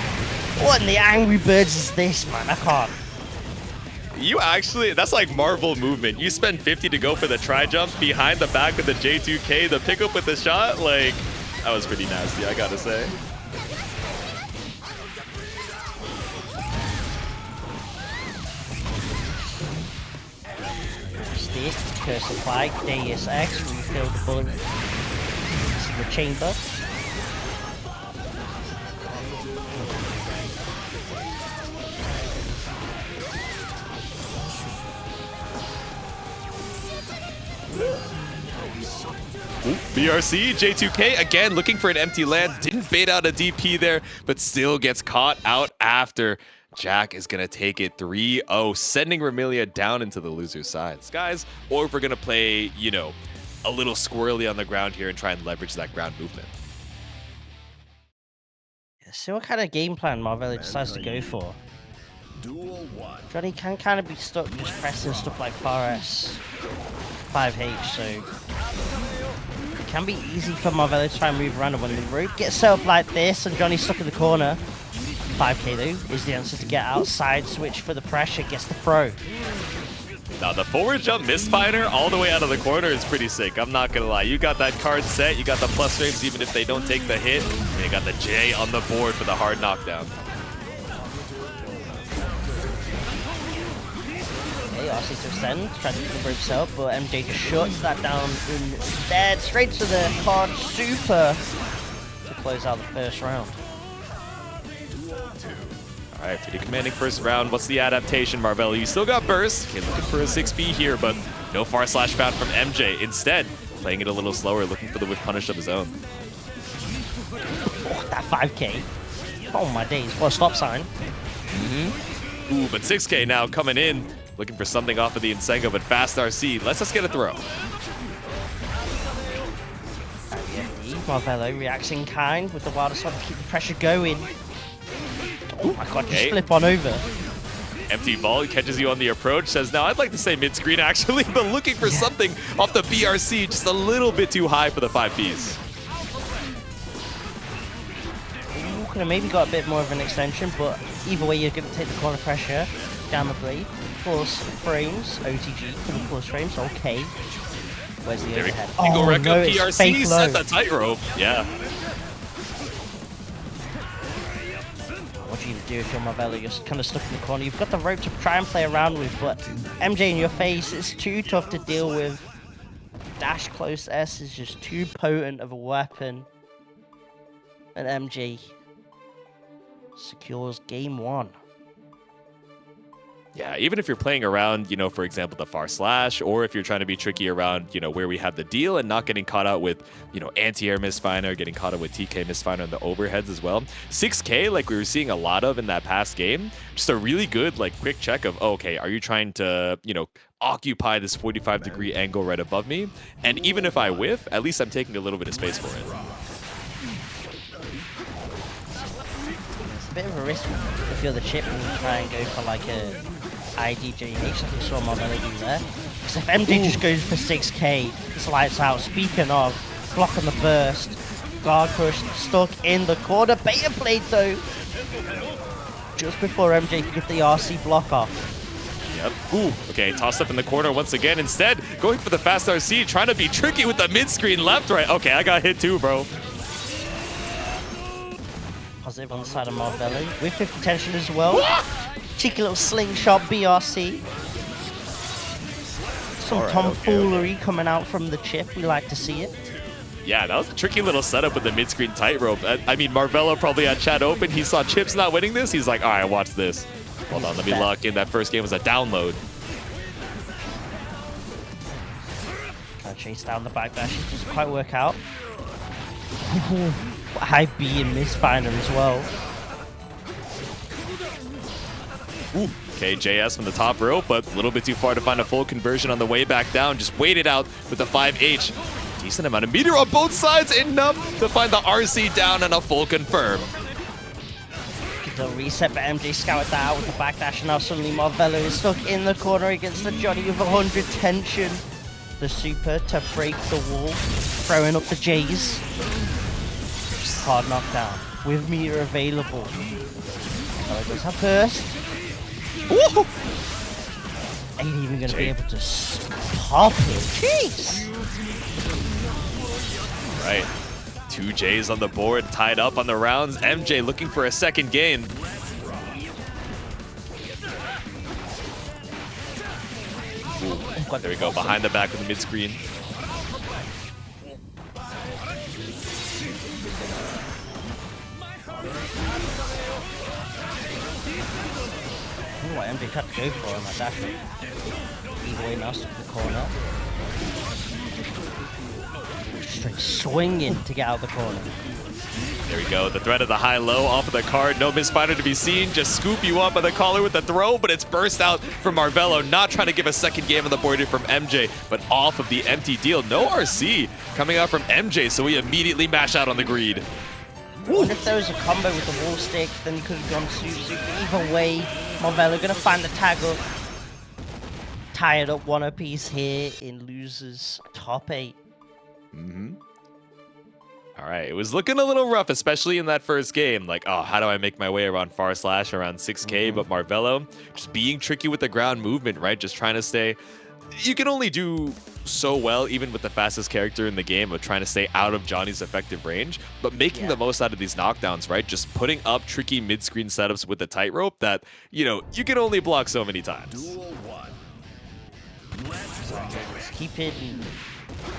What in the Angry Birds is this, man? I can't. You actually, that's like Marvel movement. You spend 50 to go for the tri-jump behind the back with the J2K, the pickup with the shot, like, that was pretty nasty, I gotta say. Stick, curse applied, Deus Ex, refill the bullet into the chamber. Ooh, BRC, J2K, again, looking for an empty land. Didn't bait out a DP there, but still gets caught out after. Jack is going to take it 3-0, sending Remilia down into the loser's sides. Guys, or if we're going to play, you know, a little squirrely on the ground here and try and leverage that ground movement. See what kind of game plan Marvelo decides to go for. Duel 1. Johnny can kind of be stuck just pressing stuff like 4S, 5H, so it can be easy for Marvelo to try and move around, and when the rope gets set up like this and Johnny's stuck in the corner, 5K though is the answer to get outside, switch for the pressure, gets the throw. Now the forward jump misfire all the way out of the corner is pretty sick, I'm not gonna lie. You got that card set, you got the plus frames even if they don't take the hit, and you got the J on the board for the hard knockdown. RC to extend, trying to keep the ropes up, but MJ just shuts that down instead. Straight to the card super to close out the first round. Alright, pretty commanding first round. What's the adaptation, Marvelo? You still got burst. Okay, looking for a 6B here, but no far slash found from MJ. Instead, playing it a little slower, looking for the whiff punish of his own. Oh, that 5K. Oh my days, what a stop sign. Ooh, but 6K now coming in. Looking for something off of the Insengo, but fast RC. Let's just get a throw. Marvelo reacts in kind with the wilder shot to keep the pressure going. Oh my god, just flip on over. Empty ball catches you on the approach, says, now I'd like to say mid-screen actually, but looking for something off the BRC, just a little bit too high for the 5Ps. Could have maybe got a bit more of an extension, but either way you're going to take the corner pressure down the blade. Plus frames, OTG for the plus frames, okay. Where's the overhead? Oh no, PRC set low. the tightrope. Yeah. What do you do if you're Marvelo? You're kind of stuck in the corner. You've got the rope to try and play around with, but MJ in your face, it's too tough to deal with. Dash close S is just too potent of a weapon. And MJ secures game 1. Yeah, even if you're playing around, you know, for example, the far slash, or if you're trying to be tricky around, you know, where we have the deal and not getting caught out with, you know, anti-air misfire, getting caught out with TK misfire on the overheads as well. 6K, like we were seeing a lot of in that past game, just a really good, like, quick check of, oh, okay, are you trying to, you know, occupy this 45-degree angle right above me? And even if I whiff, at least I'm taking a little bit of space for it. It's a bit of a risk if you're the Chipp and try and go for like a IDJH, like we saw Marvelo do there. Because if MJ just goes for 6K, it's lights out. Speaking of, block on the burst, guard push, stuck in the corner. Beta played though, just before MJ could get the RC block off. Yep. Ooh, okay, tossed up in the corner once again. Instead, going for the fast RC, trying to be tricky with the mid-screen left, right. Okay, I got hit too, bro. Positive on the side of Marvelo, with 50 tension as well. Cheeky little slingshot BRC. Some tomfoolery coming out from the Chipp, we like to see it. Yeah, that was a tricky little setup with the mid-screen tightrope. I mean, Marvelo probably had chat open. He saw Chipp's not winning this. He's like, all right, watch this. Hold on, let me lock in. That first game was a download. Trying to chase down the backdash. It doesn't quite work out. High B and misfinder as well. Ooh. Okay, JS from the top rope, but a little bit too far to find a full conversion on the way back down. Just waited out with the 5H. Decent amount of meter on both sides, enough to find the RC down and a full confirm. The reset, but MJ scouted that out with the backdash, and now suddenly Marvelo is stuck in the corner against the Johnny with 100 tension. The super to break the wall, throwing up the J's. Hard knockdown with meter available. Oh, it does have burst. Ooh! Ain't even gonna be able to pop it. Jeez! Right. 2 J's on the board, tied up on the rounds. MJ looking for a second game. Ooh, there we go, behind the back of the mid-screen. What MJ tried to go for on that dash. Either way, now stuck in the corner. Straight swinging to get out of the corner. There we go, the threat of the high-low off of the card. No misfighter to be seen. Just scoop you up by the collar with the throw, but it's burst out from Marvelo. Not trying to give a second game on the board here from MJ, but off of the empty deal. No RC coming out from MJ, so we immediately mash out on the greed. I wonder if there was a combo with the wall stick, then he could have gone Zukii. Either way, Marvelo gonna find the tag up. Tie it up one apiece here in losers top 8. All right, it was looking a little rough, especially in that first game. Like, oh, how do I make my way around far slash around 6K? But Marvelo just being tricky with the ground movement, right? Just trying to stay. You can only do so well, even with the fastest character in the game, of trying to stay out of Johnny's effective range, but making the most out of these knockdowns, right? Just putting up tricky mid-screen setups with the tightrope that, you know, you can only block so many times. Duel 1. It's keeping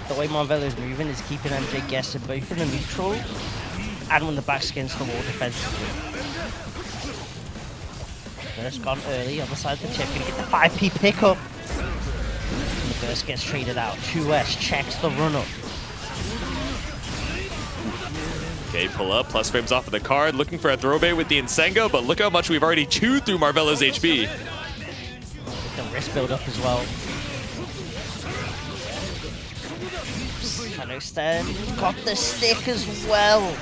the way Marvelo's moving is keeping MJ guessing both in the neutral and when the back's against the wall defensively. First gone early on the side of the Chipp, gonna get the 5P pickup. The burst gets traded out. 2S checks the run up. Okay, pull up, plus frames off of the card, looking for a throwbait with the Insengo, but look how much we've already chewed through Marvelo's HP. The wrist build up as well. Trying to extend. Got the stick as well.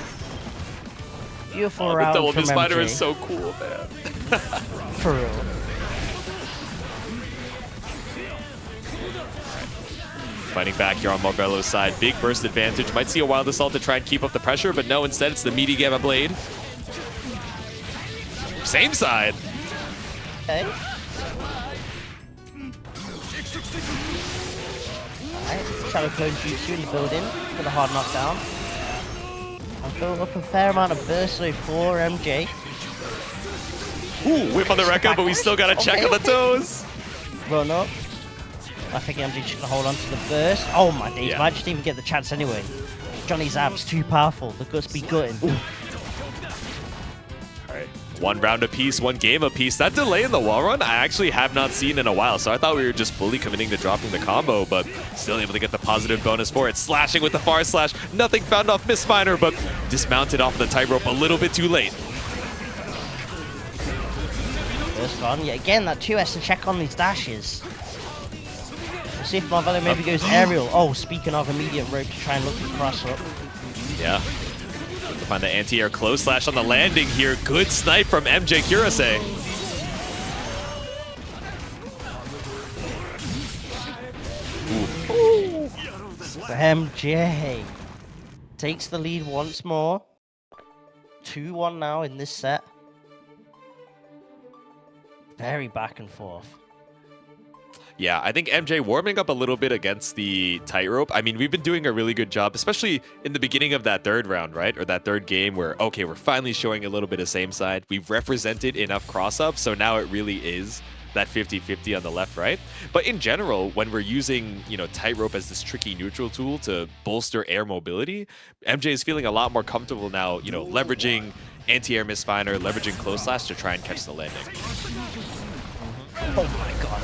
Beautiful round The double from spider MJ. is so cool, man. For real. Fighting back here on Marvelo's side. Big burst advantage. Might see a wild assault to try and keep up the pressure, but no, instead it's the meaty Gamma Blade. Same side. Okay. Alright, Shadow Clone Jutsu in the building for the hard knockdown. I've built up a fair amount of burst though for MJ. Ooh, whip on the Rekka, but we still got to check on the toes. Run up. I think MJ just gonna hold on to the burst. Oh my days, Yeah. might just even get the chance anyway. Johnny's abs too powerful. The guts be gutting. All right, one round apiece, one game apiece. That delay in the wall run, I actually have not seen in a while, so I thought we were just fully committing to dropping the combo, but still able to get the positive bonus for it. Slashing with the far slash, nothing found off Miss Miner, but dismounted off the tightrope a little bit too late. Burst gone. Yeah, again, that 2S to check on these dashes. We'll see if Marvelo maybe goes aerial. Oh, speaking of, immediate rope to try and look to cross up. Yeah. To find the anti-air close slash on the landing here. Good snipe from MjKurase. For MJ. Takes the lead once more. 2-1 now in this set. Very back and forth. Yeah, I think MJ warming up a little bit against the tightrope. I mean, we've been doing a really good job, especially in the beginning of that third round, right? Or that third game where, okay, we're finally showing a little bit of same side. We've represented enough cross-ups, so now it really is that 50-50 on the left-right. But in general, when we're using, you know, tightrope as this tricky neutral tool to bolster air mobility, MJ is feeling a lot more comfortable now, you know, leveraging anti-air misfire, leveraging close slash to try and catch the landing. Oh my god.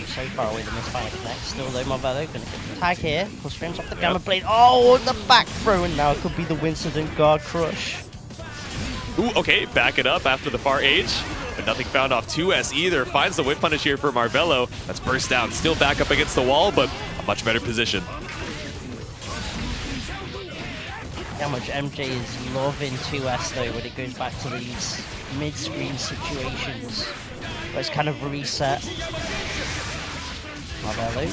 So far away the misfire connect. Still though, Marvelo gonna get the tag here. Plus frames off the Gamma Blade. Oh, the back throw, and now it could be the Winston guard crush. Ooh, okay, back it up after the far H. But nothing found off 2S either. Finds the whip punish here for Marvelo. That's burst down. Still back up against the wall, but a much better position. How much MJ is loving 2S though when it goes back to these mid-screen situations where it's kind of reset. Marvelo,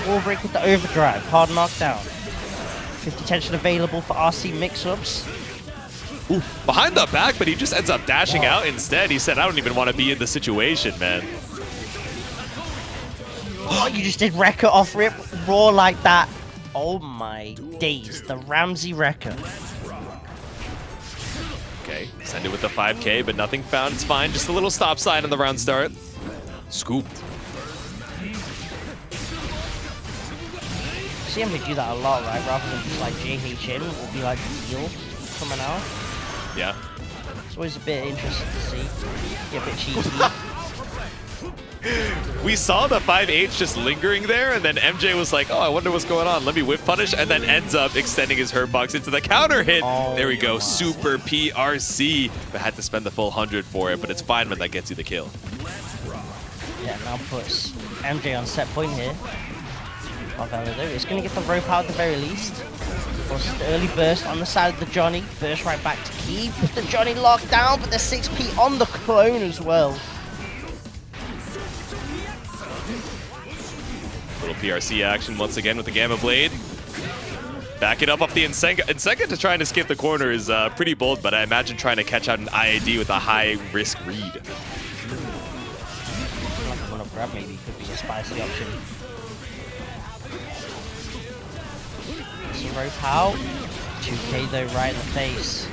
the wall break with the overdrive, hard knockdown. 50 tension available for RC mix-ups. Ooh, behind the back, but he just ends up dashing out instead. He said, I don't even want to be in the situation, man. Oh, you just did Rekka off rip, raw like that. Oh my days, the Ramsey Rekka. Okay, send it with the 5K, but nothing found. It's fine. Just a little stop sign on the round start. Scooped. See him do that a lot, right? Rather than just like JHN, will be like heal coming out. Yeah. It's always a bit interesting to see. Get a bit cheeky. We saw the 5H just lingering there, and then MJ was like, oh, I wonder what's going on. Let me whip punish, and then ends up extending his hurt box into the counter hit. Oh, there we go. wow. Super PRC. But had to spend the full 100 for it, but it's fine when that gets you the kill. Yeah, now puts MJ on set point here. Marvelo though, it's going to get the rope out at the very least. Forces the early burst on the side of the Johnny. Burst right back to keep the Johnny locked down, but the 6P on the clone as well. Little PRC action once again with the Gamma Blade. Back it up off the Insenga. Insenga to try and escape the corner is pretty bold, but I imagine trying to catch out an IAD with a high-risk read. Like a one-up grab maybe could be a spicy option. Rope out. 2K though right in the face.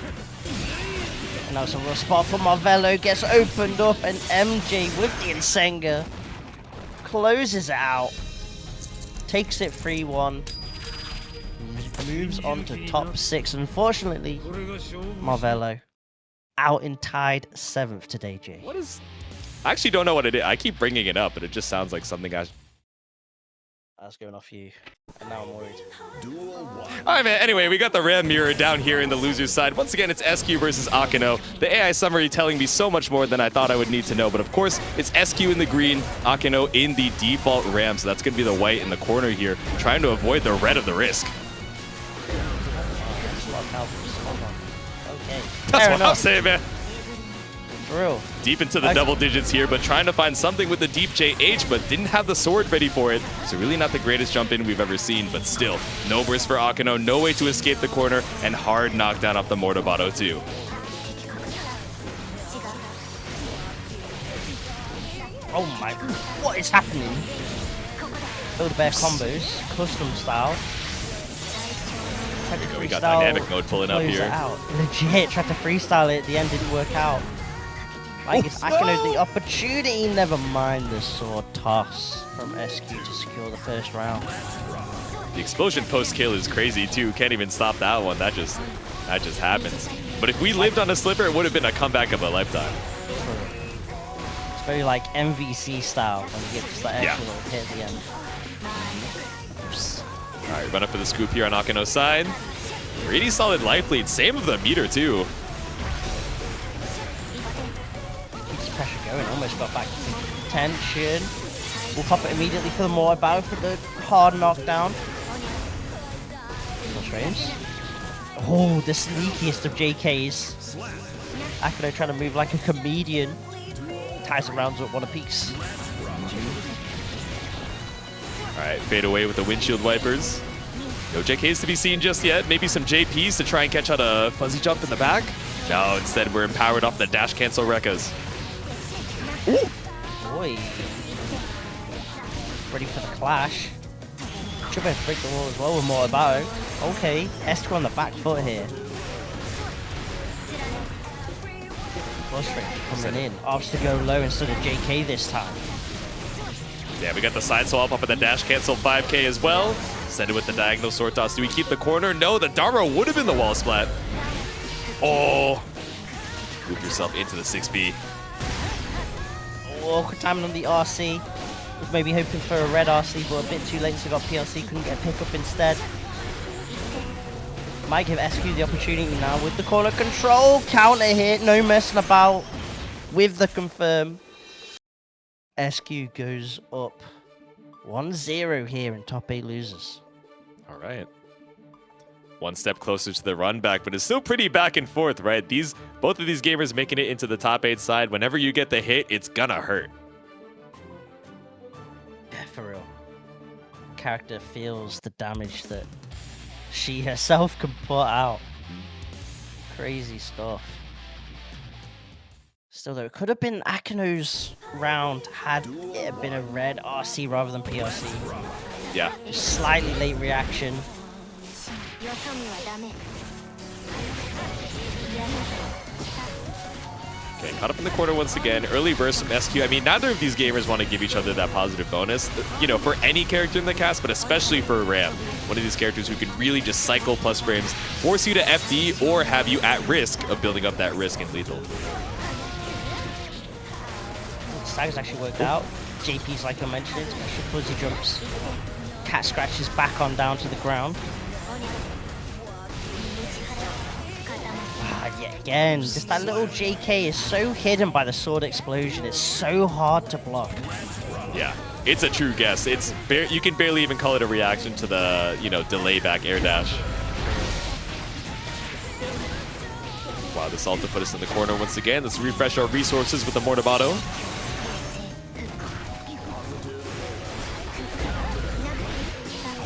And that was a real spot for Marvelo. Gets opened up and MJ with the Insenga closes it out. Takes it 3-1. Moves on to top 6. Unfortunately, Marvelo out in tied 7th today, Jay. What is... I actually don't know what it is. I keep bringing it up, but it just sounds like something I was going off you, and now I'm worried. Alright, man. Anyway, we got the Ram mirror down here in the loser's side. Once again, it's SQ versus Akeno. The AI summary telling me so much more than I thought I would need to know. But of course, it's SQ in the green, Akeno in the default Ram. So that's going to be the white in the corner here, trying to avoid the red of the risk. Okay. That's what I'm saying, man. For real. Deep into the double digits here, but trying to find something with the deep JH, but didn't have the sword ready for it. So really not the greatest jump in we've ever seen, but still, no burst for Akeno, no way to escape the corner, and hard knockdown off the Mortabato too. Oh my, what is happening? Build-A-Bear combos, custom style. We got dynamic mode pulling up here. Legit, tried to freestyle it, the end didn't work out. Like, if Akeno the opportunity, never mind the sword toss from SQ to secure the first round. The explosion post-kill is crazy too, can't even stop that one, that just happens. But if we lived on a slipper, it would have been a comeback of a lifetime. It's very like MVC style when you get just that extra little hit at the end. Alright, run up for the scoop here on Akeno's side. Pretty solid life lead, same of the meter too. Pressure going, almost got back to tension. We'll pop it immediately for the Mortabo for the hard knockdown. Frames. Oh, the sneakiest of JKs. Akeno trying to move like a comedian. Ties the rounds up one apiece. Alright, fade away with the windshield wipers. No JKs to be seen just yet. Maybe some JPs to try and catch out a fuzzy jump in the back. No, instead we're empowered off the dash cancel Rekkas. Ooh. Boy. Ready for the clash. Should be able to break the wall as well with more about it. Okay, Esther on the back foot here. Flush rate coming in. Opts to go low instead of JK this time. Yeah, we got the side swap up at the dash cancel 5K as well. Send it with the diagonal sword toss. Do we keep the corner? No, the Daro would have been the wall splat. Oh. Loop yourself into the 6B. Awkward timing on the RC. Was maybe hoping for a red RC, but a bit too late, so got PLC, couldn't get a pickup instead. Might give SQ the opportunity now with the corner control. Counter hit, no messing about with the confirm. SQ goes up 1-0 here in top 8 losers. All right. One step closer to the run back, but it's still pretty back and forth, right? Both of these gamers making it into the top 8 side. Whenever you get the hit, it's gonna hurt. Yeah, for real. Character feels the damage that she herself can put out. Crazy stuff. Still though, it could have been Akeno's round had it been a red RC rather than PRC. Yeah. Just slightly late reaction. Okay, caught up in the corner once again. Early burst from SQ. I mean, neither of these gamers want to give each other that positive bonus, you know, for any character in the cast, but especially for Ram. One of these characters who can really just cycle plus frames, force you to FD, or have you at risk of building up that risk in lethal. Stag's actually worked out. JP's like I mentioned, extra fuzzy jumps. Cat scratches back on down to the ground. Yet again, just that little JK is so hidden by the sword explosion. It's so hard to block. Yeah, it's a true guess. You can barely even call it a reaction to the, you know, delay back air dash. Wow, the Salta put us in the corner once again. Let's refresh our resources with the Mortabato.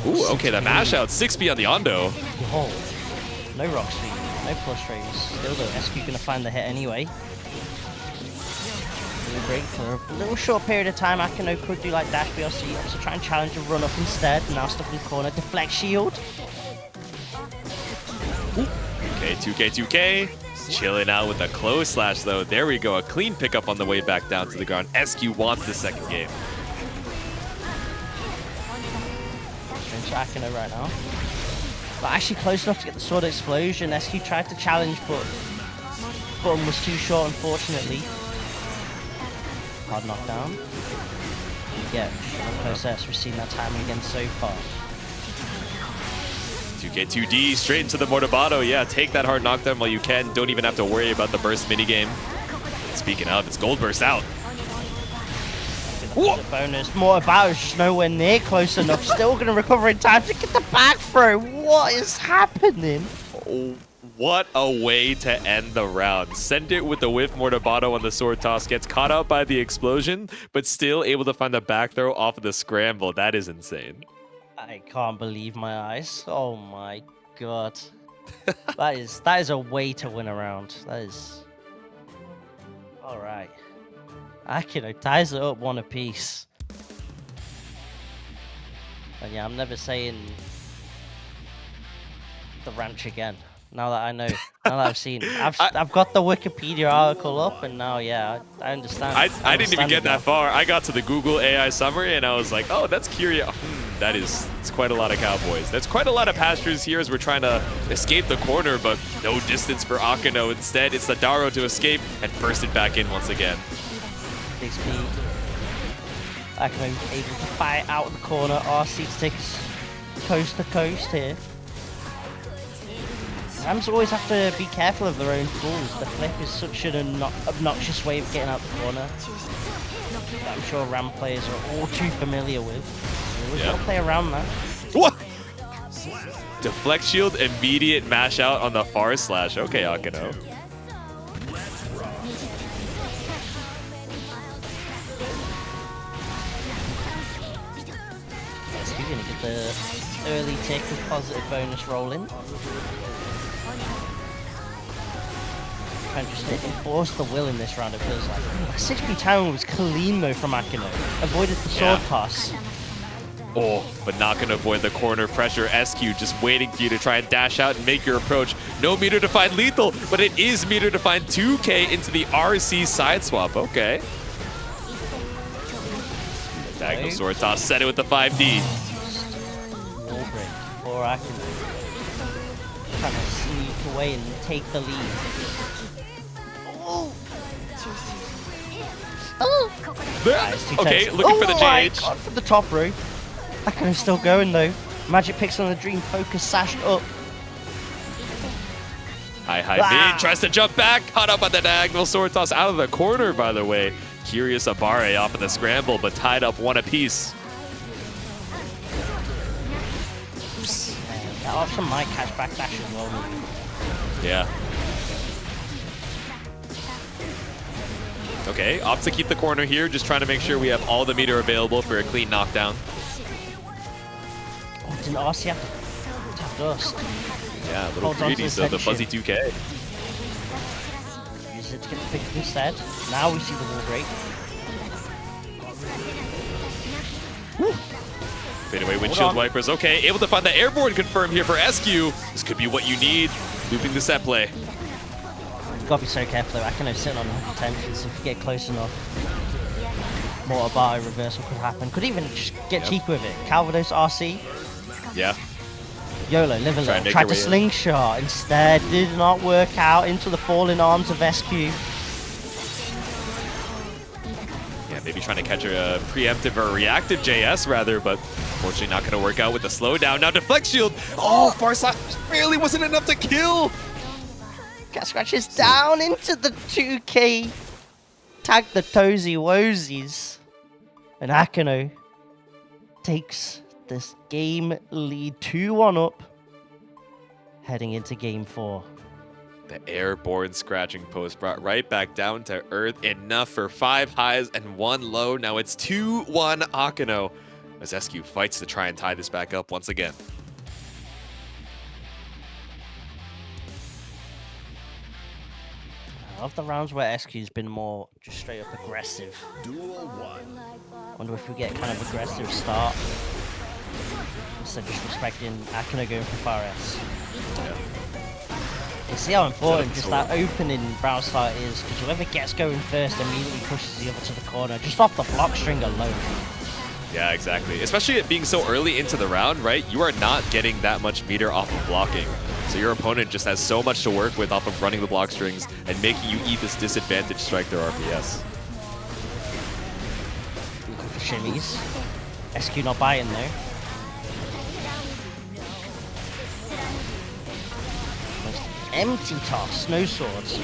Ooh, okay, the mash out. 6B on the Ondo. Whoa. No rock speed, no plus raise. Still though, SQ gonna find the hit anyway. Little break for a little short period of time. Akeno could do like dash BLC. Also try and challenge and run up instead. Now stuck in the corner. Deflect shield. Ooh. Okay, 2K. Chilling out with a close slash though. There we go. A clean pickup on the way back down to the ground. SQ wants the second game. Akeno right now. But actually close enough to get the sword explosion. SQ tried to challenge, but button was too short, unfortunately. Hard knockdown. Yeah, process. We've seen that timing again so far. 2K2D straight into the Mortabato. Yeah, take that hard knockdown while you can. Don't even have to worry about the burst minigame. Speaking of, it's Gold Burst out. Bonus. MjKurase is just nowhere near close enough. Still going to recover in time to get the back throw. What is happening? What a way to end the round. Send it with the whiff Mortabato on the sword toss. Gets caught out by the explosion, but still able to find the back throw off of the scramble. That is insane. I can't believe my eyes. Oh my god. that is a way to win a round. That is... Alright. Akeno ties it up one apiece. And yeah, I'm never saying the ranch again. Now that I know, now that I've seen, I've got the Wikipedia article up, and now yeah, I understand. I didn't even get that far. I got to the Google AI summary, and I was like, oh, that's curious. It's quite a lot of Cowboys. That's quite a lot of pastures here as we're trying to escape the corner, but no distance for Akeno. Instead, it's the Daro to escape and burst it back in once again. Big speed. Akeno able to fight out of the corner. RC to take us coast to coast here. Rams always have to be careful of their own tools. The flip is such an obnoxious way of getting out the corner that I'm sure Ram players are all too familiar with. So we gotta play around that. What? Deflect shield, immediate mash out on the far slash. Okay, Akeno. We're gonna get the early tick with positive bonus rolling. Trying just to enforce the will in this round, it feels like. 6B timing was clean though from Akeno. Avoided the sword toss. Oh, but not gonna avoid the corner pressure. SQ just waiting for you to try and dash out and make your approach. No meter to find lethal, but it is meter to find 2K into the RC side swap. Okay. Diagonal sword toss, set it with the 5D. Wall break for Akeno. Trying to sneak away and take the lead. Okay, looking for the JH. God, for the top row. Akeno's still going though. Magic picks on the dream, focus sashed up. High mid, tries to jump back, caught up on the diagonal sword toss out of the corner, by the way. Curious A.B.A off of the scramble, but tied up one apiece. That option might catch back dash as well. Yeah. Okay, opt to keep the corner here, just trying to make sure we have all the meter available for a clean knockdown. Oh, didn't RC have to tap dust? Yeah, a little greedy, so the fuzzy 2K. Use it to get the pick instead. Now we see the wall break. Fade away windshield wipers. Okay, able to find the airborne confirm here for SQ. This could be what you need. Looping the set play. Gotta be so careful though. Akeno sitting on attention, so if you get close enough, more A.B.A reversal could happen. Could even just get cheeky with it. Calvados RC. Yeah. YOLO, live a little. Tried to slingshot. Instead, did not work out into the falling arms of SQ. Yeah, maybe trying to catch a preemptive or reactive JS rather, but unfortunately not going to work out with the slowdown. Now deflect shield. Oh, far side barely wasn't enough to kill. Cat scratches down into the 2K. Tag the Toesy Woesies. And Akeno takes this game lead 2-1 up. Heading into game 4. The airborne scratching post brought right back down to earth. Enough for 5 highs and 1 low. Now it's 2-1 Akeno as SQ fights to try and tie this back up once again. I love the rounds where SQ's been more just straight up aggressive. Duel 1. Wonder if we get kind of aggressive start. Instead of just respecting Akeno going for far S. You see how important just that opening brown start is, because whoever gets going first immediately pushes the other to the corner, just off the block string alone. Yeah, exactly. Especially it being so early into the round, right? You are not getting that much meter off of blocking. So your opponent just has so much to work with off of running the block strings and making you eat this disadvantage strike their RPS. Looking for shimmies. SQ not biting though. Empty toss, no swords.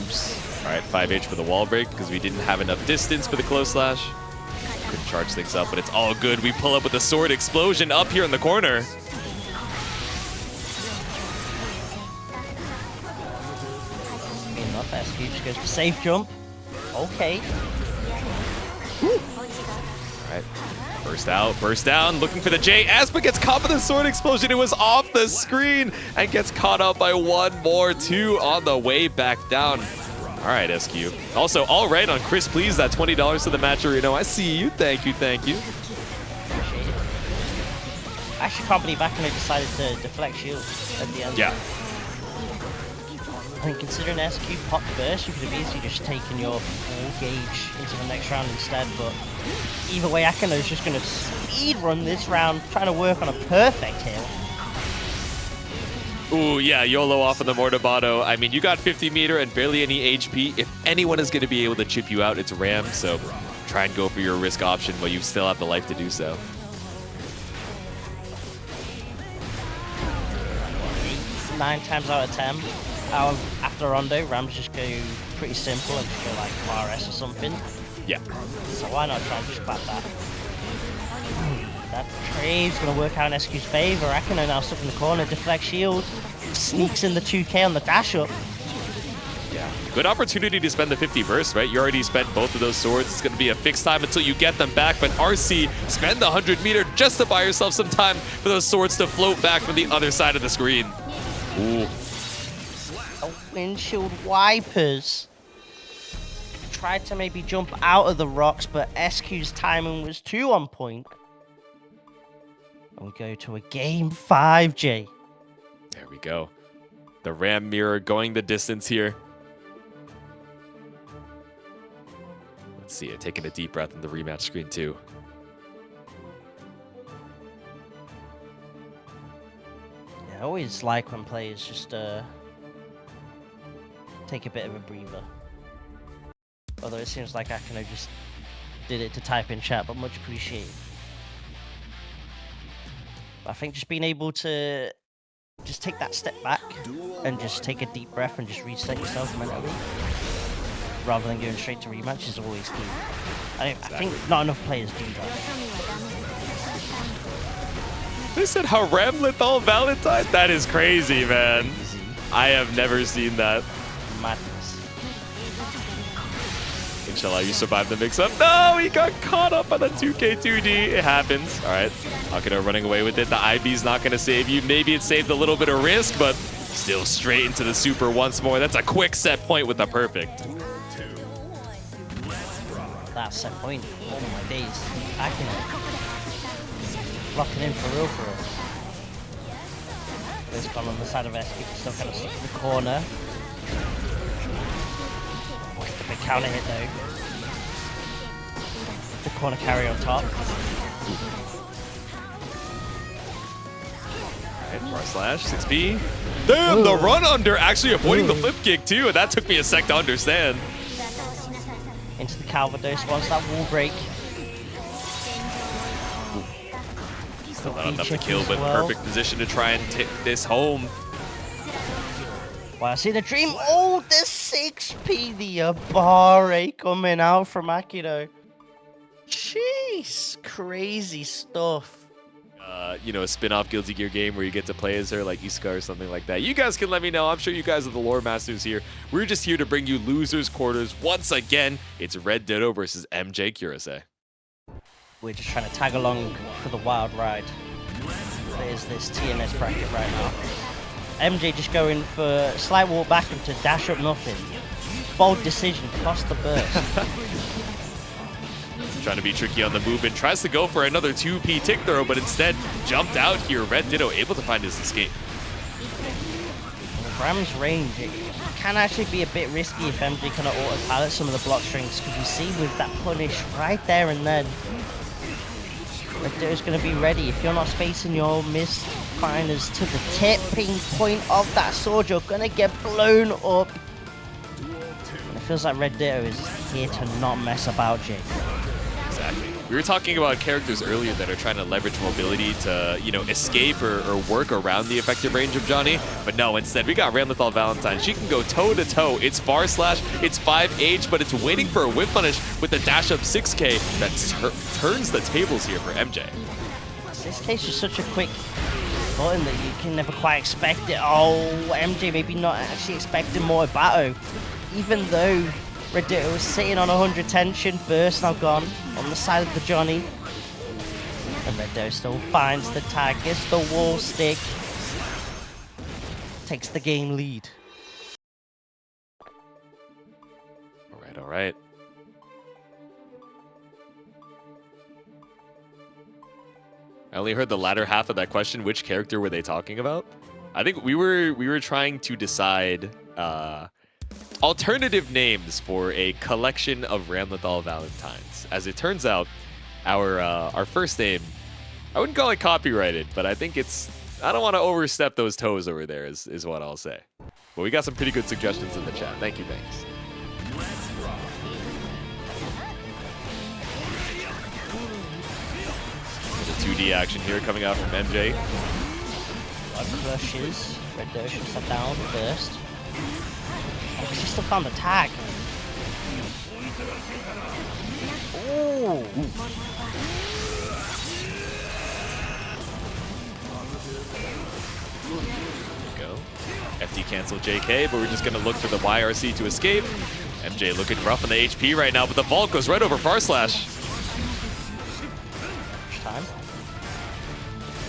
Oops. Alright, 5H for the wall break because we didn't have enough distance for the close slash. Couldn't charge things up, but it's all good. We pull up with the sword explosion up here in the corner. Enough, SQ just goes for safe jump. Okay. Alright. Burst down, looking for the JS, but gets caught by the sword explosion. It was off the screen and gets caught up by 1 more, 2 on the way back down. All right, SQ. Also, all right on Chris, please. That $20 to the match arena. I see you. Thank you, thank you. Appreciate it. I actually can't believe Akeno decided to deflect shield at the end. Yeah. I mean, considering SQ pop burst, you could have easily just taken your full gauge into the next round instead, but either way, Akeno's just going to speed run this round, trying to work on a perfect hit. Ooh, yeah, YOLO off of the Mortabato. I mean, you got 50 meter and barely any HP. If anyone is going to be able to chip you out, it's Ram, so try and go for your risk option, but you still have the life to do so. 9 times out of 10. After Rondo, Rams just go pretty simple and just go like RS or something. Yeah. So why not try and just clap that? That trade's going to work out in SQ's favor. Akeno now stuck in the corner, deflect shield, sneaks in the 2K on the dash up. Yeah. Good opportunity to spend the 50 burst, right? You already spent both of those swords. It's going to be a fixed time until you get them back, but RC, spend the 100 meter just to buy yourself some time for those swords to float back from the other side of the screen. Ooh. Windshield wipers. Tried to maybe jump out of the rocks, but SQ's timing was too on point. And we go to a game 5, Jay. There we go. The Ram mirror going the distance here. Let's see it, taking a deep breath in the rematch screen too. Yeah, I always like when players just take a bit of a breather. Although it seems like Akeno just did it to type in chat, but much appreciated. But I think just being able to just take that step back and just take a deep breath and just reset yourself mentally, rather than going straight to rematch, is always key. I think not enough players do that. They said how Ramlethal Valentine? That is crazy, man. I have never seen that. Madness. Inshallah, you survived the mix-up. No, he got caught up on the 2K2D. It happens. All right, Akeno running away with it. The IB's not going to save you. Maybe it saved a little bit of risk, but still straight into the super once more. That's a quick set point with the perfect. That set point. Oh my days. Akeno. Locking in for real, for real. This one on the side of SQ, still kind of stuck in the corner. The big counter hit though. The corner carry on top. Alright, far slash, 6B. Damn, the run under actually avoiding the flip kick too, and that took me a sec to understand. Into the Calvados, wants that wall break. Still not enough to kill, but perfect position to try and take this home. Wow, see the dream. Oh, the 6P, the A.B.A coming out from Akeno. Jeez, crazy stuff. You know, a spin-off Guilty Gear game where you get to play as her, like Isuka or something like that. You guys can let me know. I'm sure you guys are the lore masters here. We're just here to bring you losers quarters once again. It's RedDitto versus MjKurase. We're just trying to tag along for the wild ride. There's this TNS bracket right now. MJ just going for slight walk back and to dash up nothing. Bold decision, lost the burst. Trying to be tricky on the movement, tries to go for another 2P tick throw, but instead jumped out here. RedDitto able to find his escape. Ram's range, it can actually be a bit risky if MJ cannot autopilot some of the block strings, because you see with that punish right there and then, RedDitto's going to be ready. If you're not spacing your mist finers to the tipping point of that sword, you're going to get blown up. And it feels like RedDitto is here to not mess about, Jake. Exactly. We were talking about characters earlier that are trying to leverage mobility to, you know, escape or work around the effective range of Johnny. But no, instead, we got Ramlethal Valentine. She can go toe-to-toe. It's bar slash, it's 5H, but it's waiting for a whip punish with the dash up 6K that turns the tables here for MJ. 6K is just such a quick button that you can never quite expect it. Oh, MJ maybe not actually expecting more A.B.A. Even though RedDitto was sitting on 100 tension, burst now gone on the side of the Johnny. And RedDitto still finds the tag, gets the wall stick, takes the game lead. All right. I only heard the latter half of that question. Which character were they talking about? I think we were trying to decide alternative names for a collection of Ramlethal Valentines. As it turns out, our first name, I wouldn't call it copyrighted, but I think it's, I don't want to overstep those toes over there is what I'll say. But we got some pretty good suggestions in the chat. Thanks. The 2D action here coming out from MJ. Crushes, RedDitto should step down first. Oh, she still found the tag. Ooh. Go. FD cancel JK, but we're just going to look for the YRC to escape. MJ looking rough on the HP right now, but the vault goes right over Far Slash. Time.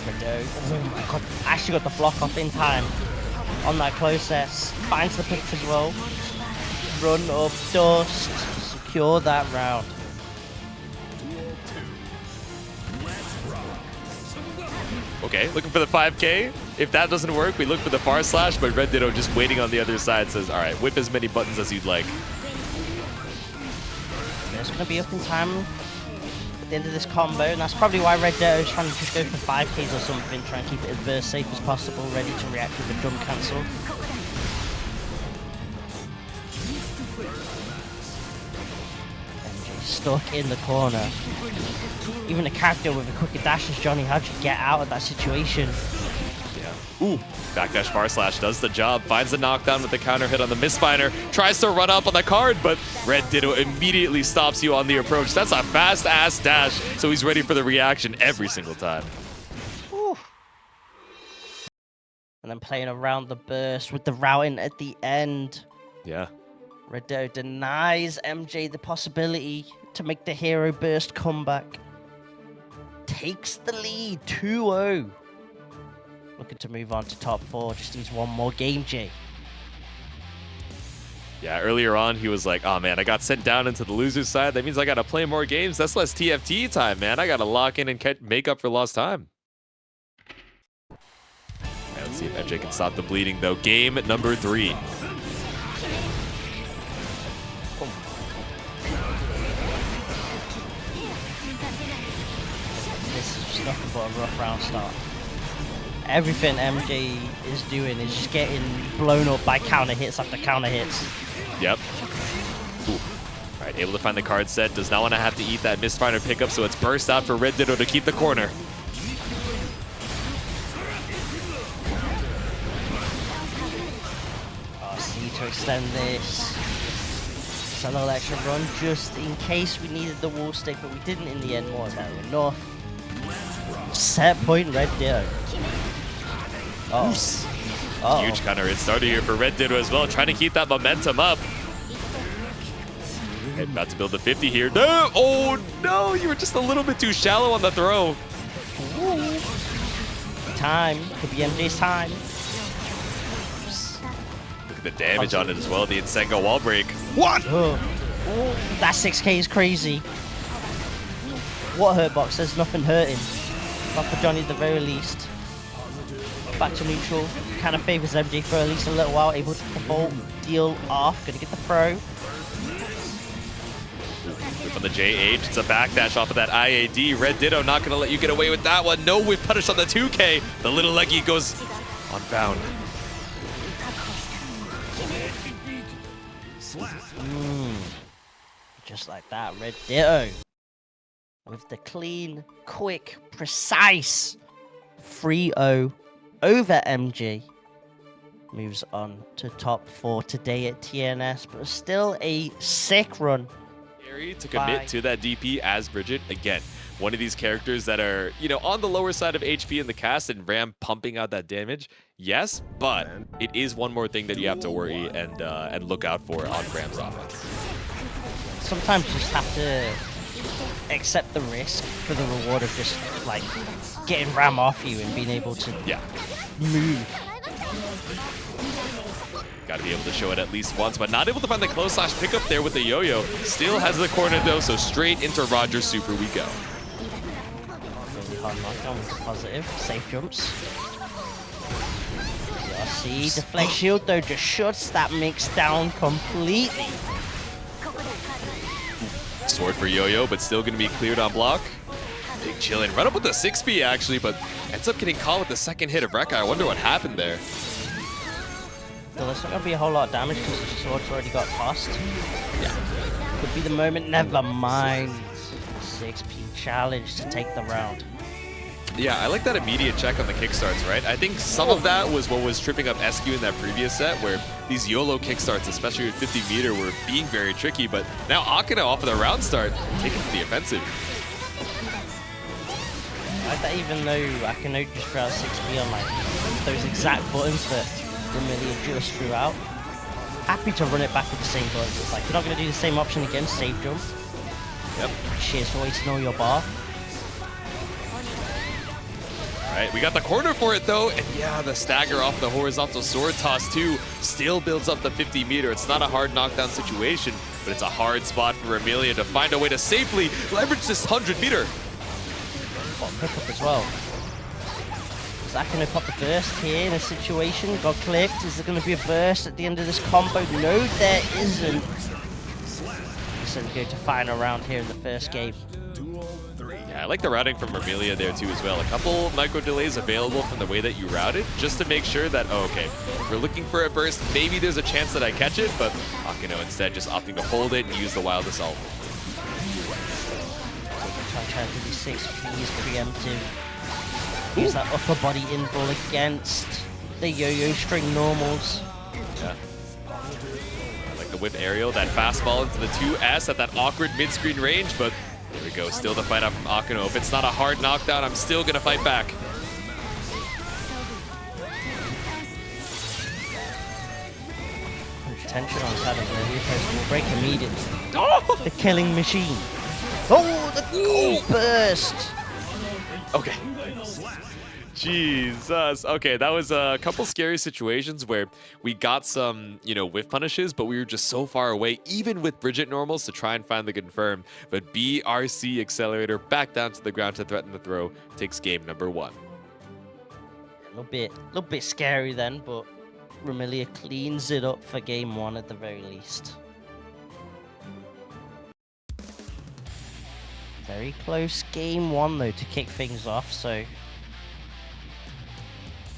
RedDitto, oh my god, actually got the block off in time on that closest. Finds the pitch as well. Run up, dust, secure that round. Okay, looking for the 5K. If that doesn't work, we look for the Far Slash, but RedDitto just waiting on the other side says, all right, whip as many buttons as you'd like. It's going to be up in time at the end of this combo, and that's probably why RedDitto is trying to just go for 5Ks or something, try and keep it as burst safe as possible, ready to react with a jump cancel. MJ stuck in the corner. Even a character with a quicker dash as Johnny, how'd you get out of that situation? Yeah. Ooh. Backdash Far Slash does the job, finds the knockdown with the counter hit on the Mistfinder, tries to run up on the card, but RedDitto immediately stops you on the approach. That's a fast-ass dash, so he's ready for the reaction every single time. Whew. And then playing around the burst with the routing at the end. Yeah. RedDitto denies MJ the possibility to make the hero burst comeback. Takes the lead, 2-0. Looking to move on to top 4, just needs one more game, Jay. Yeah, earlier on, he was like, oh man, I got sent down into the loser's side. That means I got to play more games. That's less TFT time, man. I got to lock in and make up for lost time. All right, let's see if MJ can stop the bleeding, though. Game number 3. This is just nothing but a rough round start. Everything MJ is doing is just getting blown up by counter hits after counter hits. Yep. Ooh. All right, able to find the card set. Does not want to have to eat that Mistfinder pickup, so it's burst out for RedDitto to keep the corner. Oh, see to extend this. It's an extra run just in case we needed the wall stick, but we didn't in the end. More than enough. Set point RedDitto. Oh. Oh. Huge counter hit starter here for RedDitto as well, trying to keep that momentum up. And about to build the 50 here. No! Oh no! You were just a little bit too shallow on the throw. Ooh. Time. Could be MJ's time. Look at the damage on it as well. The Insengo wall break. What? Oh. That 6K is crazy. What hurt box? There's nothing hurting. Not for Johnny at the very least. Back to neutral. Kind of favors MJ for at least a little while. Able to bolt, deal off. Gonna get the throw. From the JH, it's a backdash off of that IAD. RedDitto not gonna let you get away with that one. No whiff punish on the 2K. The little leggy goes unbound. Just like that, RedDitto. With the clean, quick, precise 3-0 over MJ. Moves on to top 4 today at TNS, but still a sick run. To commit to that DP as Bridget. Again, one of these characters that are, you know, on the lower side of HP in the cast, and Ram pumping out that damage. Yes, but it is one more thing that you have to worry and look out for on Ram's offense. Sometimes you just have to accept the risk for the reward of just like getting Ram off you and being able to move. Got to be able to show it at least once, but not able to find the close slash pickup there with the yo-yo. Still has the corner though, so straight into Roger's super we go. Really hard knockdown with the positive. Safe jumps. See, deflect shield though just shuts that mix down completely. Sword for yo-yo, but still going to be cleared on block. Big chillin'. Run up with the 6B actually, but ends up getting caught with the second hit of Rekka. I wonder what happened there. So there's not going to be a whole lot of damage because the sword's already got tossed. Yeah. Could be the moment. Never mind. 6P challenge to take the round. Yeah, I like that immediate check on the kickstarts, right? I think some of that was what was tripping up SQ in that previous set, where these YOLO kickstarts, especially with 50 meter, were being very tricky, but now Akeno off of the round start, taking to the offensive. I like that even though Akeno just threw out 6B on like those exact buttons that Remilia just threw out. Happy to run it back with the same buttons. It's like, you're not going to do the same option again, safe jump. Yep. Cheers for waiting on your bar. Alright, we got the corner for it though, and yeah, the stagger off the horizontal sword toss too still builds up the 50 meter. It's not a hard knockdown situation, but it's a hard spot for Remilia to find a way to safely leverage this 100 meter. Pickup as well. Is that going to pop the burst here in a situation? Got clipped. Is there going to be a burst at the end of this combo? No, there isn't. So we go to final round here in the first game. Yeah, I like the routing from Remilia there too as well. A couple micro delays available from the way that you routed, just to make sure that, oh, okay, if we're looking for a burst, maybe there's a chance that I catch it, but Akeno instead just opting to hold it and use the wild assault. Try to do 6Ps preemptive. Use that upper body invul against the yo-yo string normals. Yeah. I like the whip aerial, that fastball into the 2S at that awkward mid-screen range, but there we go, still the fight out from Akeno. If it's not a hard knockdown, I'm still gonna fight back. Tension on the side of the repost will break immediately. Oh! The killing machine. Oh, the gold burst! Okay. Jesus. Okay, that was a couple scary situations where we got some, you know, whiff punishes, but we were just so far away, even with Bridget normals, to try and find the confirm. But BRC Accelerator back down to the ground to threaten the throw. Takes game number 1. A little bit scary then, but Remilia cleans it up for game 1 at the very least. Very close game 1 though to kick things off, so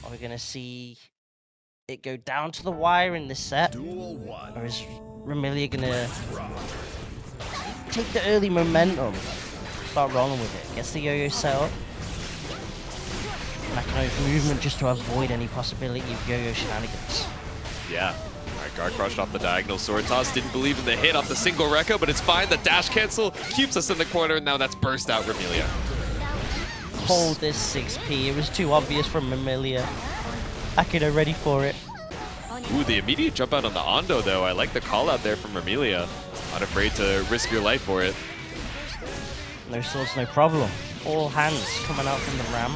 are we gonna see it go down to the wire in this set? Or is Remilia gonna take the early momentum, start rolling with it, gets the yo-yo set up? Akeno's movement just to avoid any possibility of yo-yo shenanigans. Yeah. Alright, guard crushed off the diagonal sword toss. Didn't believe in the hit off the single Rekka, but it's fine. The dash cancel keeps us in the corner, and now that's burst out Remilia. Hold this 6P. It was too obvious from Remilia. Akeno ready for it. Ooh, the immediate jump out on the Ondo, though. I like the call out there from Remilia. Not afraid to risk your life for it. No swords, no problem. All hands coming out from the Ram.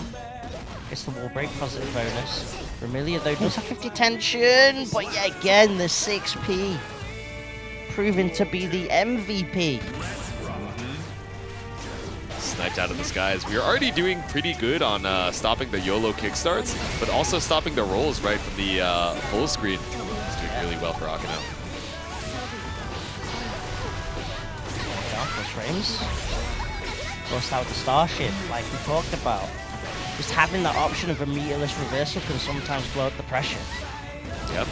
Gets the wall break, positive bonus. Remilia, though, does have 50 tension, but yet again, the 6P. Proving to be the MVP. Sniped out of the skies. We are already doing pretty good on stopping the YOLO kickstarts, but also stopping the rolls right from the full screen. It's doing really well for Akeno. Down for frames. Bust out the Starship, like we talked about. Just having that option of a meterless reversal can sometimes blow up the pressure. Yep.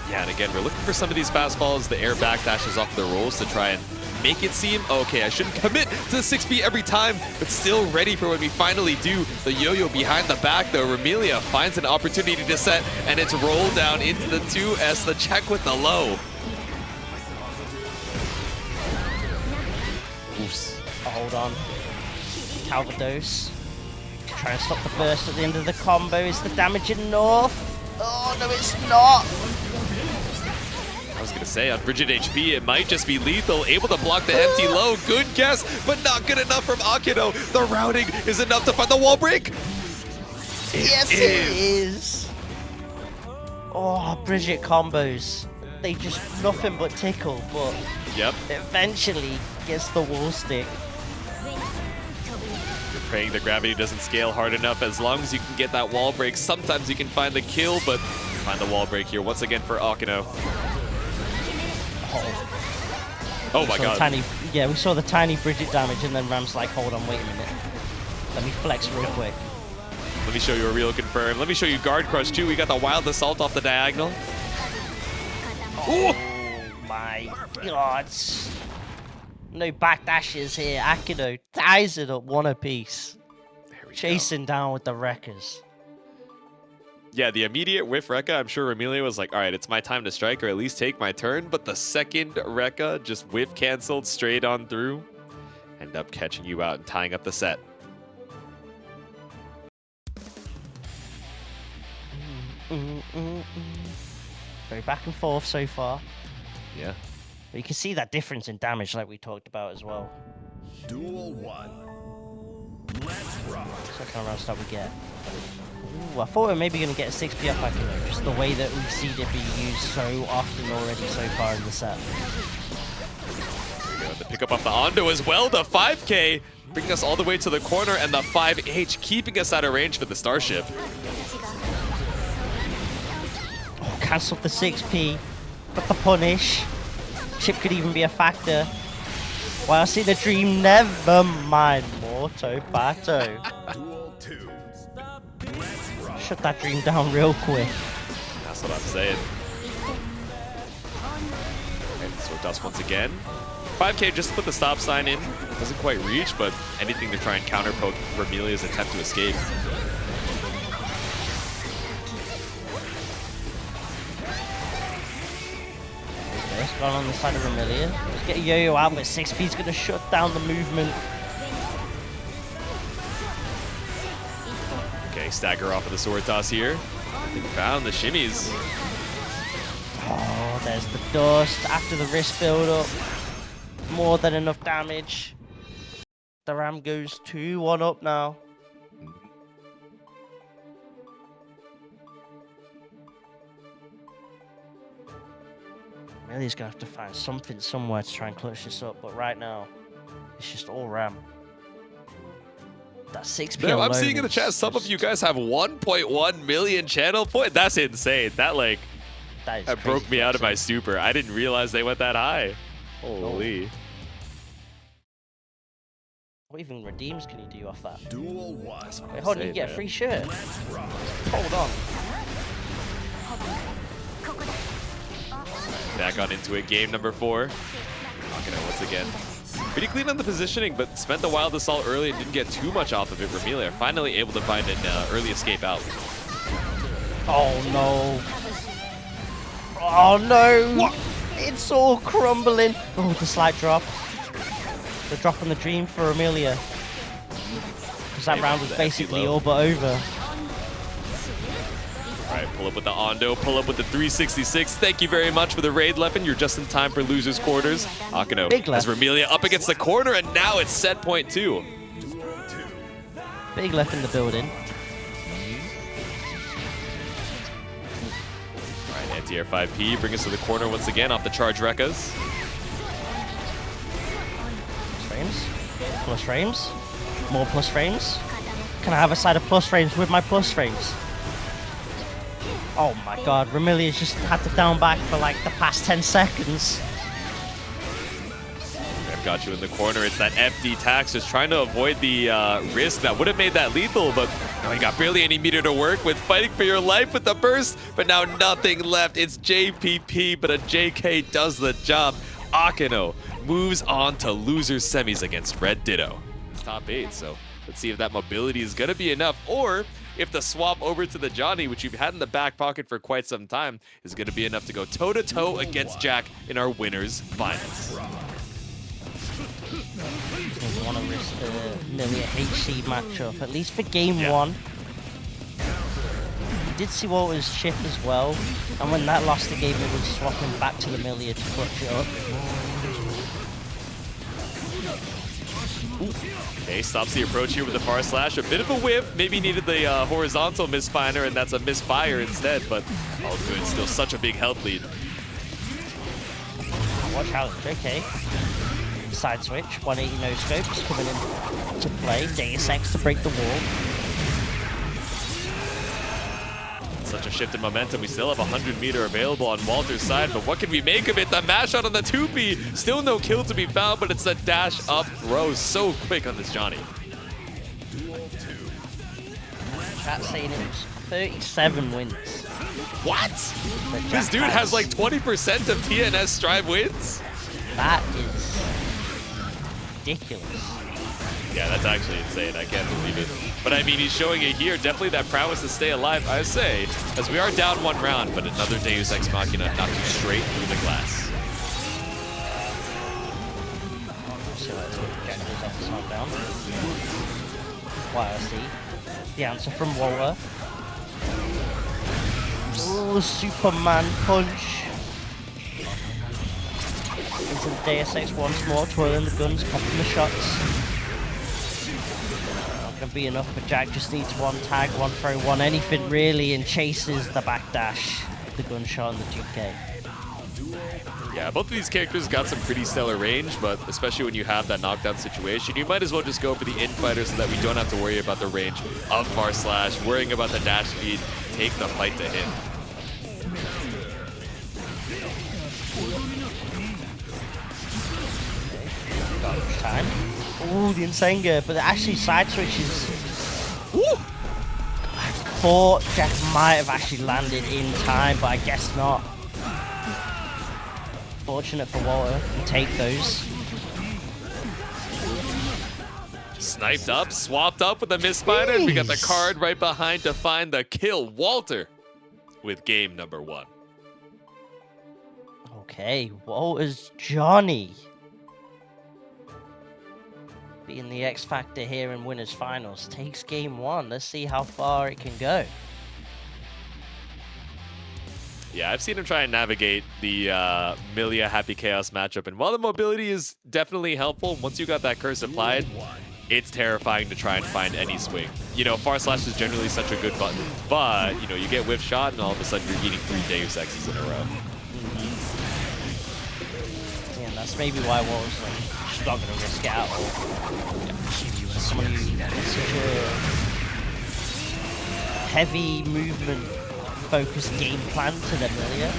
Yeah, and again, we're looking for some of these fast falls, the air backdashes off the rolls to try and make it seem, okay, I shouldn't commit to the 6B every time, but still ready for when we finally do. The yo-yo behind the back, though. Remilia finds an opportunity to set, and it's rolled down into the 2S, the check with the low. Oops. Hold on. Calvados. Try and stop the burst at the end of the combo. Is the damage enough? Oh, no, it's not. I was going to say, on Bridget HP, it might just be lethal. Able to block the empty low. Good guess, but not good enough from Akeno. The routing is enough to find the wall break. Yes, it is. Oh, Bridget combos. They just nothing but tickle, but Yep. eventually gets the wall stick. You're praying the gravity doesn't scale hard enough. As long as you can get that wall break, sometimes you can find the kill, but find the wall break here once again for Akeno. Oh my god. We saw the tiny Bridget damage, and then Ram's like, hold on, wait a minute. Let me flex real quick. Let me show you a real confirm. Let me show you guard crush too. We got the wild assault off the diagonal. Oh my god. No backdashes here. Akeno ties it up one apiece. There we Chasing down with the wreckers. Yeah, the immediate whiff Rekka, I'm sure Remilia was like, all right, it's my time to strike or at least take my turn. But the second Rekka just whiff canceled straight on through. End up catching you out and tying up the set. Very back and forth so far. Yeah. But you can see that difference in damage like we talked about as well. Duel 1. Let's rock. So kind of round start we get. Ooh, I thought we were maybe going to get a 6P up back, just the way that we've seen it being used so often already so far in the set. There we go. The pick up off the Ondo as well. The 5K bringing us all the way to the corner, and the 5H keeping us out of range for the Starship. Oh, cancelled the 6P. Got the punish. Chipp could even be a factor. While I see the dream, never mind. Morto Bato. Duel 2. Shut that dream down real quick. That's what I'm saying. And Sword Dust once again. 5K just to put the stop sign in. Doesn't quite reach, but anything to try and counter poke Remilia's attempt to escape. It's gone on the side of Remilia. Just get a yo-yo out, but 6P's going to shut down the movement. Okay, stagger off of the sword toss here. I think found the shimmies. Oh, there's the dust after the wrist build-up. More than enough damage. The Ram goes 2-1 up now. Remilia's going to have to find something somewhere to try and clutch this up, but right now, it's just all Ram. That 6P No, I'm alone seeing in the is chat some of just- you guys have 1.1 million channel points. That's insane. That like that that broke me out of my stupor. I didn't realize they went that high. Holy. What even redeems can you do off that? Duel 1. Wait, hold on, you get a free shirt. Hold on. Back on into it, game number 4. Akeno once again. Pretty clean on the positioning, but spent the wild assault early and didn't get too much off of it. Remilia finally able to find an early escape out. Oh no. Oh no. What? It's all crumbling. Oh, the slight drop. The drop on the dream for Remilia. because that round was basically all but over. All right, pull up with the Ondo, pull up with the 366. Thank you very much for the raid, Leffen. You're just in time for losers quarters. Akeno has Remilia up against the corner, and now it's set point 2. Big left in the building. All right, anti-air 5P, bring us to the corner once again off the charge Rekkas. Frames. Plus frames. More plus frames. Can I have a side of plus frames with my plus frames? Oh my god, Remilia's just had to down back for like the past 10 seconds. I've got you in the corner. It's that FD tax, just trying to avoid the risk that would have made that lethal, but you got barely any meter to work with, fighting for your life with the burst, but now nothing left. It's JPP, but a JK does the job. Akeno moves on to losers semis against RedDitto. Top 8, so let's see if that mobility is going to be enough, or if the swap over to the Johnny, which you've had in the back pocket for quite some time, is going to be enough to go toe-to-toe against Jack in our winners finals. We want to risk the Millia HC matchup, at least for game 1. We did see Walter's Chipp as well, and when that lost the game, it was swapping back to the Millia to clutch it up. Okay, stops the approach here with the far slash. A bit of a whiff. Maybe needed the horizontal misfire, and that's a misfire instead, but all good. Still such a big health lead. Watch out, JK. Side switch, 180 no scopes coming in to play. Deus Ex to break the wall. Such a shift in momentum. We still have 100 meter available on Walter's side, but what can we make of it? The mash out on the 2P. Still no kill to be found, but it's a dash up throw. So quick on this Johnny. Chat saying it was 37 wins. What? This dude has like 20% of TNS Strive wins? That is ridiculous. Yeah, that's actually insane. I can't believe it. But I mean, he's showing it here. Definitely that prowess to stay alive, I say, as we are down 1 round, but another Deus Ex Machina knocked you straight through the glass. So let's get objectives off the knockdown. YRC. The answer from Walter. Oh, Superman punch. Into the Deus Ex once more, twirling the guns, popping the shots. Not gonna be enough, but Jack just needs one tag, one throw, one anything really, and chases the backdash, the gunshot, and the 2K. Yeah, both of these characters got some pretty stellar range, but especially when you have that knockdown situation, you might as well just go for the infighter so that we don't have to worry about the range of far slash, worrying about the dash speed, take the fight to him. Time. Ooh, the Insenga, but actually side switches. Ooh. I thought Jack might have actually landed in time, but I guess not. Fortunate for Walter to take those. Sniped up, swapped up with a misfire, and we got the card right behind to find the kill. Walter with game number 1. Okay, Walter's Johnny. Being the X Factor here in Winners Finals takes game 1. Let's see how far it can go. Yeah, I've seen him try and navigate the Millia Happy Chaos matchup, and while the mobility is definitely helpful, once you got that curse applied, it's terrifying to try and find any swing. You know, far slash is generally such a good button, but you know, you get whiff shot, and all of a sudden you're eating 3 Deus Exes in a row. Yeah, and that's maybe why Walter's just not going to risk it at all. Someone who has such a heavy movement focused game plan to the Millia.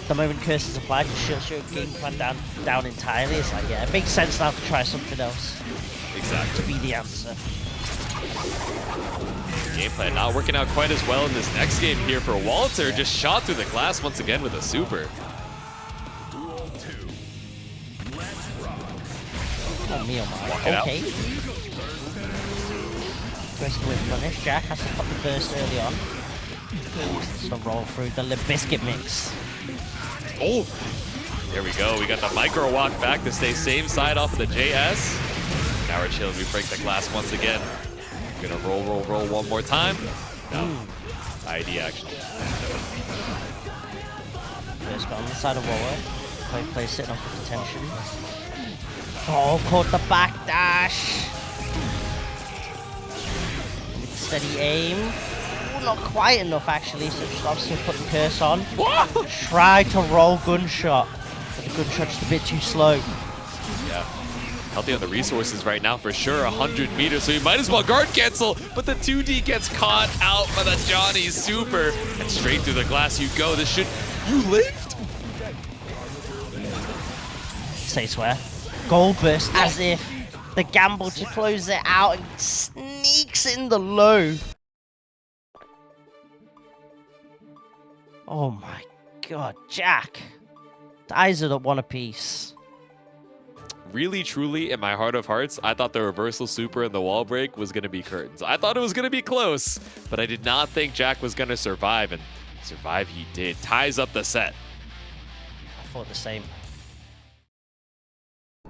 The moment curse is applied, just shuts your game plan down entirely. It's like, yeah, it makes sense now to try something else. Exactly. To be the answer. Gameplay not working out quite as well in this next game here for Walter. Just shot through the glass once again with a super. Oh, me, oh my. Okay. First with punish. Jack has to pop the burst early on. Just to roll through the Limp Biscuit mix. Oh, there we go. We got the micro walk back to stay same side off of the JS. Now we're chilling. We break the glass once again. We're gonna roll one more time. No. ID action. First got on the side of Waller. Play sitting off with the tension. Oh, caught the backdash. With steady aim. Ooh, not quite enough actually, so just obviously put the curse on. Try to roll gunshot. But the gunshot just a bit too slow. Yeah. Healthy on the resources right now for sure. 100 meters, so you might as well guard cancel. But the 2D gets caught out by the Johnny Super. And straight through the glass you go. This should... You lived? Say swear. Gold burst as if the gamble to close it out and sneaks in the low. Oh my god, Jack. The eyes are the one apiece. Really, truly, in my heart of hearts, I thought the reversal super and the wall break was going to be curtains. I thought it was going to be close, but I did not think Jack was going to survive, and survive he did. Ties up the set. I thought the same.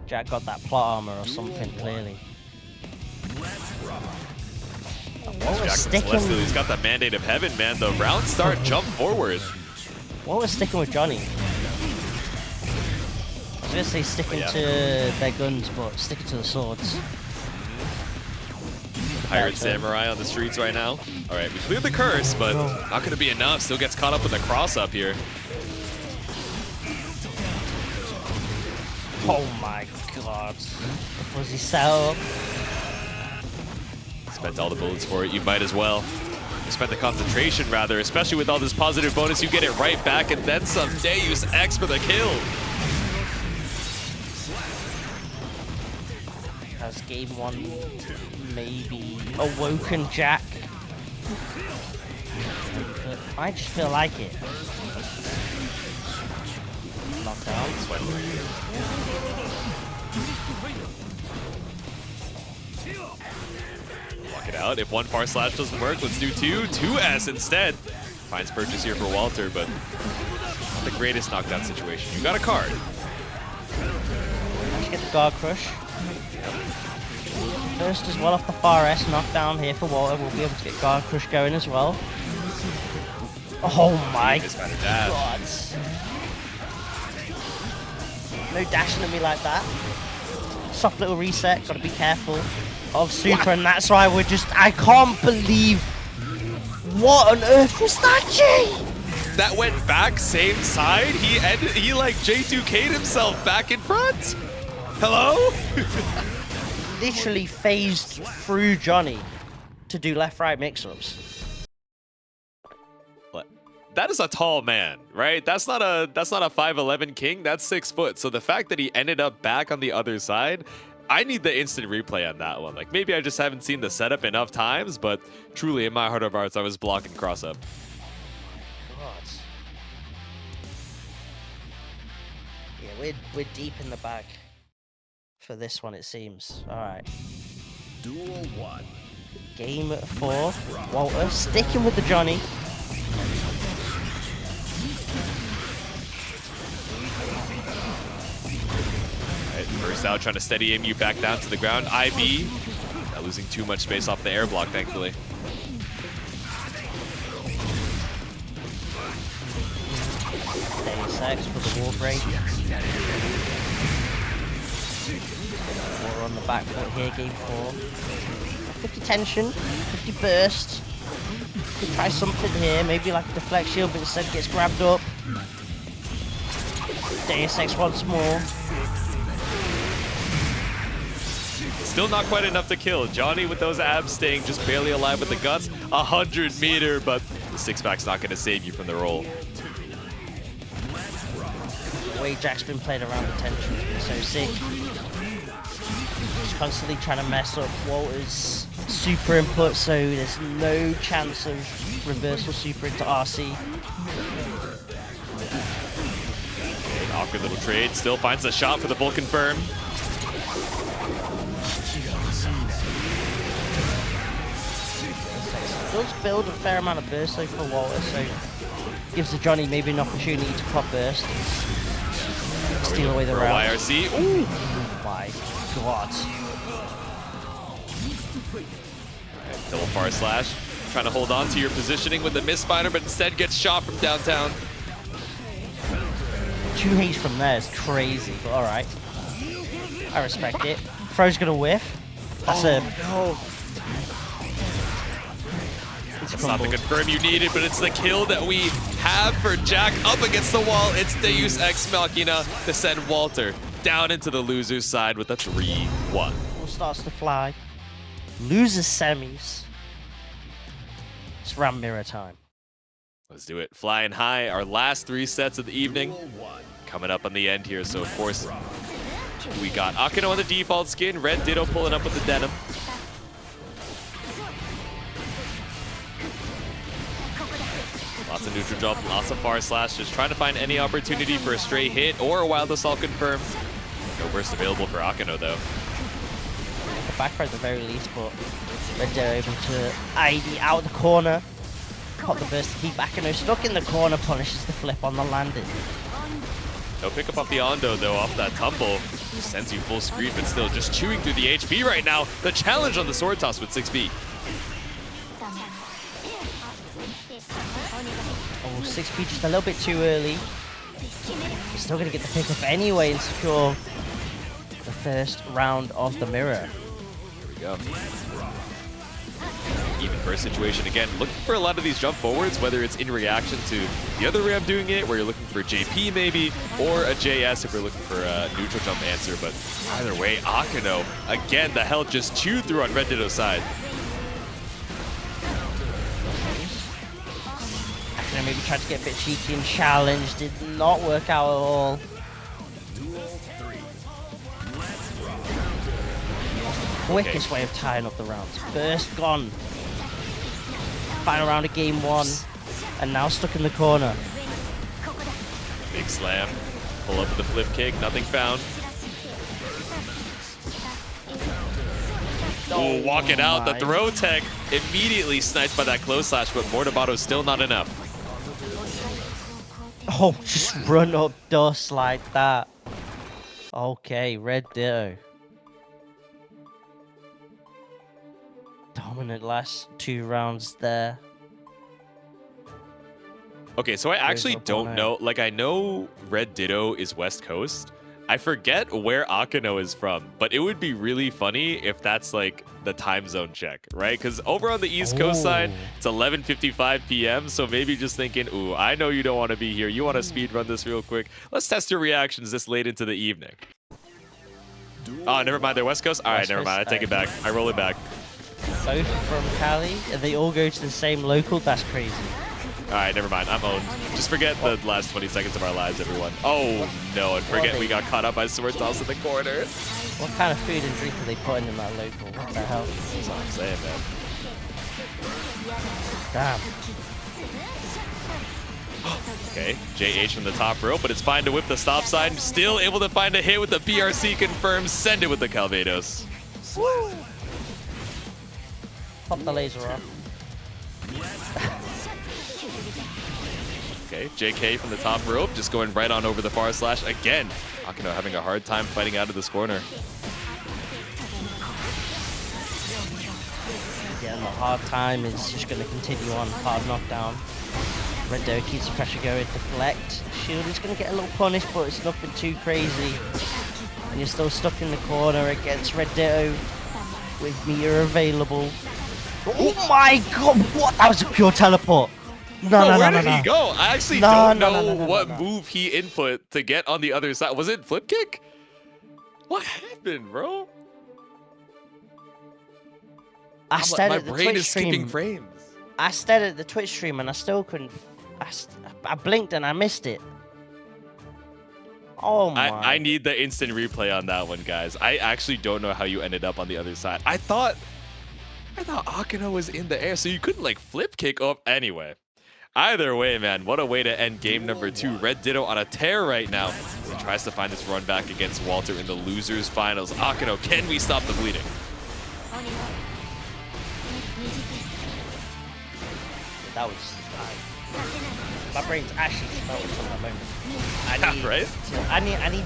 Jack got that plot armor or something, clearly. What was sticking? He's got the mandate of heaven, man. The round start jump forward. What was sticking with Johnny? I was gonna say sticking to their guns, but sticking to the swords. Pirate Samurai on the streets right now. All right, we cleared the curse, but not gonna be enough. Still gets caught up with the cross up here. Oh my god. The fuzzy cell. Spent all the bullets for it. You might as well. You spent the concentration, rather, especially with all this positive bonus. You get it right back, and then some. Deus Ex for the kill. Has game one maybe awoken Jack? I just feel like it. Knockdown. Walk it out. If one far slash doesn't work, let's do two. 2S instead. Finds purchase here for Walter, but not the greatest knockdown situation. You got a card. Let's get the guard crush. First as well off the far S knockdown here for Walter. We'll be able to get guard crush going as well. Oh my god. No dashing at me like that. Soft little reset, gotta be careful of super, and that's why we're just, I can't believe, what on earth was that, Jay? That went back, same side. He like J2K'd himself back in front. Hello? Literally phased through Johnny to do left-right mix-ups. That is a tall man, right? That's not a 5'11" king. That's 6 foot. So the fact that he ended up back on the other side, I need the instant replay on that one. Like, maybe I just haven't seen the setup enough times, but truly, in my heart of hearts, I was blocking cross up. Yeah, we're deep in the bag for this one, it seems. All right. Duel 1. Game 4. Walter sticking with the Johnny. First out, trying to steady aim you back down to the ground. A.B.A. not losing too much space off the air block, thankfully. Deus for the wall break. We're on the back foot here, game 4. 50 tension, 50 burst. Could try something here, maybe like a deflect shield, but instead gets grabbed up. Deus Ex once more. Still not quite enough to kill. Johnny with those abs staying just barely alive with the guts. 100 meter, but the 6-pack's not going to save you from the roll. The way Jack's been playing around the tension's been so sick. Just constantly trying to mess up Walter's super input, so there's no chance of reversal super into RC. Awkward little trade. Still finds a shot for the full confirm. Does build a fair amount of burst though for Walter, so gives the Johnny maybe an opportunity to pop burst. Steal away the round. YRC. Ooh. Oh my god. Double far slash. Trying to hold on to your positioning with the misfire, but instead gets shot from downtown. 2H from there is crazy, but alright. I respect it. Thro's gonna whiff. That's no. It's That's not the confirm you needed, but it's the kill that we have for Jack up against the wall. It's Deus Ex Machina to send Walter down into the loser's side with a 3-1. Ball starts to fly. Loses semis. It's Ram Mirror time. Let's do it. Flying high, our last 3 sets of the evening. Coming up on the end here, so of course, we got Akeno on the default skin, RedDitto pulling up with the denim. Lots of neutral jump, lots of far slash, just trying to find any opportunity for a stray hit or a wild assault confirmed. No burst available for Akeno though. Backfire at the very least, but RedDitto able to ID out the corner. Pop the burst to keep Akeno stuck in the corner, punishes the flip on the landing. No pick up off the Ondo though, off that tumble. Sends you full screen, but still just chewing through the HP right now. The challenge on the sword toss with 6B. Oh, 6B just a little bit too early. He's still going to get the pick up anyway and secure the first round of the mirror. Here we go. Even burst situation again. Looking for a lot of these jump forwards, whether it's in reaction to the other Ram doing it, where you're looking for JP maybe, or a JS if we're looking for a neutral jump answer. But either way, Akeno, again, the health just chewed through on RedDitto's side. Akeno maybe tried to get a bit cheeky and challenge, did not work out at all. Quickest way of tying up the rounds. Burst gone. Final round of game 1, and now stuck in the corner. Big slam. Pull up with the flip kick. Nothing found. Oh, walk it out. The throw tech immediately sniped by that close slash, but Mortabato's still not enough. Oh, just run up dust like that. Okay, RedDitto. Dominant last 2 rounds there. Okay, so I actually don't know. Like, I know RedDitto is West Coast. I forget where Akeno is from, but it would be really funny if that's like the time zone check, right? Because over on the East Coast side, it's 11:55 p.m. So maybe just thinking, ooh, I know you don't want to be here. You want to speed run this real quick. Let's test your reactions this late into the evening. Oh, never mind. They're West Coast. All right, never mind. I take it back. I roll it back. Both from Cali, and they all go to the same local. That's crazy. All right, never mind. I'm owned. Just forget the last 20 seconds of our lives, everyone. Oh, no, and forget we got caught up by sword toss in the corner. What kind of food and drink are they putting in that local? What the hell? That's what I'm saying, man. Damn. Okay, JH from the top rope, but it's fine to whip the stop sign. Still able to find a hit with the BRC confirmed. Send it with the Calvados. Woo! Pop the laser off. Okay, JK from the top rope, just going right on over the far slash again. Akeno having a hard time fighting out of this corner. Yeah, and the hard time is just going to continue on. Hard knockdown. RedDitto keeps the pressure going. Deflect. Shield is going to get a little punished, but it's nothing too crazy. And you're still stuck in the corner against RedDitto with Millia available. Oh my god, what? That was a pure teleport. No. Where did he go? I actually don't know what move he input to get on the other side. Was it flip kick? What happened, bro? I stared at the my brain Twitch is skipping stream. frames. I stared at the Twitch stream and I still couldn't. I blinked and I missed it. Oh my. I need the instant replay on that one, guys. I actually don't know how you ended up on the other side. I thought Akeno was in the air, so you couldn't like flip kick up anyway. Either way, man, what a way to end game number 2. RedDitto on a tear right now. He tries to find this run back against Walter in the losers finals. Akeno, can we stop the bleeding? That was my brain's actually melted from that moment. I need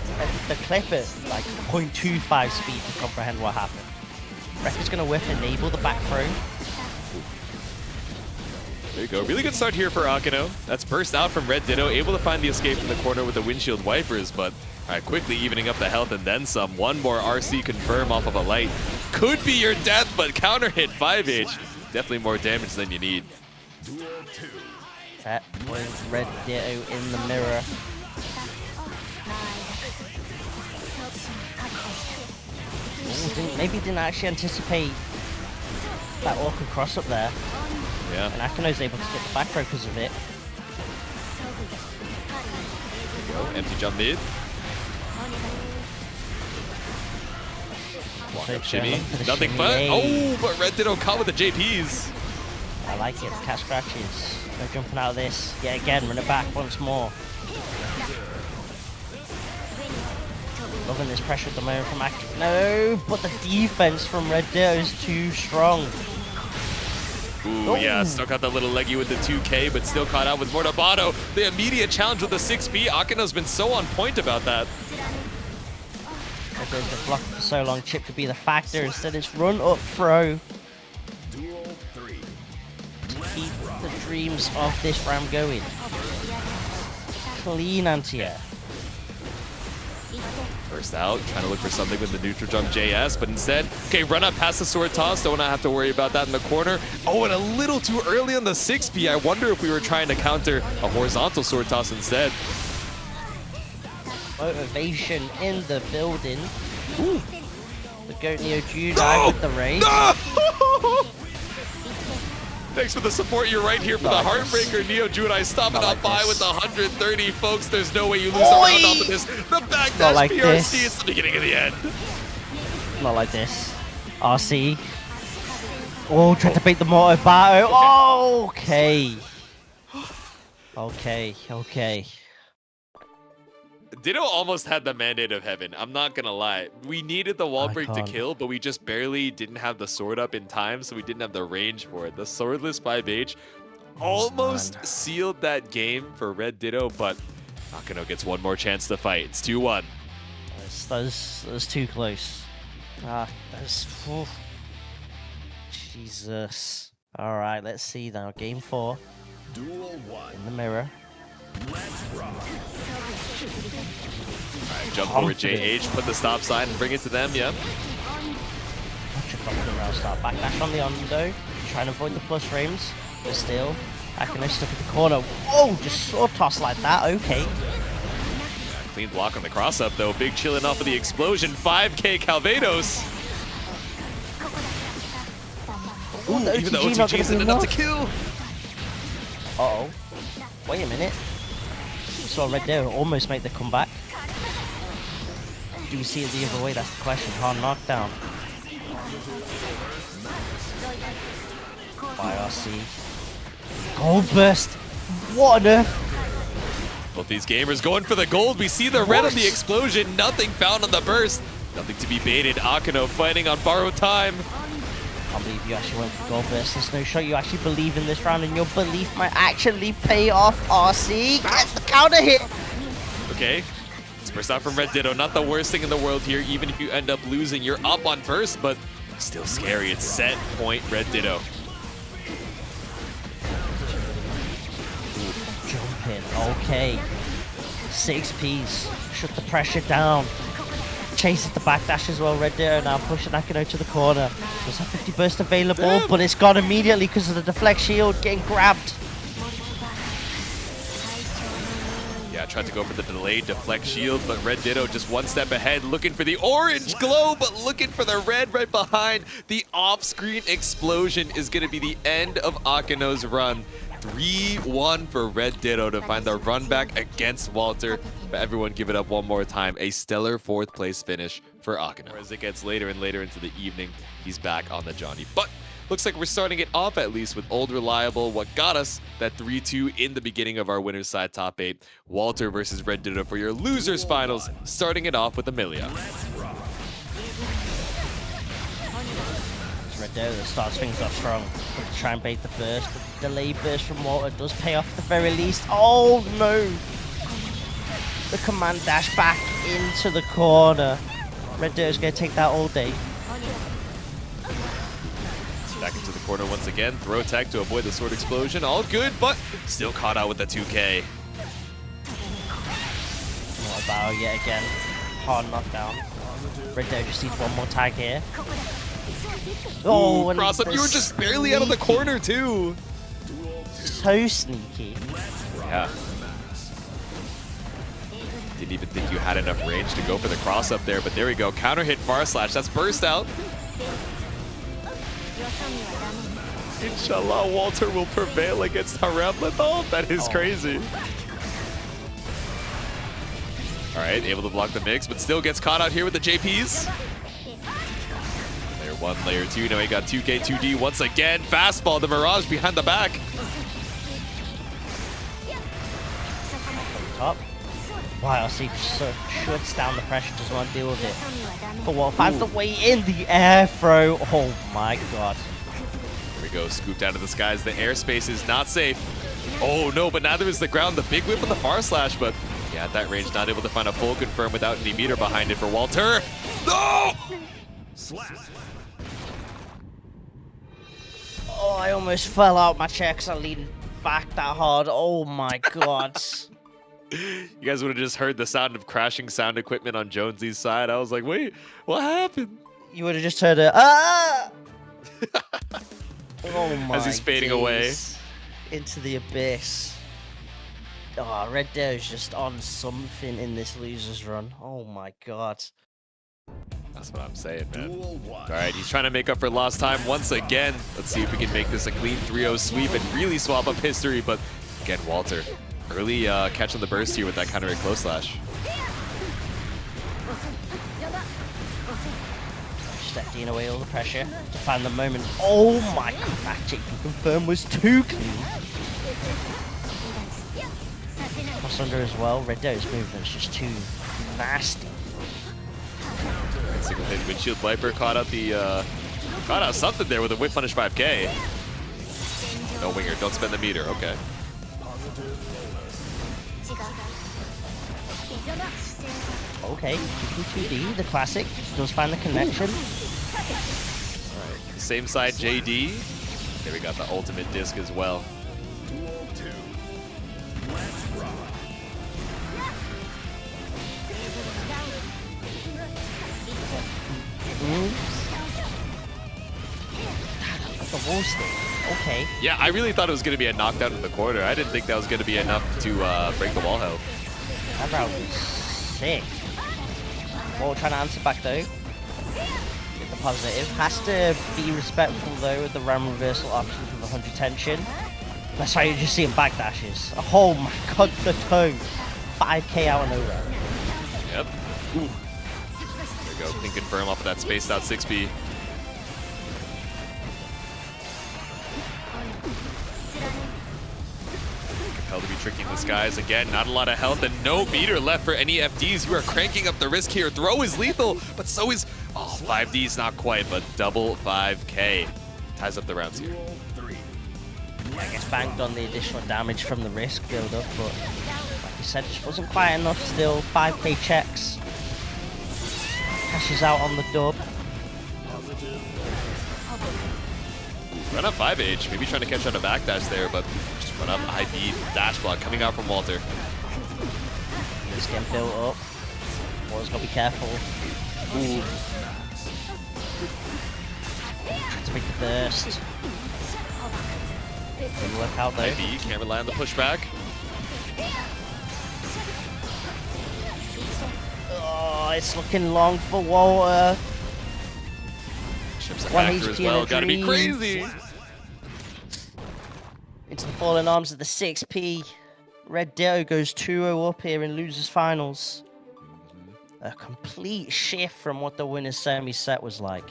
the clip at like 0.25 speed to comprehend what happened. Rekka's gonna whiff enable the back throw. There you go. Really good start here for Akeno. That's burst out from RedDitto, able to find the escape from the corner with the windshield wipers, but quickly evening up the health and then some. One more RC confirm off of a light. Could be your death, but counter hit 5H. Definitely more damage than you need. That was RedDitto in the mirror. Ooh, maybe didn't actually anticipate that awkward cross up there. Yeah. And Akeno's able to get the back throw because of it. There you go. Empty jump mid. Walk up shimmy. Nothing but. Oh, but RedDitto caught with the JPs. I like it. Cat scratches. No jumping out of this. Yeah, again, run it back once more. Loving this pressure at the moment from Akeno. No, but the defense from RedDitto is too strong. Ooh, yeah, stuck out that little leggy with the 2K, but still caught out with Mortabato. The immediate challenge with the 6B. Akeno's been so on point about that. RedDitto's been blocked for so long. Chipp could be the factor. Instead, it's run up throw. Keep the dreams of this round going. Clean anti-air. First out, trying to look for something with the neutral jump JS, but instead, okay, run up past the sword toss. Don't have to worry about that in the corner. Oh, and a little too early on the 6B. I wonder if we were trying to counter a horizontal sword toss instead. Motivation in the building. Ooh. The Goat Neo Judai with the raid. No! Thanks for the support. You're right here for the Heartbreaker. Neo Judai stopping up by with the 130. Folks, there's no way you lose a round off of this. The backdash like PRC. this. It's the beginning of the end. Not like this. RC. Oh, tried to beat the Morto Bato. Oh, okay. Okay. Ditto almost had the mandate of heaven. I'm not gonna lie. We needed the wall break to kill, but we just barely didn't have the sword up in time, so we didn't have the range for it. The swordless 5H almost sealed that game for RedDitto, but Akeno gets one more chance to fight. It's 2-1. That's too close. That's... Jesus. All right, let's see now. Game 4. Duel 1. In the mirror. Let's rock. Alright, jump forward JH, put the stop sign and bring it to them, yep. Such a confident round start. Backdash on the Ondo. Trying to avoid the plus frames, but still. Akeno stuck in the corner. Whoa, just sword toss like that, okay. Clean block on the cross up though. Big chilling off of the explosion. 5K Calvados. Ooh, the even the OTG not OTG isn't gonna be enough to enough. kill. Uh-oh. Wait a minute. So RedDitto almost make the comeback. Do we see it the other way? That's the question. Hard knockdown. YRC. Gold burst. What on earth? Both these gamers going for the gold. We see the red on the explosion. Nothing found on the burst. Nothing to be baited. Akeno fighting on borrowed time. I can't believe you actually went for gold burst. There's no shot you actually believe in this round, and your belief might actually pay off. RC gets the counter hit. Okay. It's burst out from RedDitto. Not the worst thing in the world here. Even if you end up losing, you're up on burst, but still scary. It's set point RedDitto. Jumping. Okay. 6Ps. Shut the pressure down. Chases the backdash as well. RedDitto now pushing Akeno to the corner. There's a 50 burst available, but it's gone immediately because of the deflect shield getting grabbed. Yeah, tried to go for the delayed deflect shield, but RedDitto just one step ahead, looking for the orange glow, but looking for the red right behind. The off-screen explosion is going to be the end of Akeno's run. 3-1 for RedDitto to find the run back against Walter. But everyone give it up one more time. A stellar 4th place finish for Akeno. As it gets later and later into the evening, he's back on the Johnny. But looks like we're starting it off at least with old reliable, what got us that 3-2 in the beginning of our winner's side top 8. Walter versus RedDitto for your losers finals, starting it off with the Millia. RedDitto that starts things off strong. Try and bait the burst, but the delayed burst from Walter does pay off at the very least. Oh no! The command dash back into the corner. RedDitto's going to take that all day. Back into the corner once again. Throw tech to avoid the sword explosion. All good, but still caught out with the 2K. What about yet again? Hard knockdown. RedDitto just needs one more tag here. Oh, and cross up. You were just barely out of the corner too. So sneaky. Yeah. Didn't even think you had enough range to go for the cross up there, but there we go. Counter hit far slash. That's burst out. Inshallah, Walter will prevail against Ramlethal. That is crazy. All right, able to block the mix, but still gets caught out here with the JPs. Layer 1, Layer 2. Now he got 2K, 2D once again. Fastball, the Mirage behind the back. Top. YRC just shuts down the pressure, doesn't want to deal with it. But what finds the way in the air throw? Oh my god. Here we go, scooped out of the skies. The airspace is not safe. Oh no, but neither is the ground. The big whip on the far slash, but yeah, at that range, not able to find a full confirm without any meter behind it for Walter. No! Oh, I almost fell out my chair because I leaned back that hard. Oh my god. You guys would have just heard the sound of crashing sound equipment on Jonesy's side. I was like, wait, what happened? You would have just heard a ah! Oh my As he's fading away. Into the abyss. Oh, RedDitto is just on something in this loser's run. Oh my god. That's what I'm saying, man. Duel 1. All right, he's trying to make up for lost time once again. Let's see if we can make this a clean 3-0 sweep and really swap up history. But again, Walter, early catch on the burst here with that counter hit close slash. Just FDing away all the pressure to find the moment. Oh my god, that JP confirm was too clean. Cross under as well. RedDitto's movement's just too nasty. Single hit windshield Viper caught out something there with a whip punish 5K. No winger, don't spend the meter. Okay. Okay, 2D, the classic, does find the connection. Alright, same side JD. There we got the ultimate disc as well. Duel 2. Let's rock. The wall stick. Okay. Yeah, I really thought it was going to be a knockdown in the corner. I didn't think that was going to be enough to break the wall health. That round was sick. Well, trying to answer back though. Get the positive. Has to be respectful though with the ram reversal options with 100 tension. That's why you're just seeing backdashes. Oh my god, the toe. 5K out of nowhere. Yep. Ooh. There we go. Can confirm off of that spaced out 6B. Compelled to be tricking the skies again. Not a lot of health and no meter left for any FDs. You are cranking up the risk here. Throw is lethal, but so is 5D's not quite, but double 5K ties up the rounds here. Duel 3. I guess banked on the additional damage from the risk build up, but like you said, just wasn't quite enough still. 5K checks. Cashes out on the dub. Run up 5H, maybe trying to catch out a backdash there, but just run up IB dash block coming out from Walter. Just getting built up. Walter's got to be careful. Ooh. Trying to make the burst. Didn't work out though. IB can't rely on the pushback. Oh, it's looking long for Walter. Chipp's a One factor as HP well, and a gotta be dream. crazy. Into the fallen arms of the 6P. RedDitto goes 2-0 up here in losers finals. A complete shift from what the winner's semi set was like.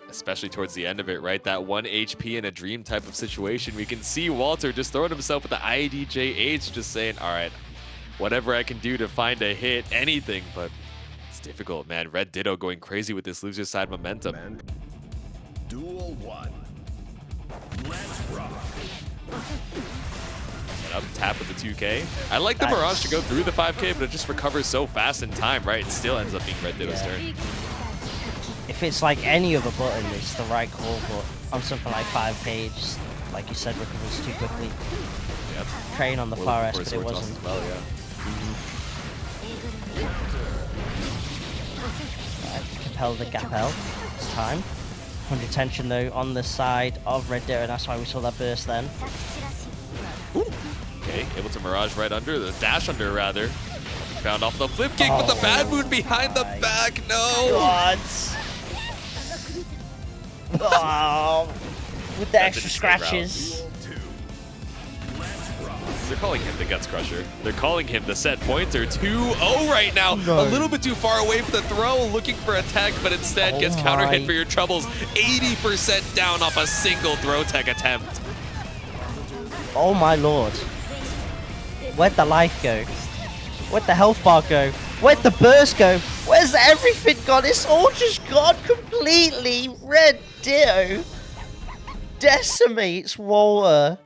Especially towards the end of it, right? That 1 HP in a dream type of situation. We can see Walter just throwing himself with the IDJH, just saying, all right, whatever I can do to find a hit, anything, but it's difficult, man. RedDitto going crazy with this loser side momentum. Duel 1. Let's rock. And up tap with the 2K. I like the Mirage to go through the 5K, but it just recovers so fast in time, right? It still ends up being RedDitto's turn. If if it's like any other button, it's the right call, but on something like 5 page, like you said, recovers too quickly. Yep. Train on the far S, but it Sword toss wasn't. as well, yeah. Right, compel the gap L this time. 100 tension though on the side of RedDitto, and that's why we saw that burst then. Ooh. Okay, able to Mirage right under, the dash under rather. Found off the flip kick, but the bad moon behind the back, no! God. Oh, with the extra scratches. They're calling him the Guts Crusher. They're calling him the set pointer. 2-0 right now. No. A little bit too far away for the throw, looking for a tech, but instead gets counter hit for your troubles. 80% down off a single throw tech attempt. Oh my lord. Where'd the life go? Where'd the health bar go? Where'd the burst go? Where's everything gone? It's all just gone completely. RedDitto decimates Walter,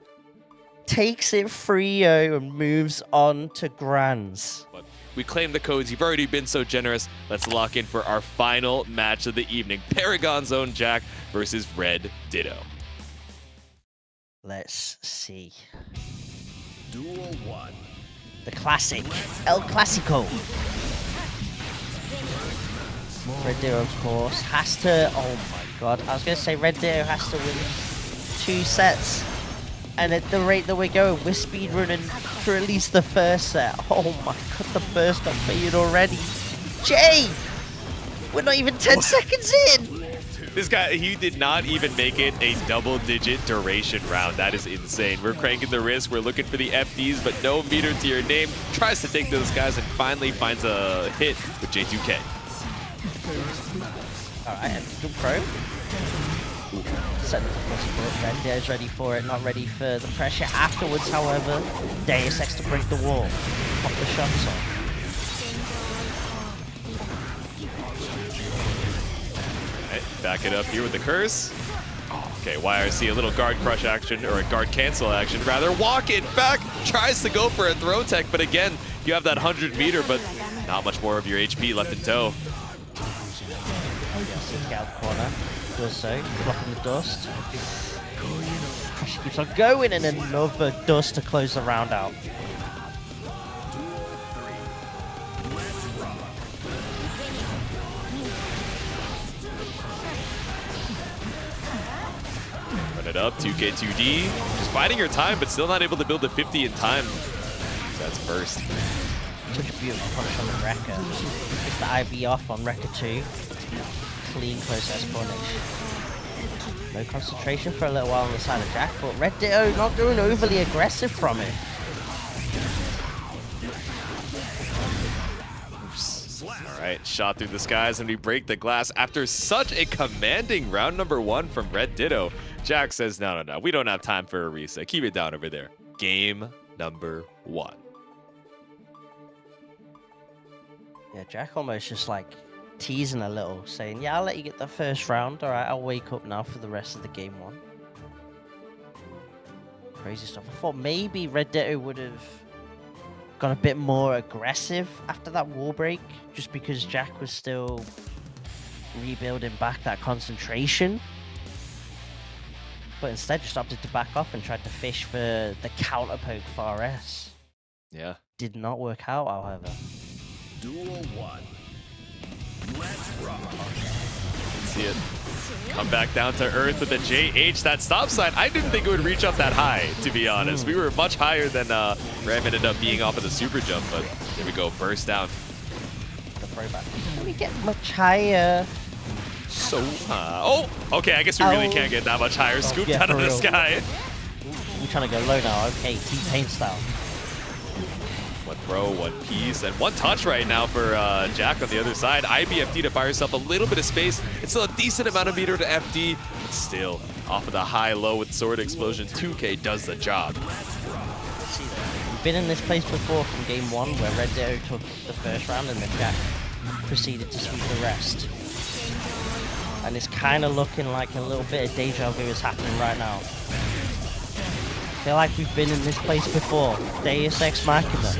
takes it 3-0 and moves on to Grands. But we claim the codes. You've already been so generous. Let's lock in for our final match of the evening. Paragon's own Jack versus RedDitto. Let's see. Duel 1. The classic. El Clasico. RedDitto, of course, has to... Oh my god. I was going to say RedDitto has to win 2 sets. And at the rate that we're going, we're speedrunning for at least the first set. Oh my god, the burst got faded already. Jay! We're not even 10 seconds in! This guy, he did not even make it a double-digit duration round. That is insane. We're cranking the wrist. We're looking for the FDs, but no meter to your name. Tries to take those guys and finally finds a hit with J2K. Alright, and good throw. Setting the fuzzy bullet. RedDitto's ready for it, not ready for the pressure afterwards, however. Deus Ex to break the wall. Pop the shots off. Back it up here with the curse. Okay, YRC, a little guard crush action, or a guard cancel action, rather. Walk it back, tries to go for a throw tech, but again, you have that 100 meter, but not much more of your HP left in tow. Yes, he's out corner. Does so, blocking the dust. Pressure keeps on going, and another dust to close the round out. Run it up, 2K2D. Just biding your time, but still not able to build the 50 in time. That's burst. Such a beautiful punch on the Rekka. It's the A.B.A off on Rekka 2. Clean close S punish. No concentration for a little while on the side of Jack, but RedDitto not doing overly aggressive from it. Alright, shot through the skies and we break the glass after such a commanding round number 1 from RedDitto. Jack says, no, we don't have time for a reset. Keep it down over there. Game number 1. Yeah, Jack almost just like teasing a little, saying, yeah, I'll let you get the first round. Alright, I'll wake up now for the rest of the game 1. Crazy stuff. I thought maybe RedDitto would have gone a bit more aggressive after that wall break, just because Jack was still rebuilding back that concentration. But instead just opted to back off and tried to fish for the counter poke far S. Yeah. Did not work out, however. Duel 1. Let's rock. See it. Come back down to earth with the JH. That stop sign, I didn't think it would reach up that high, to be honest. We were much higher than Ram ended up being off of the super jump, but here we go, burst down. The throwback. Can we get much higher? So, oh, okay, I guess we really can't get that much higher. Scoop yeah, down in the real. sky. We're trying to go low now. Okay, T-Pain style. One throw, one piece, and one touch right now for Jack on the other side. IBFD to buy yourself a little bit of space. It's still a decent amount of meter to FD, but still off of the high-low with sword explosion. 2K does the job. We've been in this place before from game 1 where RedDitto took the first round and then Jack proceeded to sweep the rest. And it's kind of looking like a little bit of deja vu is happening right now. I feel like we've been in this place before. Deus Ex Machina.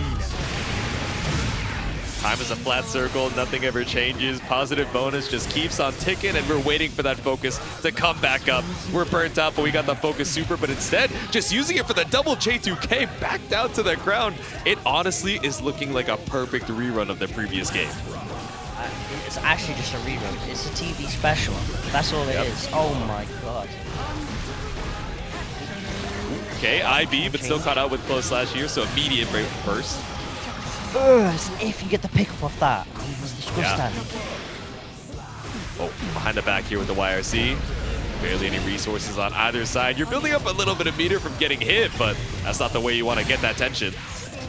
Time is a flat circle, nothing ever changes. Positive bonus just keeps on ticking, and we're waiting for that focus to come back up. We're burnt out, but we got the focus super, but instead, just using it for the double J2K back down to the ground. It honestly is looking like a perfect rerun of the previous game. It's actually just a rerun. It's a TV special. That's all it is. Oh my god. Okay, A.B.A, but still caught out with close slash here, so immediate burst. As if you get the pickup off that. It's disgusting. Oh, behind the back here with the YRC. Barely any resources on either side. You're building up a little bit of meter from getting hit, but that's not the way you want to get that tension.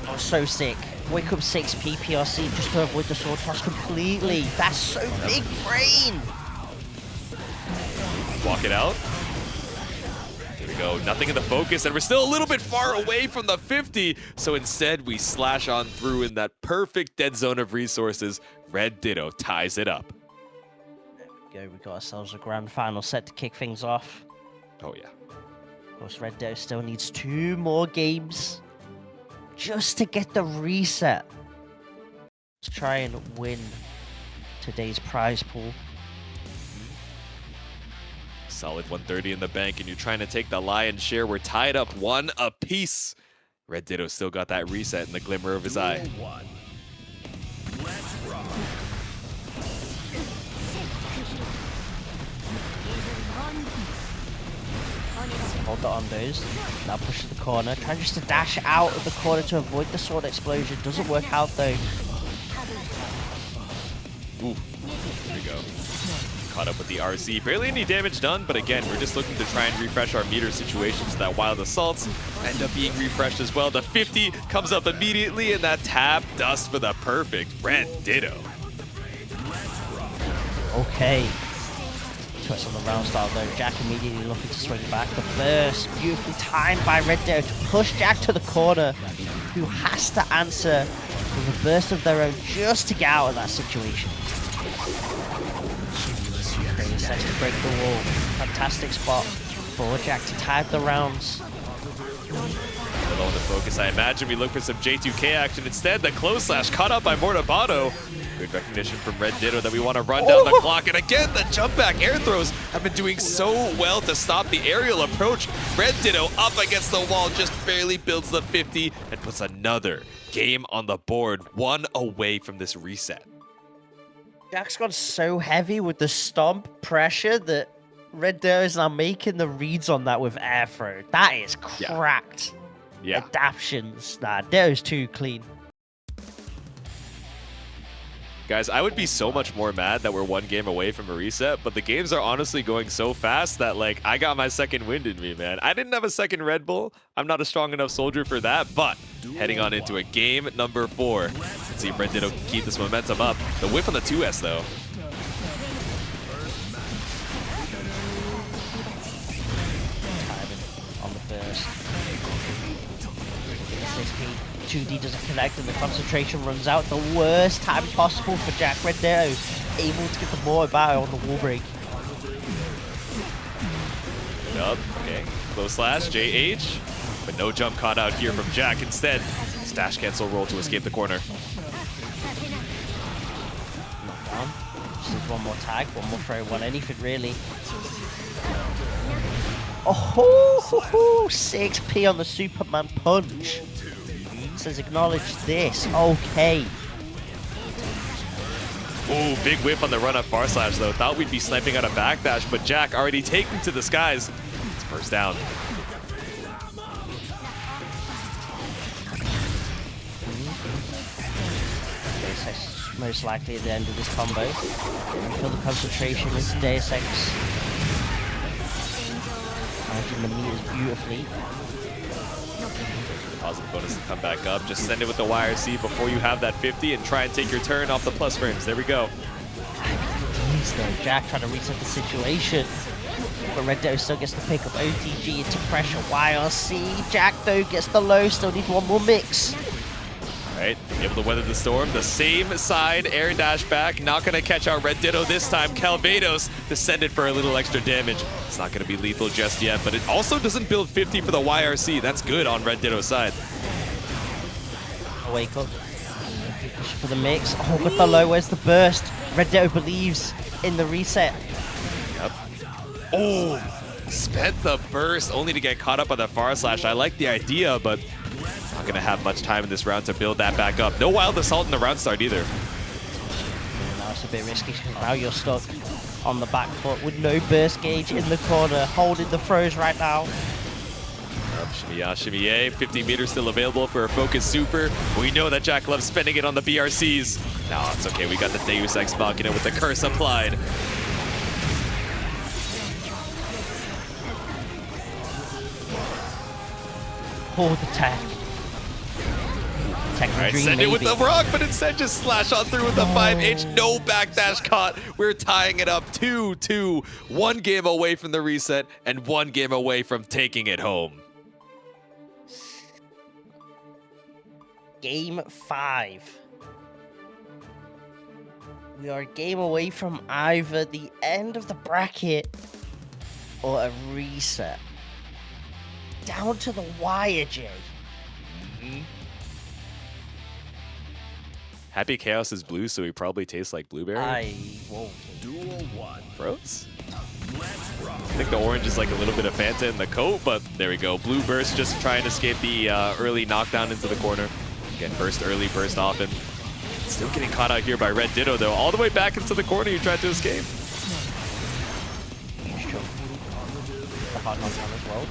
Oh, so sick. Wake up 6p PRC just to avoid the sword toss completely. That's so big brain. Walk it out. Here we go. Nothing in the focus, and we're still a little bit far away from the 50. So instead, we slash on through in that perfect dead zone of resources. RedDitto ties it up. There we go. We got ourselves a grand final set to kick things off. Oh, yeah. Of course, RedDitto still needs 2 more games just to get the reset. Let's try and win today's prize pool. Solid 130 in the bank, and you're trying to take the lion's share. We're tied up 1 apiece. RedDitto still got that reset in the glimmer of his eye. One. Let's rock. Hold the undos. Now push to the corner. Trying just to dash out of the corner to avoid the sword explosion. Doesn't work out though. Ooh, here we go. Caught up with the RC. Barely any damage done, but again, we're just looking to try and refresh our meter situation so that Wild Assaults end up being refreshed as well. The 50 comes up immediately, and that tap dust for the perfect RedDitto. Okay. Twist on the round start though. Jack immediately looking to swing back. The burst beautifully timed by RedDitto to push Jack to the corner, who has to answer with a burst of their own just to get out of that situation. Sets to break the wall. Fantastic spot for Jack to tie the rounds. Below the focus, I imagine we look for some J2K action. Instead, the close slash caught up by Mortabado. Good recognition from RedDitto that we want to run down the clock. And again, the jump back air throws have been doing so well to stop the aerial approach. RedDitto up against the wall, just barely builds the 50 and puts another game on the board, 1 away from this reset. Jack's gone so heavy with the stomp pressure that RedDitto is now making the reads on that with air throw. That is cracked. Yeah. Adaptions. Nah, Ditto's too clean. Guys, I would be so much more mad that we're 1 game away from a reset, but the games are honestly going so fast that, like, I got my second wind in me, man. I didn't have a second Red Bull. I'm not a strong enough soldier for that, but heading on into a game number 4. Let's see if RedDitto can keep this momentum up. The whiff on the 2S, though. On the burst. 6p. 2D doesn't connect and the concentration runs out. The worst time possible for Jack. RedDitto able to get the more battle on the wall break. Yup, okay. Close slash, JH. But no jump caught out here from Jack. Instead, stash cancel roll to escape the corner. Knockdown. Just needs 1 more tag, 1 more throw, 1 anything really. Oh, 6p on the Superman punch. Says acknowledge this. Okay. Ooh, big whiff on the run up far slash though. Thought we'd be sniping out a backdash, but Jack already taken to the skies. Let's burst down. Most likely at the end of this combo. Feel the concentration into Deus Ex. Managing the meters beautifully. Positive bonus to come back up. Just send it with the YRC before you have that 50 and try and take your turn off the plus frames. There we go. Jack trying to reset the situation. But RedDitto still gets the pick up. OTG into pressure. YRC. Jack though gets the low. Still needs 1 more mix. Right, able to weather the storm. The same side, air dash back. Not going to catch out RedDitto this time. Calvados descended for a little extra damage. It's not going to be lethal just yet, but it also doesn't build 50 for the YRC. That's good on RedDitto's side. Wake up. Push for the mix. Oh, but the low. Where's the burst? RedDitto believes in the reset. Yep. Oh, spent the burst only to get caught up on the far slash. I like the idea, but not going to have much time in this round to build that back up. No wild assault in the round start either. Now it's a bit risky. Now you're stuck on the back foot with no burst gauge in the corner, holding the throws right now. Shimmy shimmy 50 meters still available for a focus super. We know that Jack loves spending it on the BRCs. No, it's okay. We got the Deus Ex Machina with the curse applied. Oh, the tech. All right, send it with the rock, but instead just slash on through with the 5H. No backdash caught. We're tying it up 2-2. 1 game away from the reset and 1 game away from taking it home. Game 5. We are a game away from either the end of the bracket or a reset. Down to the wire, Jay. Happy Chaos is blue, so he probably tastes like blueberry. Whoa. Duel 1. Froze? Let's rock. I think the orange is like a little bit of Fanta in the coat, but there we go. Blue burst just trying to escape the early knockdown into the corner. Again, burst early, burst often. Still getting caught out here by RedDitto, though. All the way back into the corner, he tried to escape. The hard knockdown as well.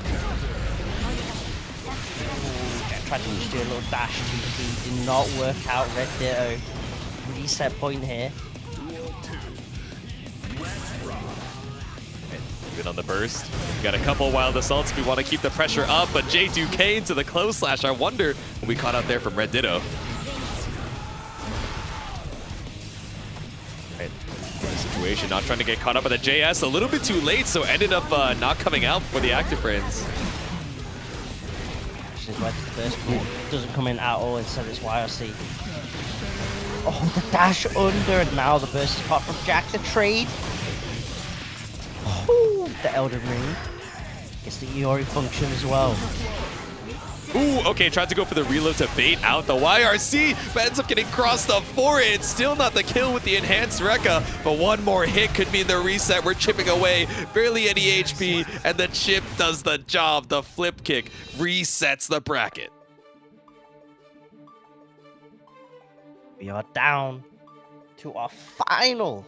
Ooh, tried to just do a little dash TP. Did not work out. RedDitto. Reset point here. Good on the burst. We got a couple wild assaults if we want to keep the pressure up, but J2K into the close slash. I wonder what we caught out there from RedDitto. Right. Situation, not trying to get caught up by the JS. A little bit too late, so ended up not coming out for the active frames. This is where the burst doesn't come in at all, instead it's YRC. Oh, the dash under, and now the burst is caught from Jack. The trade. Oh, the Elden Ring. Gets the Iori function as well. Ooh, okay, tried to go for the reload to bait out the YRC, but ends up getting crossed up for it. Still not the kill with the enhanced Rekka, but one more hit could mean the reset. We're chipping away, barely any HP, and the Chipp does the job. The flip kick resets the bracket. We are down to our final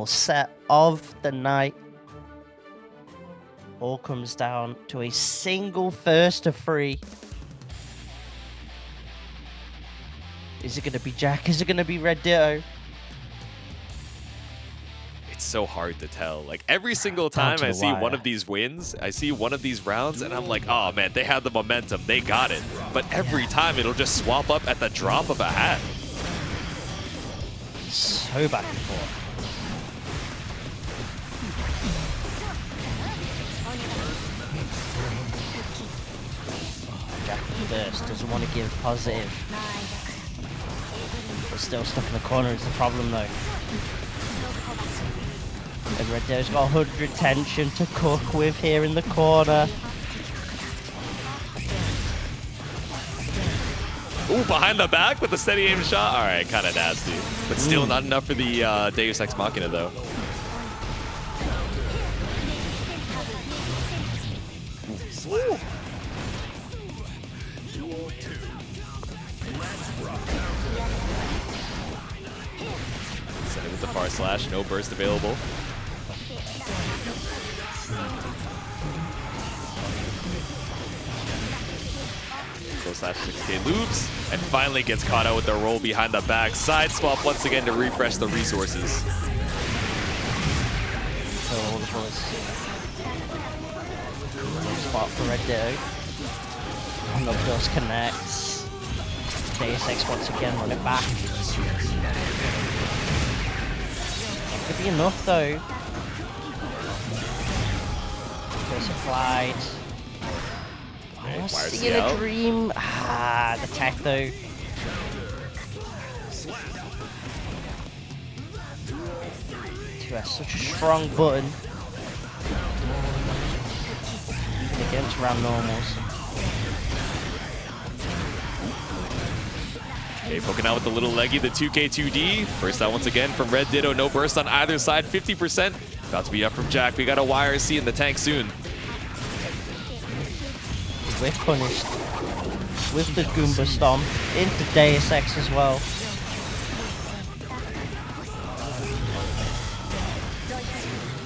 set of the night. All comes down to a single first of 3. Is it going to be Jack? Is it going to be RedDitto? It's so hard to tell. Like every single time I see one of these wins, I see one of these rounds, and I'm like, oh man, they had the momentum, they got it. But every time it'll just swap up at the drop of a hat. So back and forth. Jack burst, doesn't want to give positive. But still stuck in the corner is the problem though. And RedDitto's got 100 tension to cook with here in the corner. Ooh, behind the back with the steady aim shot. All right, kind of nasty. But still not enough for the Deus Ex Machina though. Ooh. Send it with the far slash, no burst available. Close slash 6K loops, and finally gets caught out with the roll behind the back. Side swap once again to refresh the resources. So all the bullets. Spot for RedDitto. No dust connects. Deus Ex once again, run it back. Could be enough though. Burst applied. Oh, seeing a dream. Ah, the tech though. That's such a strong button. Even against Ram normals. Okay, poking out with the little leggy, the 2K2D. Burst out once again from RedDitto. No burst on either side, 50%. About to be up from Jack. We got a YRC in the tank soon. Whiff punished with the Goomba Stomp into Deus Ex as well.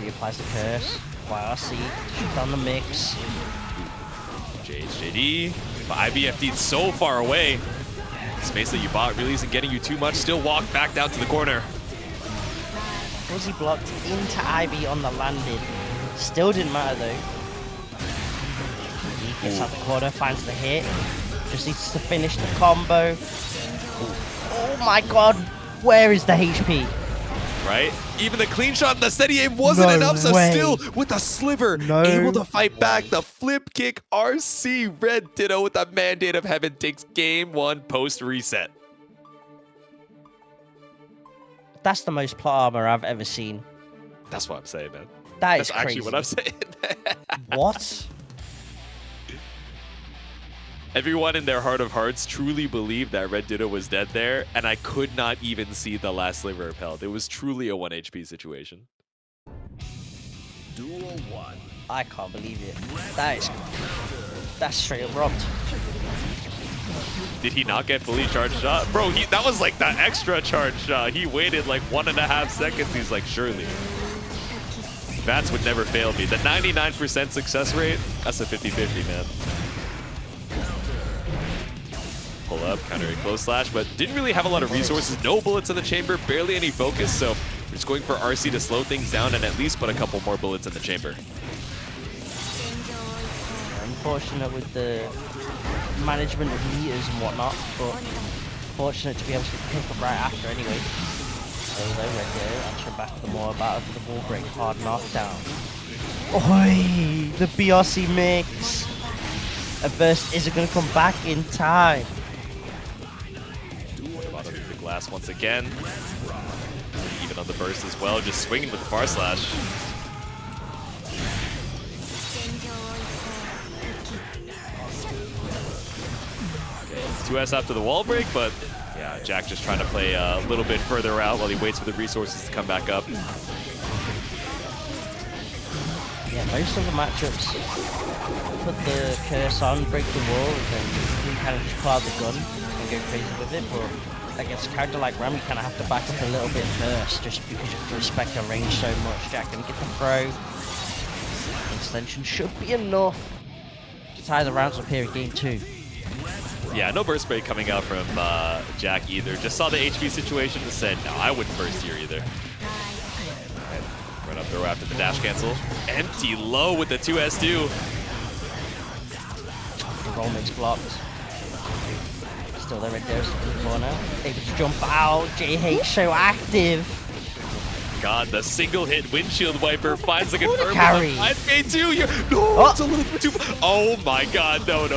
He applies the curse. YRC shoot on the mix. JHJD, but IBFD'd so far away. Space that you bought really isn't getting you too much. Still walk back down to the corner. Fuzzy blocked into Ivy on the landing. Still didn't matter though. He gets out the corner, finds the hit. Just needs to finish the combo. Oh my god, where is the HP? Right? Even the clean shot and the steady aim wasn't enough, so still with a sliver, able to fight back. The flip kick RC. RedDitto with the Mandate of Heaven takes game 1 post reset. That's the most plot armor I've ever seen. That's what I'm saying, man. That's actually crazy. what I'm saying. What? Everyone in their heart of hearts truly believed that RedDitto was dead there, and I could not even see the last sliver of health. It was truly a 1 HP situation. Duel 1. I can't believe it. That's straight up robbed. Did he not get fully charged shot? Bro, that was like the extra charge shot. He waited like 1.5 seconds. He's like, surely. Vats would never fail me. The 99% success rate, that's a 50-50, man. Pull up, counter a close slash, but didn't really have a lot of resources. No bullets in the chamber, barely any focus, so we're just going for RC to slow things down and at least put a couple more bullets in the chamber. Unfortunate with the management of meters and whatnot, but fortunate to be able to pick up right after anyway. So RedDitto answering back to the more battle for the wall break, hard knockdown. Oi, the BRC mix. A burst isn't going to come back in time. Bottom of the glass once again. Even on the burst as well, just swinging with the far slash. Okay, 2S after the wall break, but yeah, Jack just trying to play a little bit further out while he waits for the resources to come back up. Yeah, most of the matchups put the curse on, break the wall, and then you kind of just pull out the gun and go crazy with it. But against a character like Ram, you kind of have to back up a little bit first, just because you have to respect the range so much. Jack gonna get the throw. Extension should be enough to tie the rounds up here in game 2. Yeah, no burst break coming out from Jack either. Just saw the HP situation and said, no, I wouldn't burst here either. Run up throw after the dash cancel. Empty low with the 2S2. The roll makes blocked. Still there, RedDitto in the corner. Able to jump out. JH so active. God, the single hit windshield wiper finds the confirm. Carry. 5K2. It's a little bit too. Oh my God! No.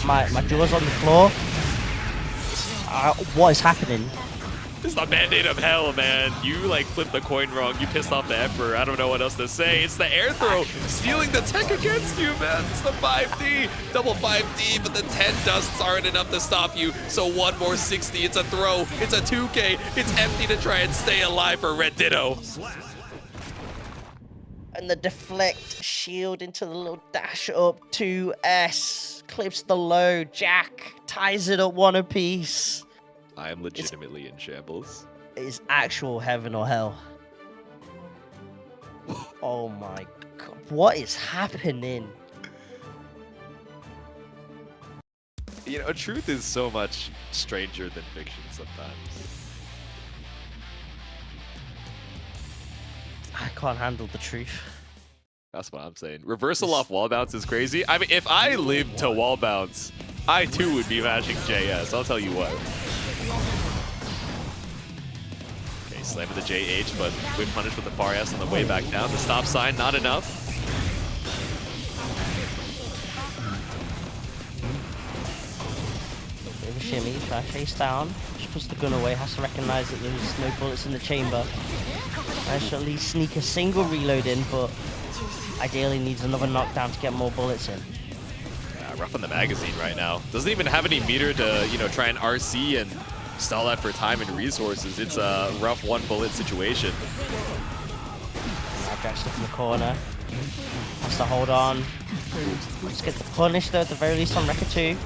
My jaw's on the floor. What is happening? This is the Mandate of Hell, man. You like flipped the coin wrong. You pissed off the Emperor. I don't know what else to say. It's the air throw stealing the tech against you, man. It's the 5D, double 5D, but the 10 dusts aren't enough to stop you. So one more 60. It's a throw. It's a 2K. It's empty to try and stay alive for RedDitto. And the deflect shield into the little dash up 2S. Clips the low. Jack ties it up 1 apiece. I am legitimately in shambles. It's actual heaven or hell. Oh my God. What is happening? You know, truth is so much stranger than fiction sometimes. I can't handle the truth. That's what I'm saying. Reversal off wall bounce is crazy. I mean, if I lived to wall bounce, I too would be mashing JS. I'll tell you what. Okay, slam to the JH, but whip punish with the far S on the way back down. The stop sign, not enough. Bit of a shimmy, try to chase down. Just puts the gun away, has to recognize that there's no bullets in the chamber. Managed to at least sneak a single reload in, but ideally needs another knockdown to get more bullets in. rough on the magazine right now. Doesn't even have any meter to, you know, try and RC and stall that for time and resources. It's a rough one bullet situation. Now Jack's stuck in the corner. Has to hold on. Let's get the punish though at the very least on Rekka 2.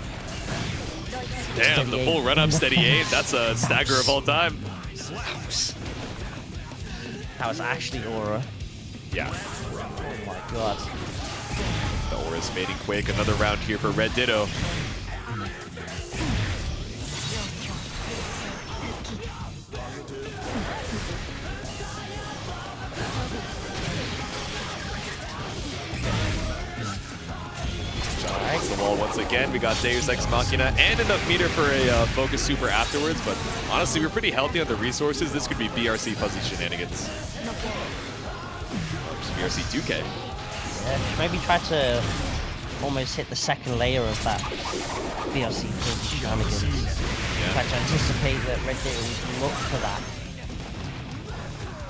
Damn, the full run up steady 8. That's a stagger of all time. That was actually Aura. Yeah. Oh my god. The Aura's fading quick. Another round here for RedDitto. The wall once again. We got Deus Ex Machina and enough meter for a focus super afterwards, but honestly, we're pretty healthy on the resources. This could be BRC fuzzy shenanigans. Or just BRC 2K. Yeah, maybe try to almost hit the second layer of that BRC fuzzy shenanigans. Yeah. Try to anticipate that RedDitto would look for that.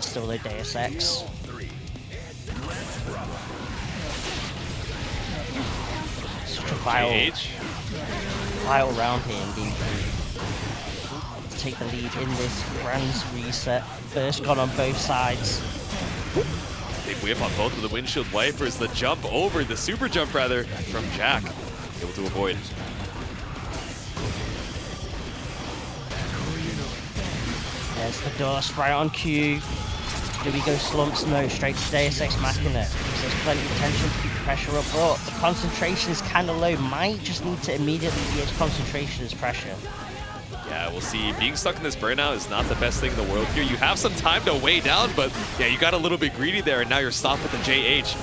Still no Deus Ex. Vital round here in game 3. To take the lead in this grand reset. First gone on both sides. Big whiff on both of the windshield wipers. The jump over, the super jump rather, from Jack. Able to avoid. There's the dust right on cue. Do we go slumps? No, straight to Deus Ex Machina. There's plenty of potential to keep the pressure up, but the concentration is kind of low. Might just need to immediately use concentration as pressure. Yeah, we'll see. Being stuck in this burnout is not the best thing in the world here. You have some time to weigh down, but yeah, you got a little bit greedy there, and now you're stopped with the JH.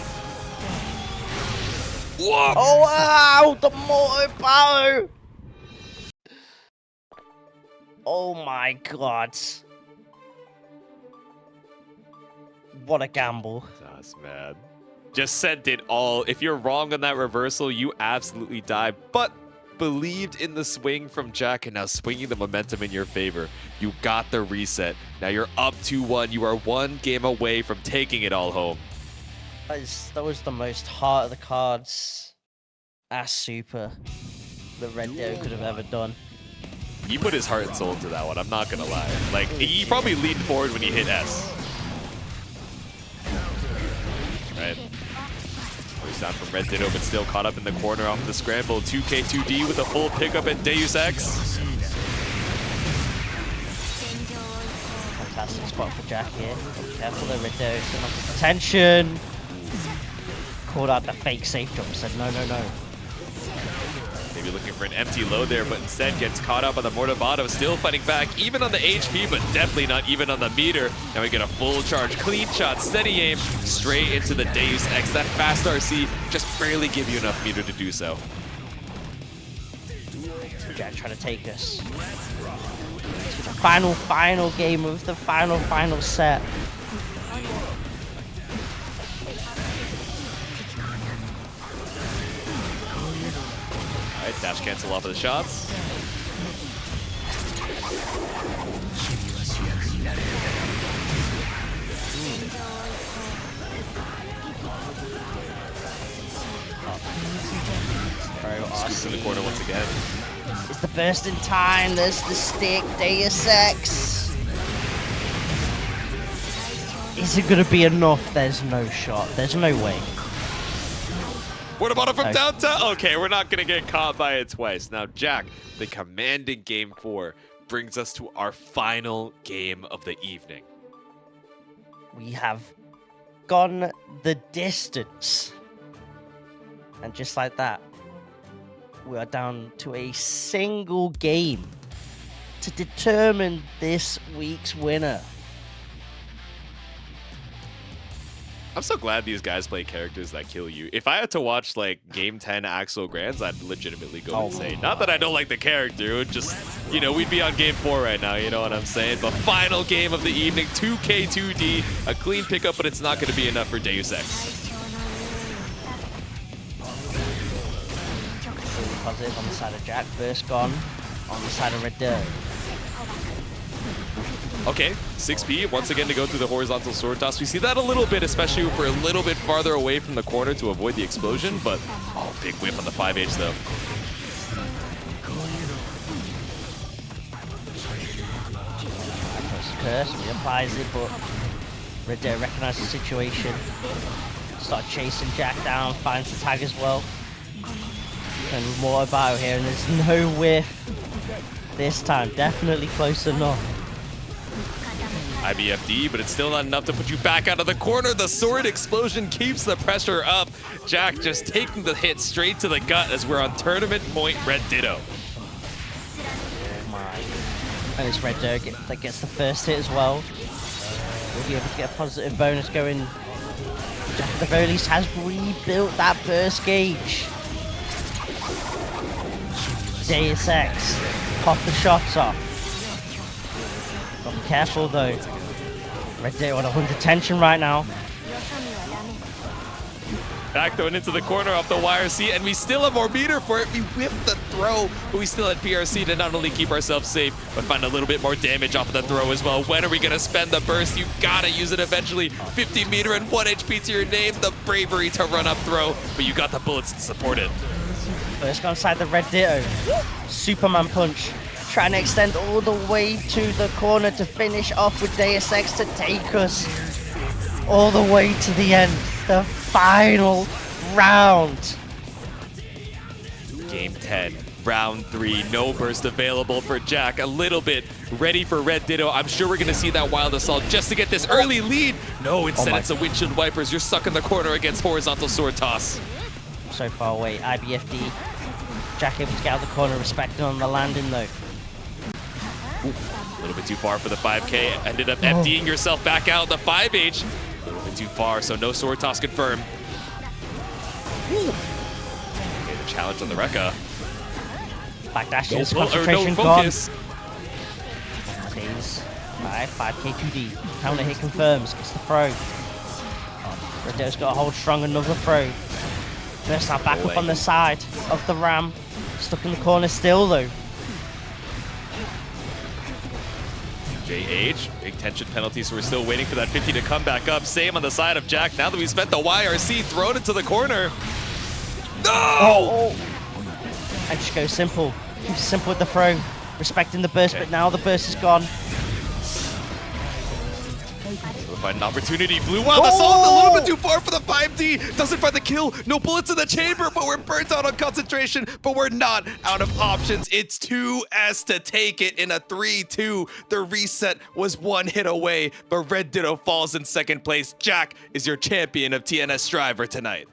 Whoa! Oh wow, the mortar bow! Oh my god. What a gamble. That's mad. Just sent it all. If you're wrong on that reversal, you absolutely die. But believed in the swing from Jack, and now swinging the momentum in your favor. You got the reset. Now you're up 2-1. You are one game away from taking it all home. That was the most heart of the cards ass super that RedDitto could have ever done. He put his heart and soul into that one, I'm not gonna lie. Like, he probably leaned forward when he hit S. Right. Goes down from RedDitto, but still caught up in the corner off the scramble. 2K2D with a full pickup at Deus Ex. Fantastic spot for Jack here. Be careful though, RedDitto. Setting up the attention. Called out the fake safe jump. Said no, no, no. Maybe looking for an empty load there, but instead gets caught up on the Mortavado. Still fighting back, even on the HP, but definitely not even on the meter. Now we get a full charge, clean shot, steady aim, straight into the Deus Ex. That fast RC just barely give you enough meter to do so. Jack trying to take us to the final game of the final set. Alright, dash cancel off of the shots. Scoops in the corner once again. It's the burst in time, there's the stick, Deus Ex. Is it gonna be enough? There's no shot, there's no way. What about it from downtown? Okay, we're not gonna get caught by it twice. Now, Jack, the commanding game 4, brings us to our final game of the evening. We have gone the distance. And just like that, we are down to a single game to determine this week's winner. I'm so glad these guys play characters that kill you. If I had to watch like Game 10 Axel Grands, I'd legitimately go insane. Not that I don't like the character, it would just, you know, we'd be on game 4 right now, you know what I'm saying? But final game of the evening, 2K2D, a clean pickup, but it's not going to be enough for Deus Ex. Positive on the side of Jack, burst gone on the side of RedDitto. Okay, 6P once again to go through the horizontal sword toss. We see that a little bit, especially if we're a little bit farther away from the corner to avoid the explosion, but oh, big whiff on the 5H though. Curse, reapplies it, but RedDitto recognizes the situation. Start chasing Jack down, finds the tag as well. And more about here, and there's no whiff this time. Definitely close enough. IBFD, but it's still not enough to put you back out of the corner. The sword explosion keeps the pressure up. Jack just taking the hit straight to the gut as we're on tournament point RedDitto. Oh my. And it's RedDitto that gets the first hit as well. Will be able to get a positive bonus going. Jack at the very least has rebuilt that burst gauge. Deus Ex, pop the shots off. Got to be careful though. RedDitto on 100 tension right now. Back thrown into the corner off the YRC, and we still have more meter for it. We whiffed the throw, but we still had PRC to not only keep ourselves safe, but find a little bit more damage off of the throw as well. When are we gonna spend the burst? You gotta use it eventually. 50 meter and 1 HP to your name. The bravery to run up throw, but you got the bullets to support it. First go inside the RedDitto. Superman punch. Trying to extend all the way to the corner to finish off with Deus Ex to take us all the way to the end. The final round. Game 10, round 3. No burst available for Jack. A little bit ready for RedDitto. I'm sure we're going to see that wild assault just to get this early lead. No, instead it's the windshield wipers. You're stuck in the corner against horizontal sword toss. So far away, IBFD. Jack able to get out of the corner, respecting on the landing though. Ooh, a little bit too far for the 5K. Ended up emptying yourself back out. The 5H, a little bit too far, so no sword toss confirmed. Okay, the challenge on the Rekka. Backdash No, is no concentration focus. gone. Stays. 5K 2D. Counter hit confirms. Gets the throw. RedDitto's got to hold strong another throw. First now back up on the side of the Ram. Stuck in the corner still though. JH, big tension penalty, so we're still waiting for that 50 to come back up. Same on the side of Jack. Now that we've spent the YRC, thrown into the corner. No! Oh. And just go simple. Keep it simple with the throw. Respecting the burst, but now the burst is gone. We'll find an opportunity. Blue Wild Assault a little bit too far for the 5D. Doesn't find the kill. No bullets in the chamber, but we're burnt out on concentration, but we're not out of options. It's 2S to take it in a 3-2. The reset was one hit away, but RedDitto falls in second place. Jack is your champion of TNS Striver tonight.